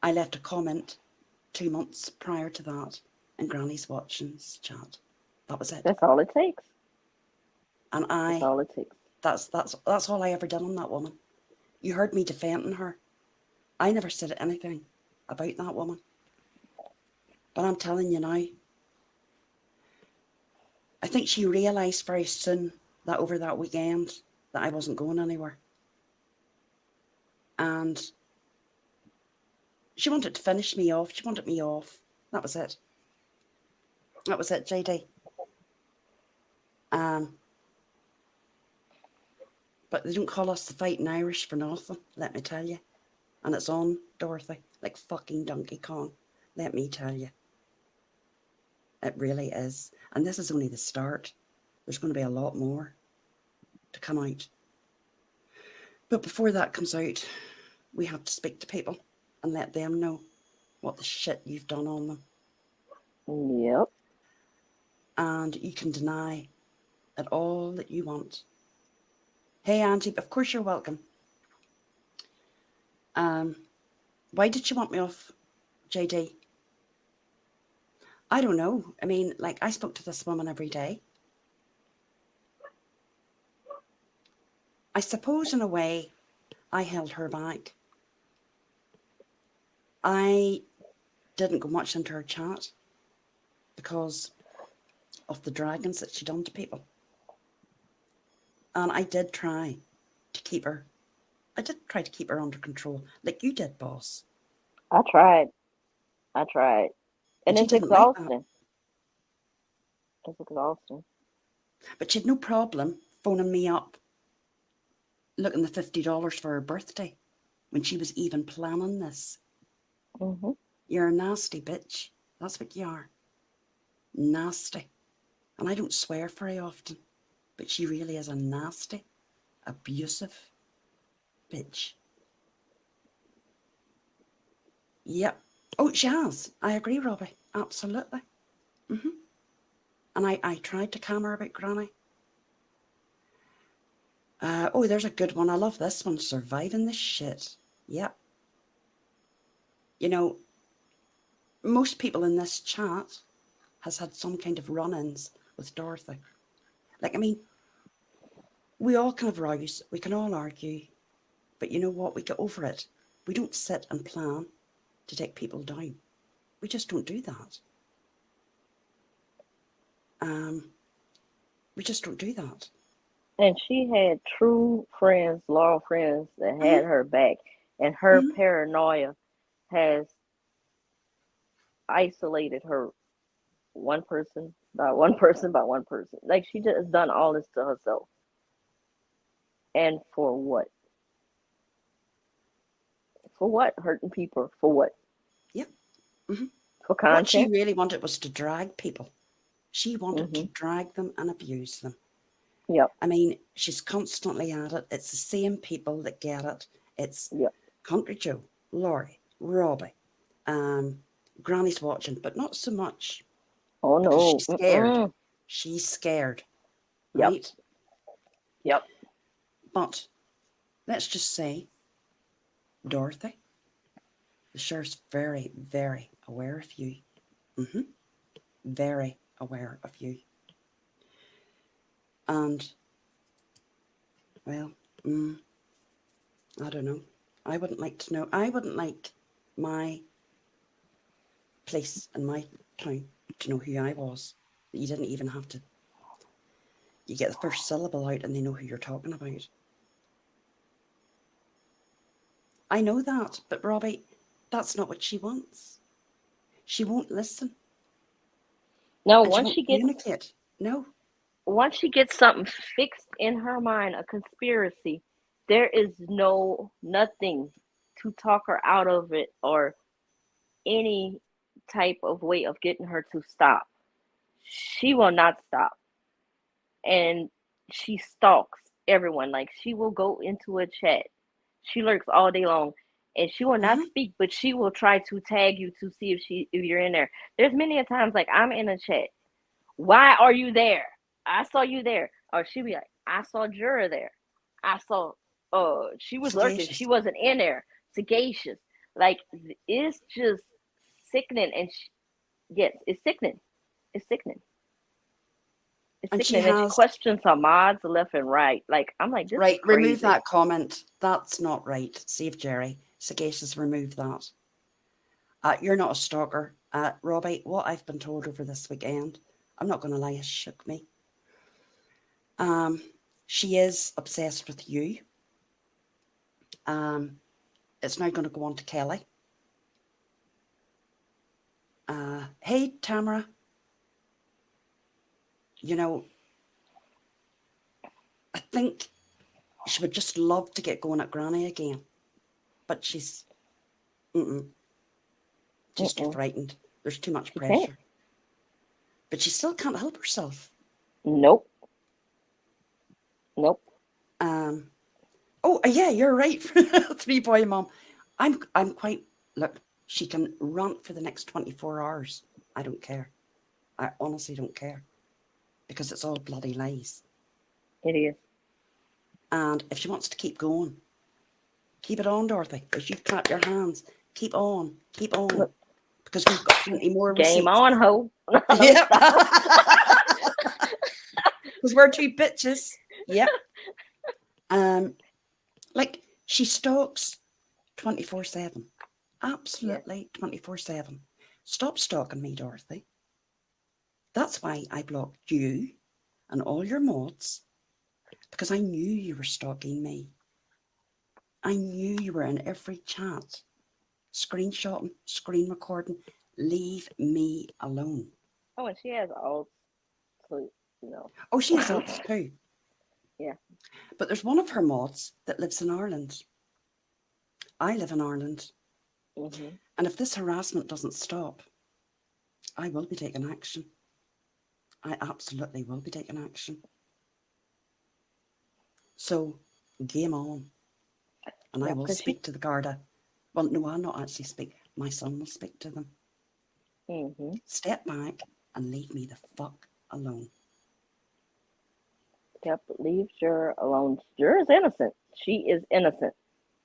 Speaker 2: I left a comment 2 months prior to that in Granny's Watching's chat. That was it.
Speaker 3: That's all it takes.
Speaker 2: And
Speaker 3: That's all it takes.
Speaker 2: that's all I ever did on that woman. You heard me defending her. I never said anything about that woman. But I'm telling you now, I think she realised very soon that over that weekend that I wasn't going anywhere. And she wanted to finish me off. She wanted me off. That was it. That was it, JD. But they don't call us the Fighting Irish for nothing, let me tell you. And it's on, Dorothy, like fucking Donkey Kong, let me tell you. It really is. And this is only the start. There's going to be a lot more to come out. But before that comes out, we have to speak to people and let them know what the shit you've done on them.
Speaker 3: Yep.
Speaker 2: And you can deny it all that you want. Hey, Angie, of course you're welcome. Why did you want me off, JD? I don't know. I mean, like, I spoke to this woman every day. I suppose in a way I held her back. I didn't go much into her chat because of the dragons that she done to people. And I did try to keep her. I did try to keep her under control, like you did, boss.
Speaker 3: I tried. And
Speaker 2: But you
Speaker 3: it's
Speaker 2: didn't like that.
Speaker 3: exhausting. It's exhausting.
Speaker 2: But she had no problem phoning me up, looking the $50 for her birthday when she was even planning this.
Speaker 3: Mm-hmm.
Speaker 2: You're a nasty bitch. That's what you are. Nasty. And I don't swear very often, but she really is a nasty, abusive bitch. Yep. Oh, she has. I agree, Robbie. Absolutely. And I tried to calm her about Granny. Oh, there's a good one. I love this one. Surviving the shit. Yep. You know, most people in this chat has had some kind of run-ins with Dorothy. Like, I mean, we all can have rows. We can all argue. But you know what? We get over it. We don't sit and plan to take people down. We just don't do that. We just don't do that.
Speaker 3: And she had true friends, loyal friends that had her back. And her paranoia has isolated her one person by one person by one person. Like, she just done all this to herself. And for what? For what? Hurting people. For what?
Speaker 2: Yep.
Speaker 3: For
Speaker 2: What she
Speaker 3: content?
Speaker 2: really wanted was to drag people. She wanted to
Speaker 3: Mhm.
Speaker 2: drag them and abuse them.
Speaker 3: Yep.
Speaker 2: I mean, she's constantly at it. It's the same people that get it. It's
Speaker 3: Yep.
Speaker 2: Country Joe, Laurie, Robbie, Granny's watching, but not so much
Speaker 3: Oh
Speaker 2: because
Speaker 3: no.
Speaker 2: she's scared.
Speaker 3: Mm-mm.
Speaker 2: She's scared,
Speaker 3: Yep.
Speaker 2: right?
Speaker 3: Yep.
Speaker 2: But let's just say, Dorothy, the sheriff's very, very aware of you. Very aware of you. And, well, I don't know. I wouldn't like to know. I wouldn't like my place and my town to know who I was. You didn't even have to. You get the first syllable out and they know who you're talking about. I know that, but Robbie, that's not what she wants. She won't listen
Speaker 3: No,
Speaker 2: and she won't communicate. No.
Speaker 3: once she gets something fixed in her mind, a conspiracy, there is nothing to talk her out of it or any type of way of getting her to stop. She will not stop. And she stalks everyone. Like, she will go into a chat. She lurks all day long. And she will not speak, but she will try to tag you to see if you're in there. There's many a times, like, I'm in a chat. Why are you there? I saw you there. Or she'll be like, I saw Jura there. I saw she was lurking.
Speaker 2: Sagacious.
Speaker 3: She wasn't in there. Sagacious. Like, it's just sickening. And yes, it's sickening. It's sickening. It's
Speaker 2: And she
Speaker 3: sickening. And she
Speaker 2: has.
Speaker 3: questions her mods left and right. Like, I'm like, this is
Speaker 2: Right, remove
Speaker 3: crazy.
Speaker 2: that comment. That's not right. Save Jerry. Sagacious, remove that. You're not a stalker. Robbie, what I've been told over this weekend, I'm not going to lie, has shook me. She is obsessed with you. It's now going to go on to Kelly. Hey, Tamara. You know, I think she would just love to get going at Granny again. But she's just too frightened. There's too much
Speaker 3: She can't.
Speaker 2: pressure. But she still can't help herself.
Speaker 3: Nope.
Speaker 2: Oh, yeah, you're right. 3-boy mom. I'm quite. Look, she can rant for the next 24 hours. I don't care. I honestly don't care because it's all bloody lies.
Speaker 3: It is.
Speaker 2: And if she wants to keep going, keep it on, Dorothy. As you clap your hands, keep on,
Speaker 3: Look,
Speaker 2: because we've got plenty more
Speaker 3: game
Speaker 2: receipts.
Speaker 3: on, ho.
Speaker 2: Yep. Because we're two bitches. Yep. Like, she stalks 24/7. Absolutely 24/7. Stop stalking me, Dorothy. That's why I blocked you and all your mods, because I knew you were stalking me. I knew you were in every chat, screenshotting, screen recording. Leave me alone.
Speaker 3: Oh, and she has all, so, you know.
Speaker 2: Oh, she has alts too.
Speaker 3: Yeah.
Speaker 2: But there's one of her mods that lives in Ireland. I live in Ireland. And if this harassment doesn't stop, I will be taking action. I absolutely will be taking action. So, game on. And I will speak to the Garda. Well, no, I'll not actually speak. My son will speak to them. Step back and leave me the fuck alone.
Speaker 3: Yep, leave Jur alone. Jur is innocent. She is innocent.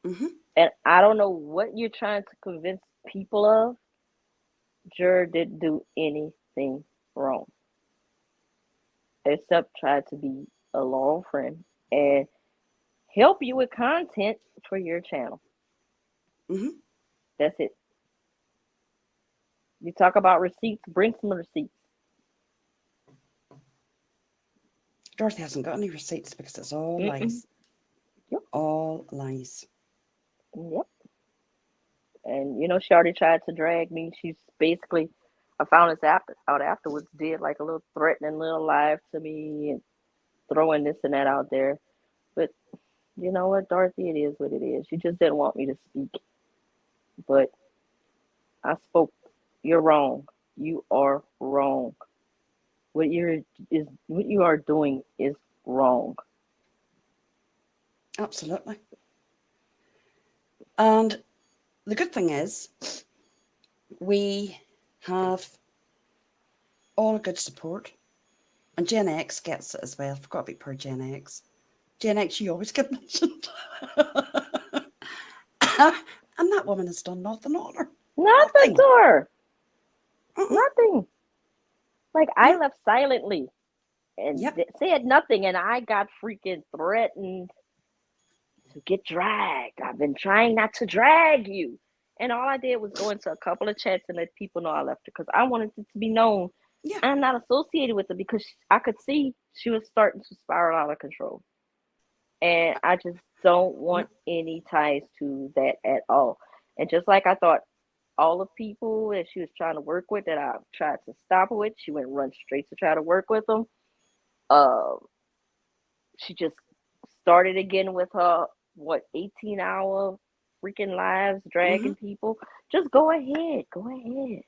Speaker 2: Hmm.
Speaker 3: And I don't know what you're trying to convince people of. Jur didn't do anything wrong except try to be a loyal friend and help you with content for your channel.
Speaker 2: Hmm.
Speaker 3: That's it. You talk about receipts, bring some receipts.
Speaker 2: Dorothy hasn't got any receipts because it's all
Speaker 3: Mm-mm.
Speaker 2: lies.
Speaker 3: Yep.
Speaker 2: All lies.
Speaker 3: Yep. And she already tried to drag me. She's basically, I found this out afterwards, did like a little threatening little live to me and throwing this and that out there. But you know what, Dorothy, it is what it is. She just didn't want me to speak. But I spoke. You're wrong. You are wrong. What you are doing is wrong.
Speaker 2: Absolutely. And the good thing is, we have all good support. And Gen X gets it as well. I forgot about poor Gen X. Gen X, you always get mentioned. And that woman has done nothing on her.
Speaker 3: Nothing
Speaker 2: Nothing.
Speaker 3: to her.
Speaker 2: Uh-uh.
Speaker 3: Nothing. Like I
Speaker 2: No.
Speaker 3: left silently and
Speaker 2: Yep.
Speaker 3: said nothing, and I got freaking threatened to get dragged. I've been trying not to drag you. And all I did was go into a couple of chats and let people know I left her because I wanted it to be known
Speaker 2: Yeah.
Speaker 3: I'm not associated with her because I could see she was starting to spiral out of control. And I just don't
Speaker 2: No.
Speaker 3: want any ties to that at all. And just like I thought all the people that she was trying to work with that I tried to stop her with, she went run straight to try to work with them. Uh, she just started again with her 18-hour freaking lives dragging
Speaker 2: Mm-hmm.
Speaker 3: people. Just go ahead, go ahead.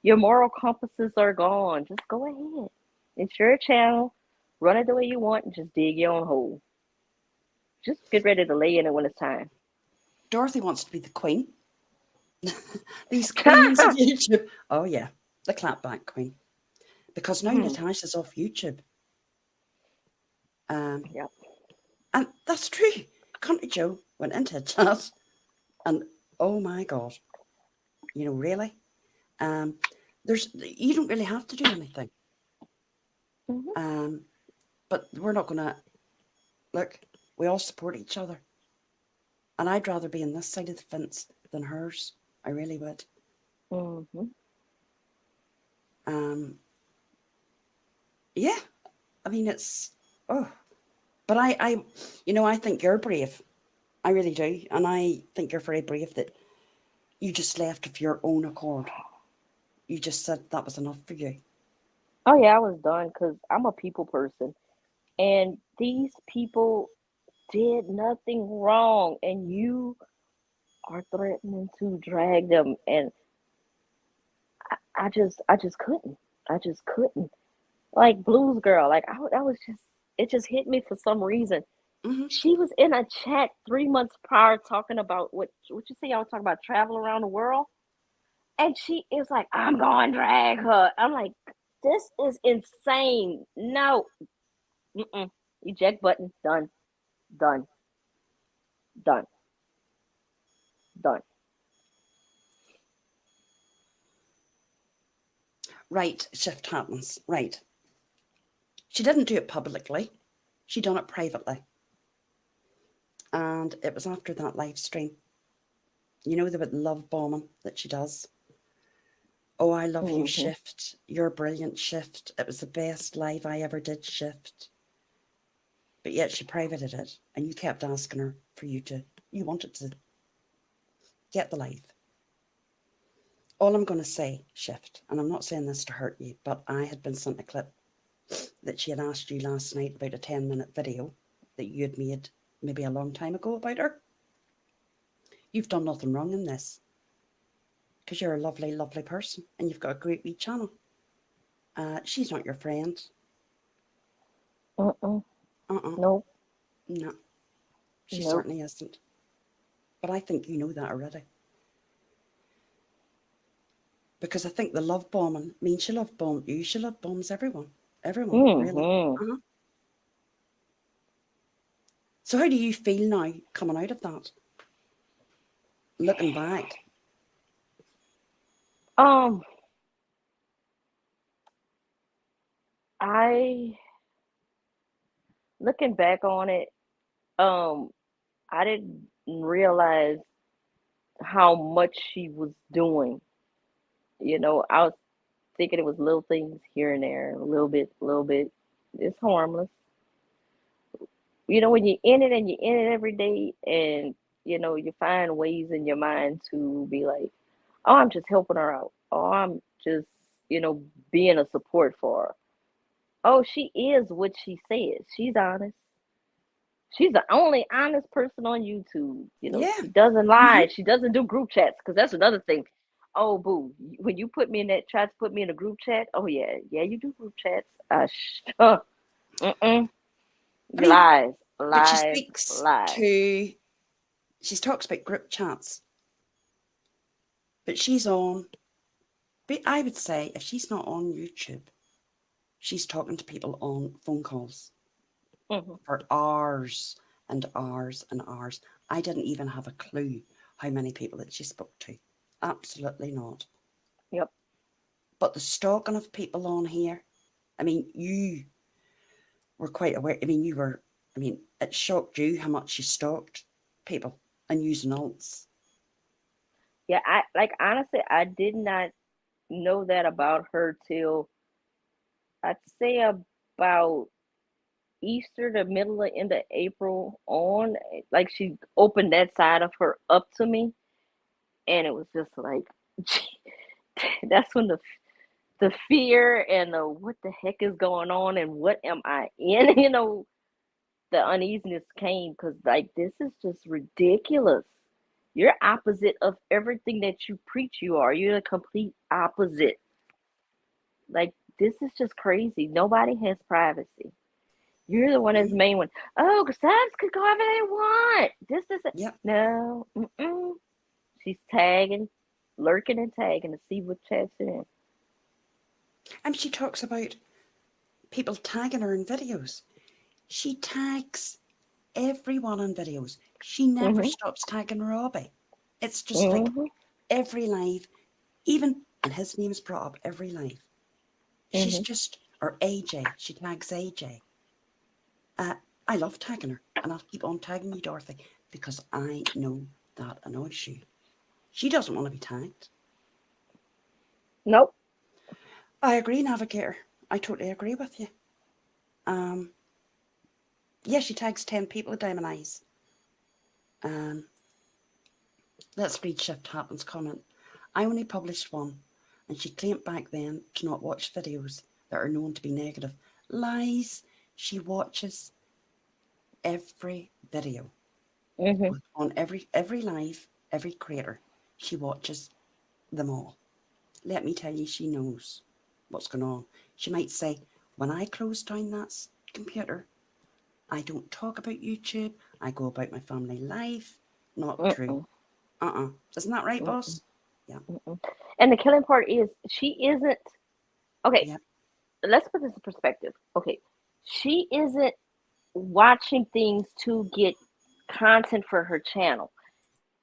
Speaker 3: Your moral compasses are gone. Just go ahead. It's your channel. Run it the way you want and just dig your own hole. Just get ready to lay in it when it's time.
Speaker 2: Dorothy wants to be the queen. These queens of YouTube. Oh, yeah. The clapback queen. Because now Natasha's off YouTube.
Speaker 3: Yep.
Speaker 2: And that's true. Country Joe went into a chat and, oh my God, really? You don't really have to do anything.
Speaker 3: Mm-hmm.
Speaker 2: But we're not going to, look, we all support each other. And I'd rather be on this side of the fence than hers. I really would.
Speaker 3: Mm-hmm.
Speaker 2: Yeah. I mean, oh, but I think you're brave. I really do. And I think you're very brave that you just left of your own accord. You just said that was enough for you.
Speaker 3: Oh yeah, I was done because I'm a people person, and these people did nothing wrong, and you are threatening to drag them, and I just couldn't. I just couldn't. Like Blues Girl, like I was just, it just hit me for some reason.
Speaker 2: Hmm.
Speaker 3: She was in a chat 3 months prior talking about what you say y'all talking about travel around the world, and she is like, I'm going to drag her. I'm like, this is insane. No, mm-mm. Eject button. Done. Done. Done. Done.
Speaker 2: Right, shift happens. Right. She didn't do it publicly. She done it privately. And it was after that live stream. The love bombing that she does. Oh, I love you,
Speaker 3: Mm-hmm.
Speaker 2: Shift. You're a brilliant, Shift. It was the best live I ever did, Shift. But yet she privated it, and you kept asking her you wanted to get the live. All I'm going to say, Shift, and I'm not saying this to hurt you, but I had been sent a clip that she had asked you last night about a 10-minute video that you had made maybe a long time ago about her. You've done nothing wrong in this because you're a lovely, lovely person and you've got a great wee channel. She's not your friend.
Speaker 3: Mm-mm.
Speaker 2: Uh-uh.
Speaker 3: Nope.
Speaker 2: No, she
Speaker 3: Nope.
Speaker 2: certainly isn't. But I think you know that already. Because I think the love bombing means she love bombed you, she love bombs everyone. Everyone, really.
Speaker 3: Mm-hmm.
Speaker 2: Uh-huh. So how do you feel now coming out of that? Looking back.
Speaker 3: Um, I looking back on it, um, I didn't realize how much she was doing. I was thinking it was little things here and there, a little bit, little bit. It's harmless. When you're in it and you're in it every day, and you find ways in your mind to be like, oh, I'm just helping her out. Oh, I'm just, being a support for her. Oh, she is what she says. She's honest. She's the only honest person on YouTube.
Speaker 2: Yeah.
Speaker 3: She doesn't
Speaker 2: Hmm.
Speaker 3: lie. She doesn't do group chats because that's another thing. Oh, boo. When you put me in that, try to put me in a group chat. Oh, yeah. Yeah, you do group chats. Mm-mm.
Speaker 2: I mean,
Speaker 3: Lies,
Speaker 2: but she
Speaker 3: lies,
Speaker 2: speaks
Speaker 3: lies.
Speaker 2: to, she talks about group chats, but she's on, but I would say if she's not on YouTube, she's talking to people on phone calls
Speaker 3: Hmm.
Speaker 2: for hours and hours and hours. I didn't even have a clue how many people that she spoke to. Absolutely not.
Speaker 3: Yep.
Speaker 2: But the stalking of people on here, I mean, you were quite aware. I mean, it shocked you how much she stalked people and using alts.
Speaker 3: Yeah, honestly, I did not know that about her till I'd say about Easter, the middle of end of April on. Like she opened that side of her up to me, and it was just like, that's when the fear and the what the heck is going on and what am I in? The uneasiness came because like this is just ridiculous. You're opposite of everything that you preach you are. You're the complete opposite. Like this is just crazy. Nobody has privacy. You're the one that's the
Speaker 2: Mm,
Speaker 3: main one. Oh, subs could go wherever they want. This.
Speaker 2: yep.
Speaker 3: No. Mm-mm. She's tagging, lurking and tagging to see what chats in.
Speaker 2: And she talks about people tagging her in videos. She tags everyone in videos. She never
Speaker 3: Mm-hmm.
Speaker 2: stops tagging Robbie. It's just like
Speaker 3: Mm-hmm.
Speaker 2: every live, even, and his name is brought up every live. She's
Speaker 3: Mm-hmm.
Speaker 2: just, or AJ, she tags AJ. Uh, I love tagging her, and I'll keep on tagging you, Dorothy, because I know that annoys you. She doesn't want to be tagged.
Speaker 3: Nope.
Speaker 2: I agree, Navigator. I totally agree with you. Um, yeah, she tags 10 people with diamond eyes. Um, let's read Shift Happens comment. I only published one, and she claimed back then to not watch videos that are known to be negative. Lies. She watches every video
Speaker 3: Mm-hmm.
Speaker 2: on every live, every creator. She watches them all. Let me tell you, she knows what's going on. She might say, when I close down that computer, I don't talk about YouTube. I go about my family life. Not true.
Speaker 3: Mm-mm.
Speaker 2: Isn't that right,
Speaker 3: Mm-mm.
Speaker 2: boss? Yeah.
Speaker 3: Mm-mm. And the killing part is she isn't okay.
Speaker 2: Yeah.
Speaker 3: Let's put this in perspective. Okay, she isn't watching things to get content for her channel.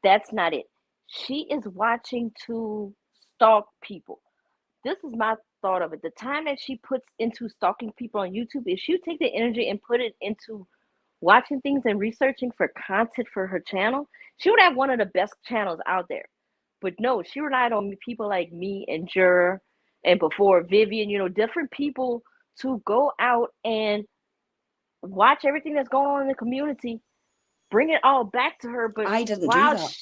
Speaker 3: That's not it. She is watching to stalk people. This is my thought of it. The time that she puts into stalking people on YouTube, if she take the energy and put it into watching things and researching for content for her channel, she would have one of the best channels out there. But no, she relied on people like me and Jur and before Vivian, different people to go out and watch everything that's going on in the community, bring it all back to her. But
Speaker 2: I didn't do
Speaker 3: while
Speaker 2: that.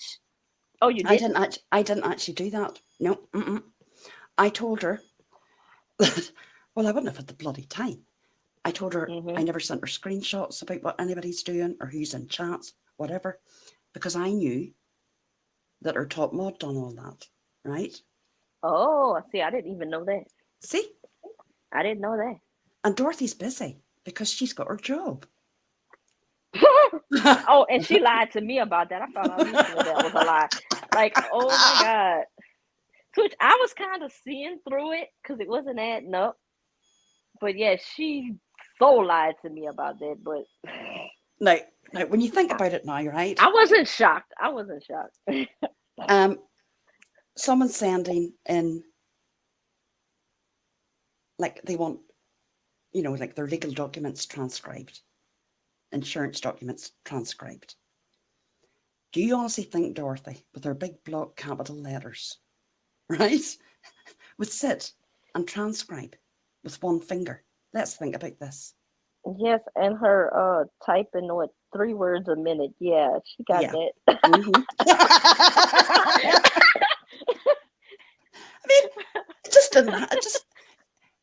Speaker 3: oh, you didn't?
Speaker 2: I didn't actually do that. No. Mm-mm. I told her that, well, I wouldn't have had the bloody time. I told her I
Speaker 3: Mm-hmm.
Speaker 2: never sent her screenshots about what anybody's doing or who's in chats, whatever, because I knew that her top mod done all that, right?
Speaker 3: Oh, see, I didn't even know that.
Speaker 2: See?
Speaker 3: I didn't know that.
Speaker 2: And Dorothy's busy because she's got her job.
Speaker 3: Oh, and she lied to me about that. I found out recently that was a lie. Like, oh my God. Which I was kind of seeing through it because it wasn't adding up. But yeah, she so lied to me about that. But
Speaker 2: Now, when you think about it now, right?
Speaker 3: I wasn't shocked. I wasn't shocked.
Speaker 2: Someone's sending in, like they want, like their legal documents transcribed, insurance documents transcribed. Do you honestly think Dorothy, with her big block capital letters, right, would sit and transcribe with one finger? Let's think about this.
Speaker 3: Yes, and her typing what 3 words a minute. Yeah, she got
Speaker 2: Yeah.
Speaker 3: that.
Speaker 2: Mm-hmm. I mean, it just didn't.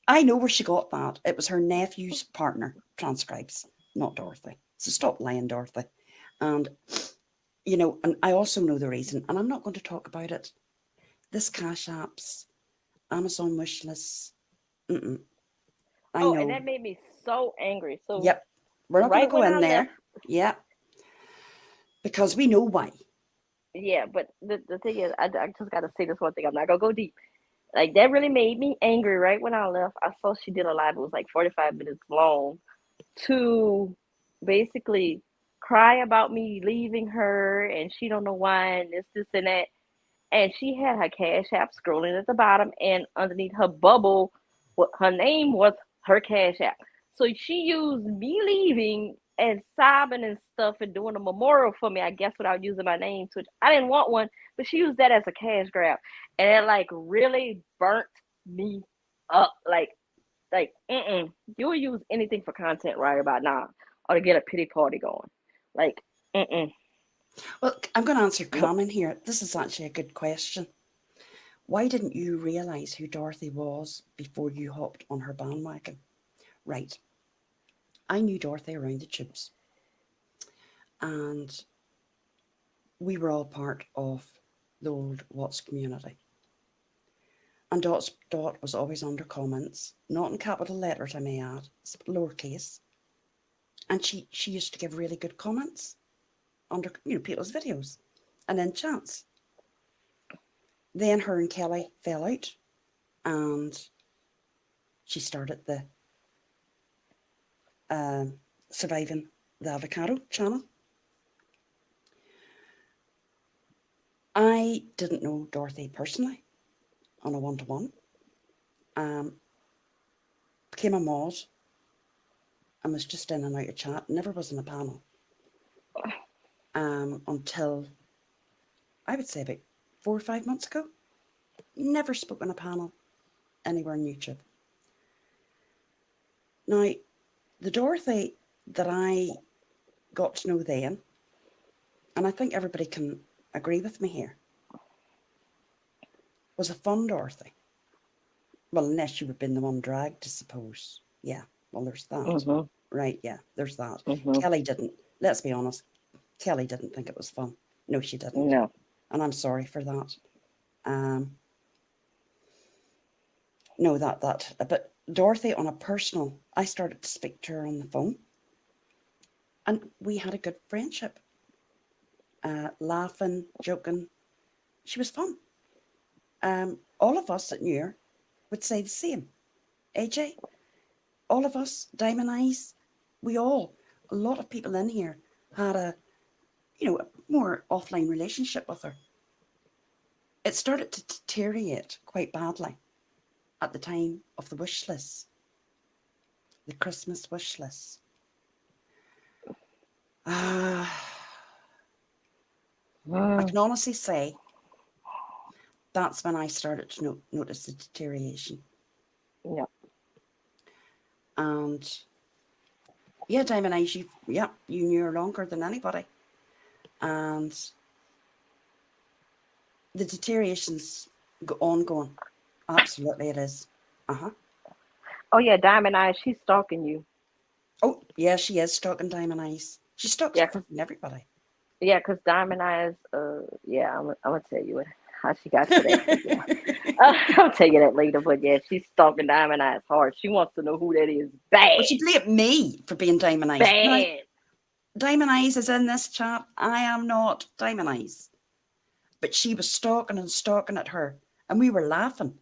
Speaker 2: I know where she got that. It was her nephew's partner transcribes, not Dorothy. So stop lying, Dorothy. And and I also know the reason, and I'm not going to talk about it. This Cash Apps, Amazon wish lists. I
Speaker 3: Oh, and
Speaker 2: know.
Speaker 3: that made me so angry. So
Speaker 2: Yep. We're not going to
Speaker 3: right
Speaker 2: go
Speaker 3: when
Speaker 2: in
Speaker 3: I left,
Speaker 2: there. Yeah. Because we know why.
Speaker 3: yeah, but the thing is, I just got to say this one thing. I'm not gonna go deep. Like that really made me angry. Right when I left, I saw she did a live. It was like 45 minutes long to basically cry about me leaving her, and she don't know why, and this and that. And she had her Cash App scrolling at the bottom, and underneath her bubble, what her name was her Cash App. So she used me leaving and sobbing and stuff and doing a memorial for me, I guess, without using my name. Which I didn't want one, but she used that as a cash grab, and it like really burnt me up. You'll use anything for content right about now, or to get a pity party going. Like, mm-mm.
Speaker 2: Well, I'm going to answer
Speaker 3: Nope.
Speaker 2: Carmen here. This is actually a good question. Why didn't you realise who Dorothy was before you hopped on her bandwagon? Right. I knew Dorothy around the tubes, and we were all part of the old Watts community. And Dot was always under comments, not in capital letters, I may add, lowercase. And she used to give really good comments under people's videos and in chats. Then her and Kelly fell out, and she started the Surviving the Avocado channel. I didn't know Dorothy personally on a one-to-one. Became a mod and was just in and out of chat, never was in a panel. Until I would say about 4 or 5 months ago. Never spoke on a panel anywhere on YouTube. Now, the Dorothy that I got to know then, and I think everybody can agree with me here, was a fun Dorothy. Well, unless you had been the one dragged, I suppose. Yeah, well, there's that.
Speaker 3: Mm-hmm.
Speaker 2: Right, yeah, there's that.
Speaker 3: Mm-hmm.
Speaker 2: Kelly didn't. Let's be honest. Kelly didn't think it was fun. No, she didn't.
Speaker 3: No.
Speaker 2: And I'm sorry for that. No, but Dorothy, on a personal, I started to speak to her on the phone, and we had a good friendship. Laughing, joking. She was fun. All of us that knew her would say the same. AJ, all of us, Diamond Eyes, a lot of people in here had a more offline relationship with her. It started to deteriorate quite badly at the time of the wish list, the Christmas wish list. I can honestly say that's when I started to notice the deterioration.
Speaker 3: Yeah.
Speaker 2: And yeah, Diamond Eyes, you knew her longer than anybody. And the deterioration's ongoing. Absolutely it is.
Speaker 3: Oh yeah, Diamond Eyes, she's stalking you.
Speaker 2: Oh, yeah, she is stalking Diamond Eyes. She stalks everybody.
Speaker 3: Yeah, because Diamond Eyes, yeah, I'm gonna tell you how she got to that. But yeah. I'll tell you that later, but yeah, she's stalking Diamond Eyes hard. She wants to know who that is. Bad.
Speaker 2: Well, she blamed me for being Diamond Eyes.
Speaker 3: Bad.
Speaker 2: Now, Diamond Eyes is in this chat. I am not Diamond Eyes. But she was stalking and stalking at her. And we were laughing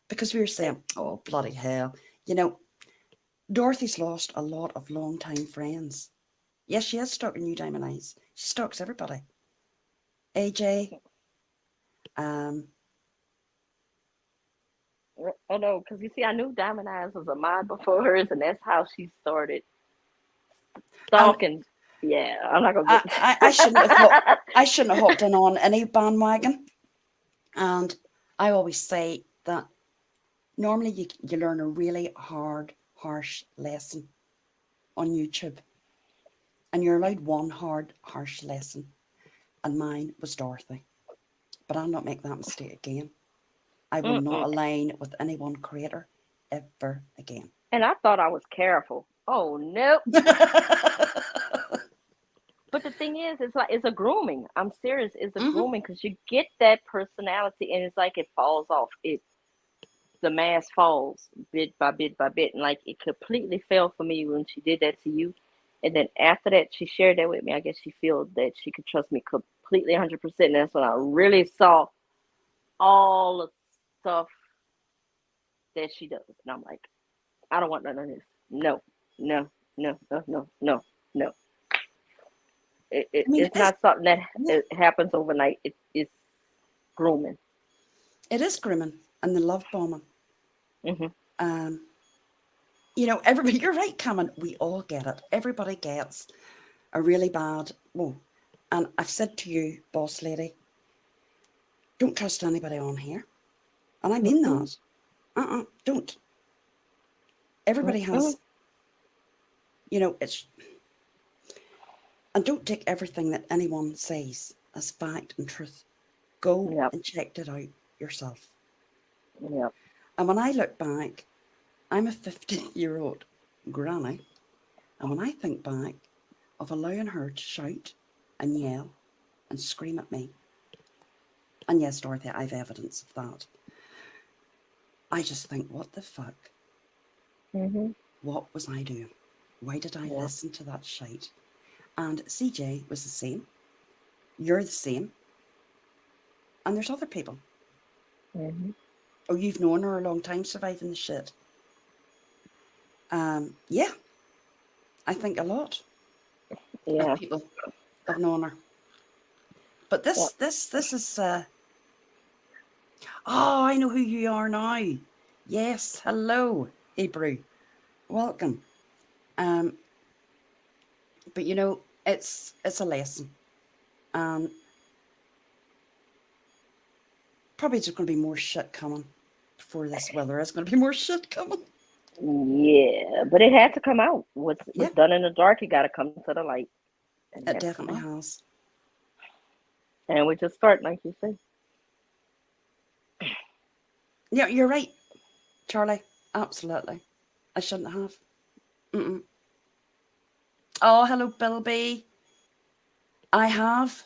Speaker 2: because we were saying, oh, bloody hell. Dorothy's lost a lot of long-time friends. Yes, she is stalking you, Diamond Eyes. She stalks everybody. AJ, um,
Speaker 3: Oh no, because you see, I knew Diamond Eyes was a mod before hers, and that's how she started
Speaker 2: and
Speaker 3: stalking. Yeah, I'm not gonna
Speaker 2: I shouldn't have I shouldn't have hopped in on any bandwagon. And I always say that normally you learn a really hard, harsh lesson on YouTube, and you're allowed one hard, harsh lesson, and mine was Dorothy. But I'll not make that mistake again. I will not
Speaker 3: Mm-mm.
Speaker 2: align with any one creator ever again.
Speaker 3: And I thought I was careful. Oh no. But the thing is, it's like it's a grooming. I'm serious. It's a
Speaker 2: Hmm.
Speaker 3: grooming because you get that personality, and it's like it falls off. The mask falls bit by bit by bit, and like it completely fell for me when she did that to you. And then after that, she shared that with me. I guess she feels that she could trust me completely, 100%. And that's when I really saw all the stuff that she does, and I'm like, I don't want none of this. No, no, no, no, no, no, no.
Speaker 2: I mean,
Speaker 3: It's not something that
Speaker 2: yeah,
Speaker 3: it happens overnight. It's grooming.
Speaker 2: it is grooming and the love bombing.
Speaker 3: Hmm.
Speaker 2: Um, you know, everybody, you're right, Cameron. We all get it. Everybody gets a really bad, well, and I've said to you, boss lady, don't trust anybody on here. And I mean
Speaker 3: Mm-mm,
Speaker 2: that. Don't. Everybody
Speaker 3: mm-mm.
Speaker 2: has, you know, it's, and don't take everything that anyone says as fact and truth. Go
Speaker 3: Yep,
Speaker 2: and check it out yourself.
Speaker 3: yep.
Speaker 2: And when I look back, I'm a 50-year-old granny. And when I think back of allowing her to shout and yell and scream at me, and yes, Dorothy, I've evidence of that, I just think, what the fuck?
Speaker 3: Hmm.
Speaker 2: What was I doing? Why did I
Speaker 3: Yep.
Speaker 2: listen to that shite? And CJ was the same. You're the same. And there's other people.
Speaker 3: Hmm.
Speaker 2: Oh, you've known her a long time surviving the shit. Yeah, I think a lot of
Speaker 3: Yeah.
Speaker 2: people have known her. But
Speaker 3: Yep.
Speaker 2: this is oh, I know who you are now. Yes, hello, Hebrew. Welcome. Um, but you know, it's a lesson. And probably there's gonna be more shit coming before this. Well, there is gonna be more shit coming.
Speaker 3: Yeah, but it had to come out. What's
Speaker 2: Yeah,
Speaker 3: done in the dark, it got to come to the light, and it
Speaker 2: it
Speaker 3: had to come
Speaker 2: definitely
Speaker 3: out.
Speaker 2: has.
Speaker 3: And we just start, like you say.
Speaker 2: Yeah, you're right, Charlie. Absolutely. I shouldn't have. Mm-mm. Oh, hello, Bilby. I have.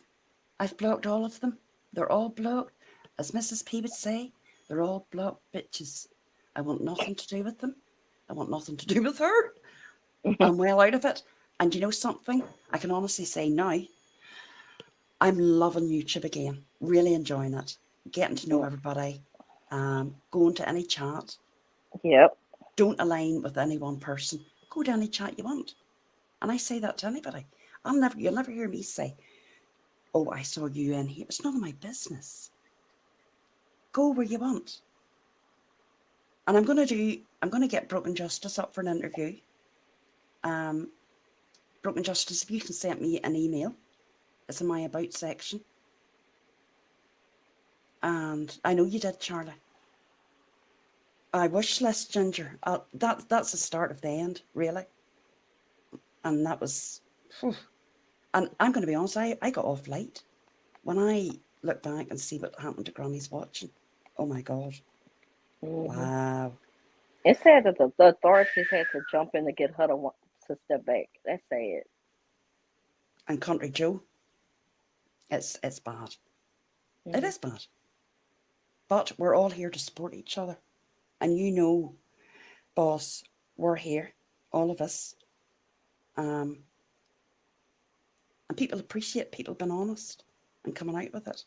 Speaker 2: I've blocked all of them. They're all blocked. As Mrs. P would say, they're all blocked bitches. I want nothing to do with them. I want nothing to do with her. I'm well out of it. And you know something? I can honestly say now, I'm loving YouTube again. Really enjoying it. Getting to know everybody. Going to any chat.
Speaker 3: Yep.
Speaker 2: Don't align with any one person. Go to any chat you want. And I say that to anybody. You'll never hear me say, oh, I saw you in here. It's none of my business. Go where you want. And I'm gonna get Broken Justice up for an interview. Um, Broken Justice, if you can send me an email, it's in my about section. And I know you did, Charlie. I wish list Ginger. That's the start of the end, really. And that was, whew. And I'm going to be honest, I got off late. When I look back and see what happened to Granny's watching, oh my God,
Speaker 3: Hmm.
Speaker 2: wow.
Speaker 3: It's sad that the authorities had to jump in to get her to step back. That's sad.
Speaker 2: And Country Joe, it's bad. It
Speaker 3: Hmm.
Speaker 2: is bad. But we're all here to support each other. And you know, boss, we're here, all of us. Um, and people appreciate people being honest and coming out with it.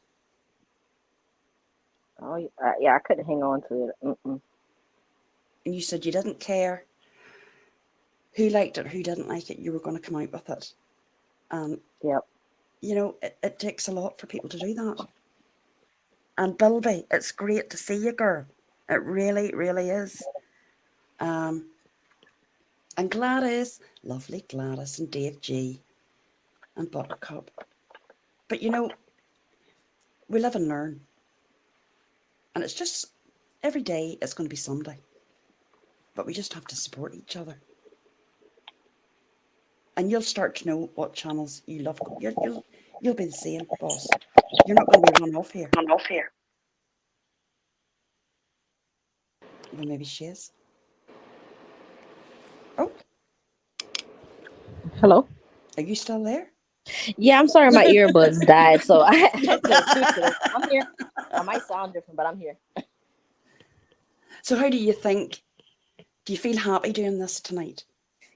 Speaker 3: Oh, yeah, I couldn't hang on to it. Mm-mm.
Speaker 2: And you said you didn't care who liked it, who didn't like it, you were going to come out with it.
Speaker 3: Yep.
Speaker 2: You know, it takes a lot for people to do that. And Bilby, it's great to see you, girl. It really, really is. And Gladys, lovely Gladys, and Dave G, and Buttercup. But you know, we live and learn. And it's just every day it's going to be Sunday. But we just have to support each other. And you'll start to know what channels you love. You'll be the same, boss. You're not going to be run off here.
Speaker 5: I'm off here.
Speaker 2: Well, maybe she is. Oh,
Speaker 8: Hello.
Speaker 2: are you still there?
Speaker 8: Yeah, I'm sorry, my earbuds died, so I had to switch it. I'm here. I might sound different, but I'm here.
Speaker 2: So how do you think? Do you feel happy doing this tonight?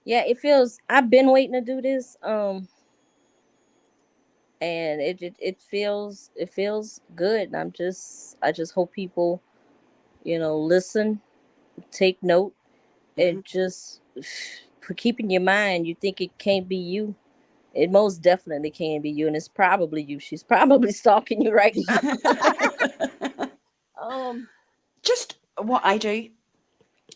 Speaker 8: Yeah, it feels. I've been waiting to do this, and it feels good. And I just hope people, listen, take note,
Speaker 2: Mm-hmm.
Speaker 8: and just for keeping your mind. You think it can't be you. It most definitely can be you, and it's probably you. She's probably stalking you right now. Um,
Speaker 2: Just what I do.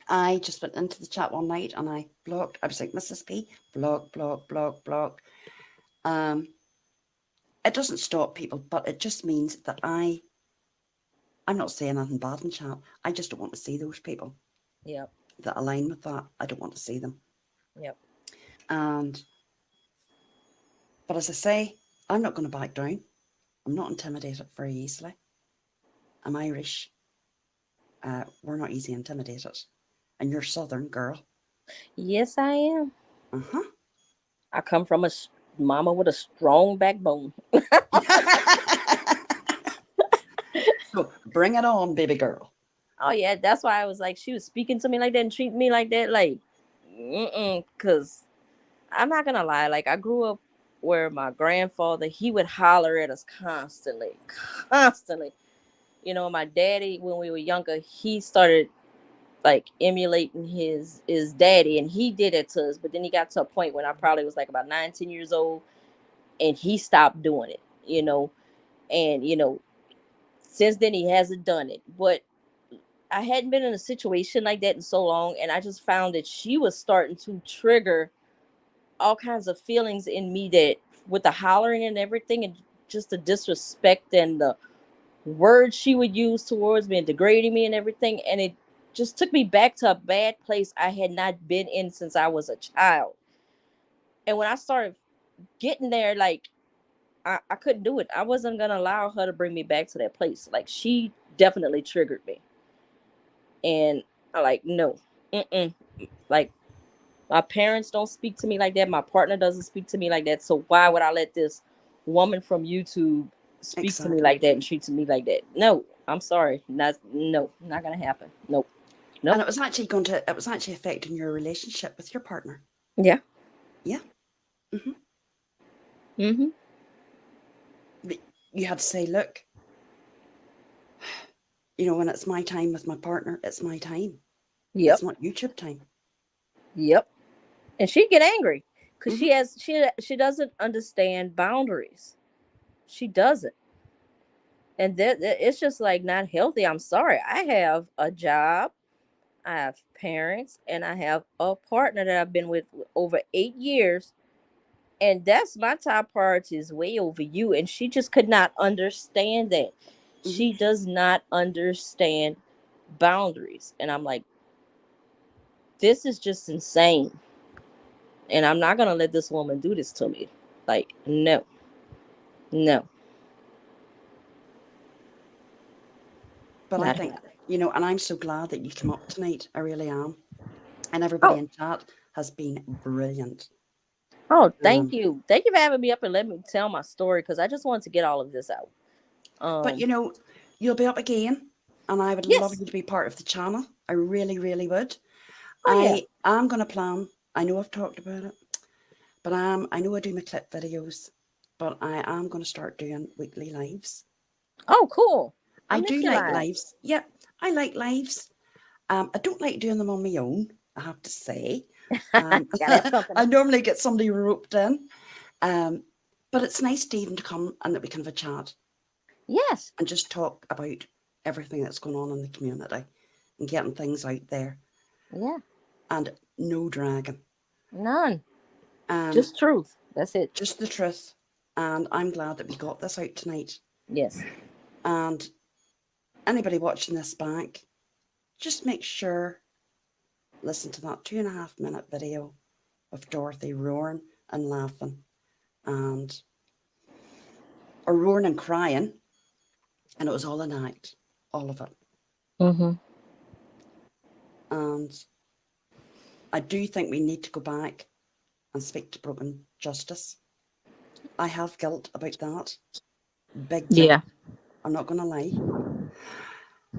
Speaker 2: I just went into the chat one night and I blocked. I was like, Mrs. P, block, block, block, block. It doesn't stop people, but it just means that I'm not saying anything bad in chat. I just don't want to see those people
Speaker 8: yep,
Speaker 2: that align with that. I don't want to see them.
Speaker 8: yep.
Speaker 2: And but as I say, I'm not going to back down. I'm not intimidated very easily. I'm Irish. We're not easy intimidated. And you're Southern girl.
Speaker 8: Yes, I am.
Speaker 2: Uh-huh.
Speaker 8: I come from a mama with a strong backbone.
Speaker 2: So bring it on, baby girl.
Speaker 8: Oh yeah, that's why I was like, she was speaking to me like that and treating me like that, like, cause I'm not gonna lie, like I grew up where my grandfather, he would holler at us constantly, constantly. My daddy, when we were younger, he started like emulating his daddy, and he did it to us. But then he got to a point when I probably was like about 9, 10 years old, and he stopped doing it. And since then he hasn't done it. But I hadn't been in a situation like that in so long, and I just found that she was starting to trigger all kinds of feelings in me, that with the hollering and everything, and just the disrespect and the words she would use towards me and degrading me and everything. And it just took me back to a bad place I had not been in since I was a child. And when I started getting there, like, I couldn't do it. I wasn't going to allow her to bring me back to that place. Like, she definitely triggered me. And I like, no. Mm-mm. Like, my parents don't speak to me like that. My partner doesn't speak to me like that. So why would I let this woman from YouTube speak to me
Speaker 2: Exactly.
Speaker 8: like that and treat me like that? No, I'm sorry. Not gonna happen. Nope.
Speaker 2: And
Speaker 8: Nope.
Speaker 2: it was actually affecting your relationship with your partner.
Speaker 8: Yeah.
Speaker 2: Yeah. Mm-hmm.
Speaker 8: Mm-hmm.
Speaker 2: But you had to say, look, when it's my time with my partner, it's my time.
Speaker 8: Yep.
Speaker 2: It's not YouTube time.
Speaker 8: Yep. And she'd get angry because
Speaker 2: Mm-hmm.
Speaker 8: she doesn't understand boundaries. She doesn't. And that it's just like not healthy. I'm sorry. I have a job, I have parents, and I have a partner that I've been with over 8 years. And that's my top priority, is way over you. And she just could not understand that.
Speaker 2: Mm-hmm.
Speaker 8: She does not understand boundaries. And I'm like, this is just insane. And I'm not going to let this woman do this to me. Like, no, no,
Speaker 2: But I
Speaker 8: not
Speaker 2: think,
Speaker 8: happening.
Speaker 2: and I'm so glad that you came up tonight. I really am. And everybody
Speaker 8: Oh,
Speaker 2: in chat has been brilliant.
Speaker 8: oh, thank
Speaker 2: Um,
Speaker 8: you. Thank you for having me up and let me tell my story, because I just wanted to get all of this out.
Speaker 2: but
Speaker 8: Um,
Speaker 2: you'll be up again, and I would love
Speaker 8: yes.
Speaker 2: you to be part of the channel. I really, really would.
Speaker 8: Oh, yeah.
Speaker 2: I am going to plan. I know I've talked about it, but I know I do my clip videos, but I am going to start doing weekly lives.
Speaker 8: Oh, cool. I
Speaker 2: I
Speaker 8: missed
Speaker 2: do
Speaker 8: your
Speaker 2: like
Speaker 8: lives.
Speaker 2: lives. Yeah, I like lives. I don't like doing them on my own, I have to say, Um,
Speaker 8: Gotta have company.
Speaker 2: I normally get somebody roped in. But it's nice to even to come and that we can have a chat
Speaker 8: Yes.
Speaker 2: and just talk about everything that's going on in the community and getting things out there
Speaker 8: Yeah.
Speaker 2: and no dragging.
Speaker 8: None.
Speaker 2: Um,
Speaker 8: Just truth. That's it.
Speaker 2: just the truth. And I'm glad that we got this out tonight.
Speaker 8: Yes.
Speaker 2: And anybody watching this back, just make sure, listen to that 2.5 minute video of Dorothy roaring and laughing and or roaring and crying. And it was all an act, all of it.
Speaker 8: Mm-hmm.
Speaker 2: And I do think we need to go back and speak to Broken Justice. I have guilt about that. Big time.
Speaker 8: Yeah.
Speaker 2: I'm not going to lie.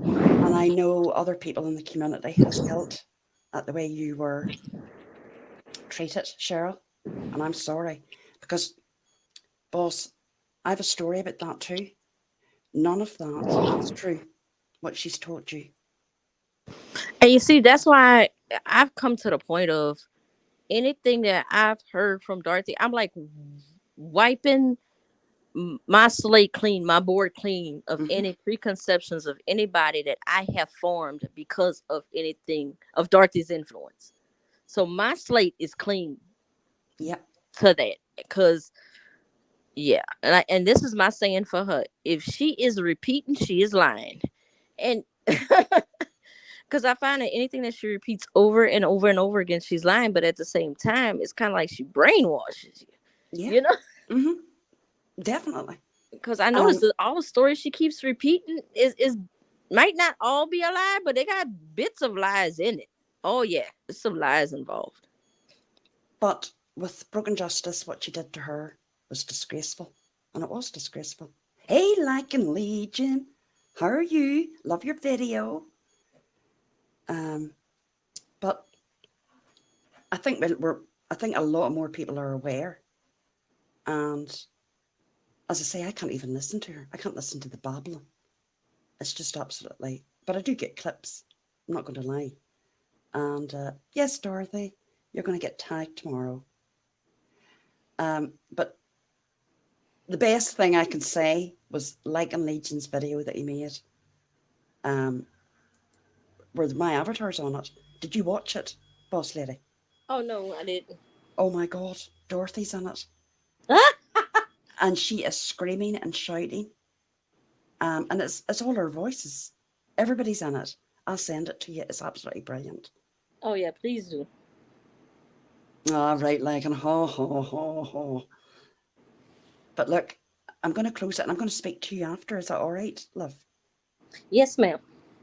Speaker 2: And I know other people in the community has guilt at the way you were treated, Cheryl. And I'm sorry. Because, boss, I have a story about that too. None of that is true, what she's taught you.
Speaker 8: And you see, that's why I've come to the point of anything that I've heard from Dorothy, I'm like wiping my slate clean, my board clean of any preconceptions of anybody that I have formed because of anything of Dorothy's influence. So my slate is clean
Speaker 2: Yep.
Speaker 8: to that because yeah, and this is my saying for her: if she is repeating, she is lying, and because I find that anything that she repeats over and over and over again, she's lying. But at the same time, it's kind of like she brainwashes you.
Speaker 2: Yeah.
Speaker 8: You know,
Speaker 2: Definitely.
Speaker 8: because I noticed that all the stories she keeps repeating is might not all be a lie, but they got bits of lies in it. Oh yeah, there's some lies involved.
Speaker 2: But with Broken Justice, what she did to her was disgraceful. And it was disgraceful. Hey, Lycan Legion. How are you? Love your video. But I think I think a lot more people are aware. And as I say, I can't even listen to her. I can't listen to the babbling. It's just absolutely. But I do get clips. I'm not going to lie. And yes, Dorothy, you're going to get tagged tomorrow. But the best thing I can say was Lycan Legion's video that he made. Where my avatar's on it. Did you watch it, boss lady?
Speaker 8: Oh no, I didn't.
Speaker 2: Oh my God, Dorothy's in it. And she is screaming and shouting. And it's all her voices. Everybody's in it. I'll send it to you. It's absolutely brilliant.
Speaker 8: Oh yeah, please do.
Speaker 2: All right, Lycan, ho, ho, ho, ho. But look, I'm going to close it and I'm going to speak to you after. Is that all right, love?
Speaker 8: Yes, ma'am.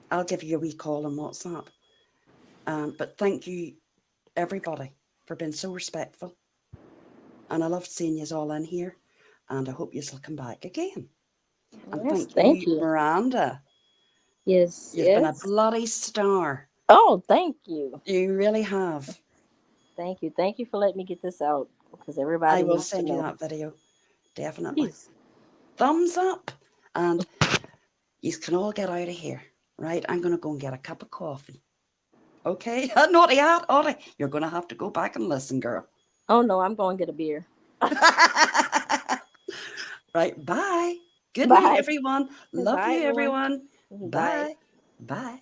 Speaker 2: I'll give you a wee call on WhatsApp. But thank you, everybody, for being so respectful. And I loved seeing you all in here. And I hope you'll come back again. And
Speaker 8: Yes,
Speaker 2: thank you,
Speaker 8: you.
Speaker 2: Miranda.
Speaker 8: Yes,
Speaker 2: You've been a bloody star.
Speaker 8: Oh, thank you.
Speaker 2: You really have.
Speaker 8: Thank you. Thank you for letting me get this out because everybody
Speaker 2: I will
Speaker 8: needs to
Speaker 2: send you
Speaker 8: know.
Speaker 2: that video. Definitely.
Speaker 8: Please.
Speaker 2: Thumbs up. And you can all get out of here. Right? I'm going to go and get a cup of coffee. Okay? Naughty hat, Audie. You're going to have to go back and listen, girl.
Speaker 8: Oh no, I'm going to get a beer.
Speaker 2: Right. Bye. Good
Speaker 8: Bye.
Speaker 2: night, everyone. Love
Speaker 8: Bye,
Speaker 2: you,
Speaker 8: everyone.
Speaker 2: everyone. Bye. Bye.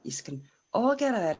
Speaker 2: You can all get out.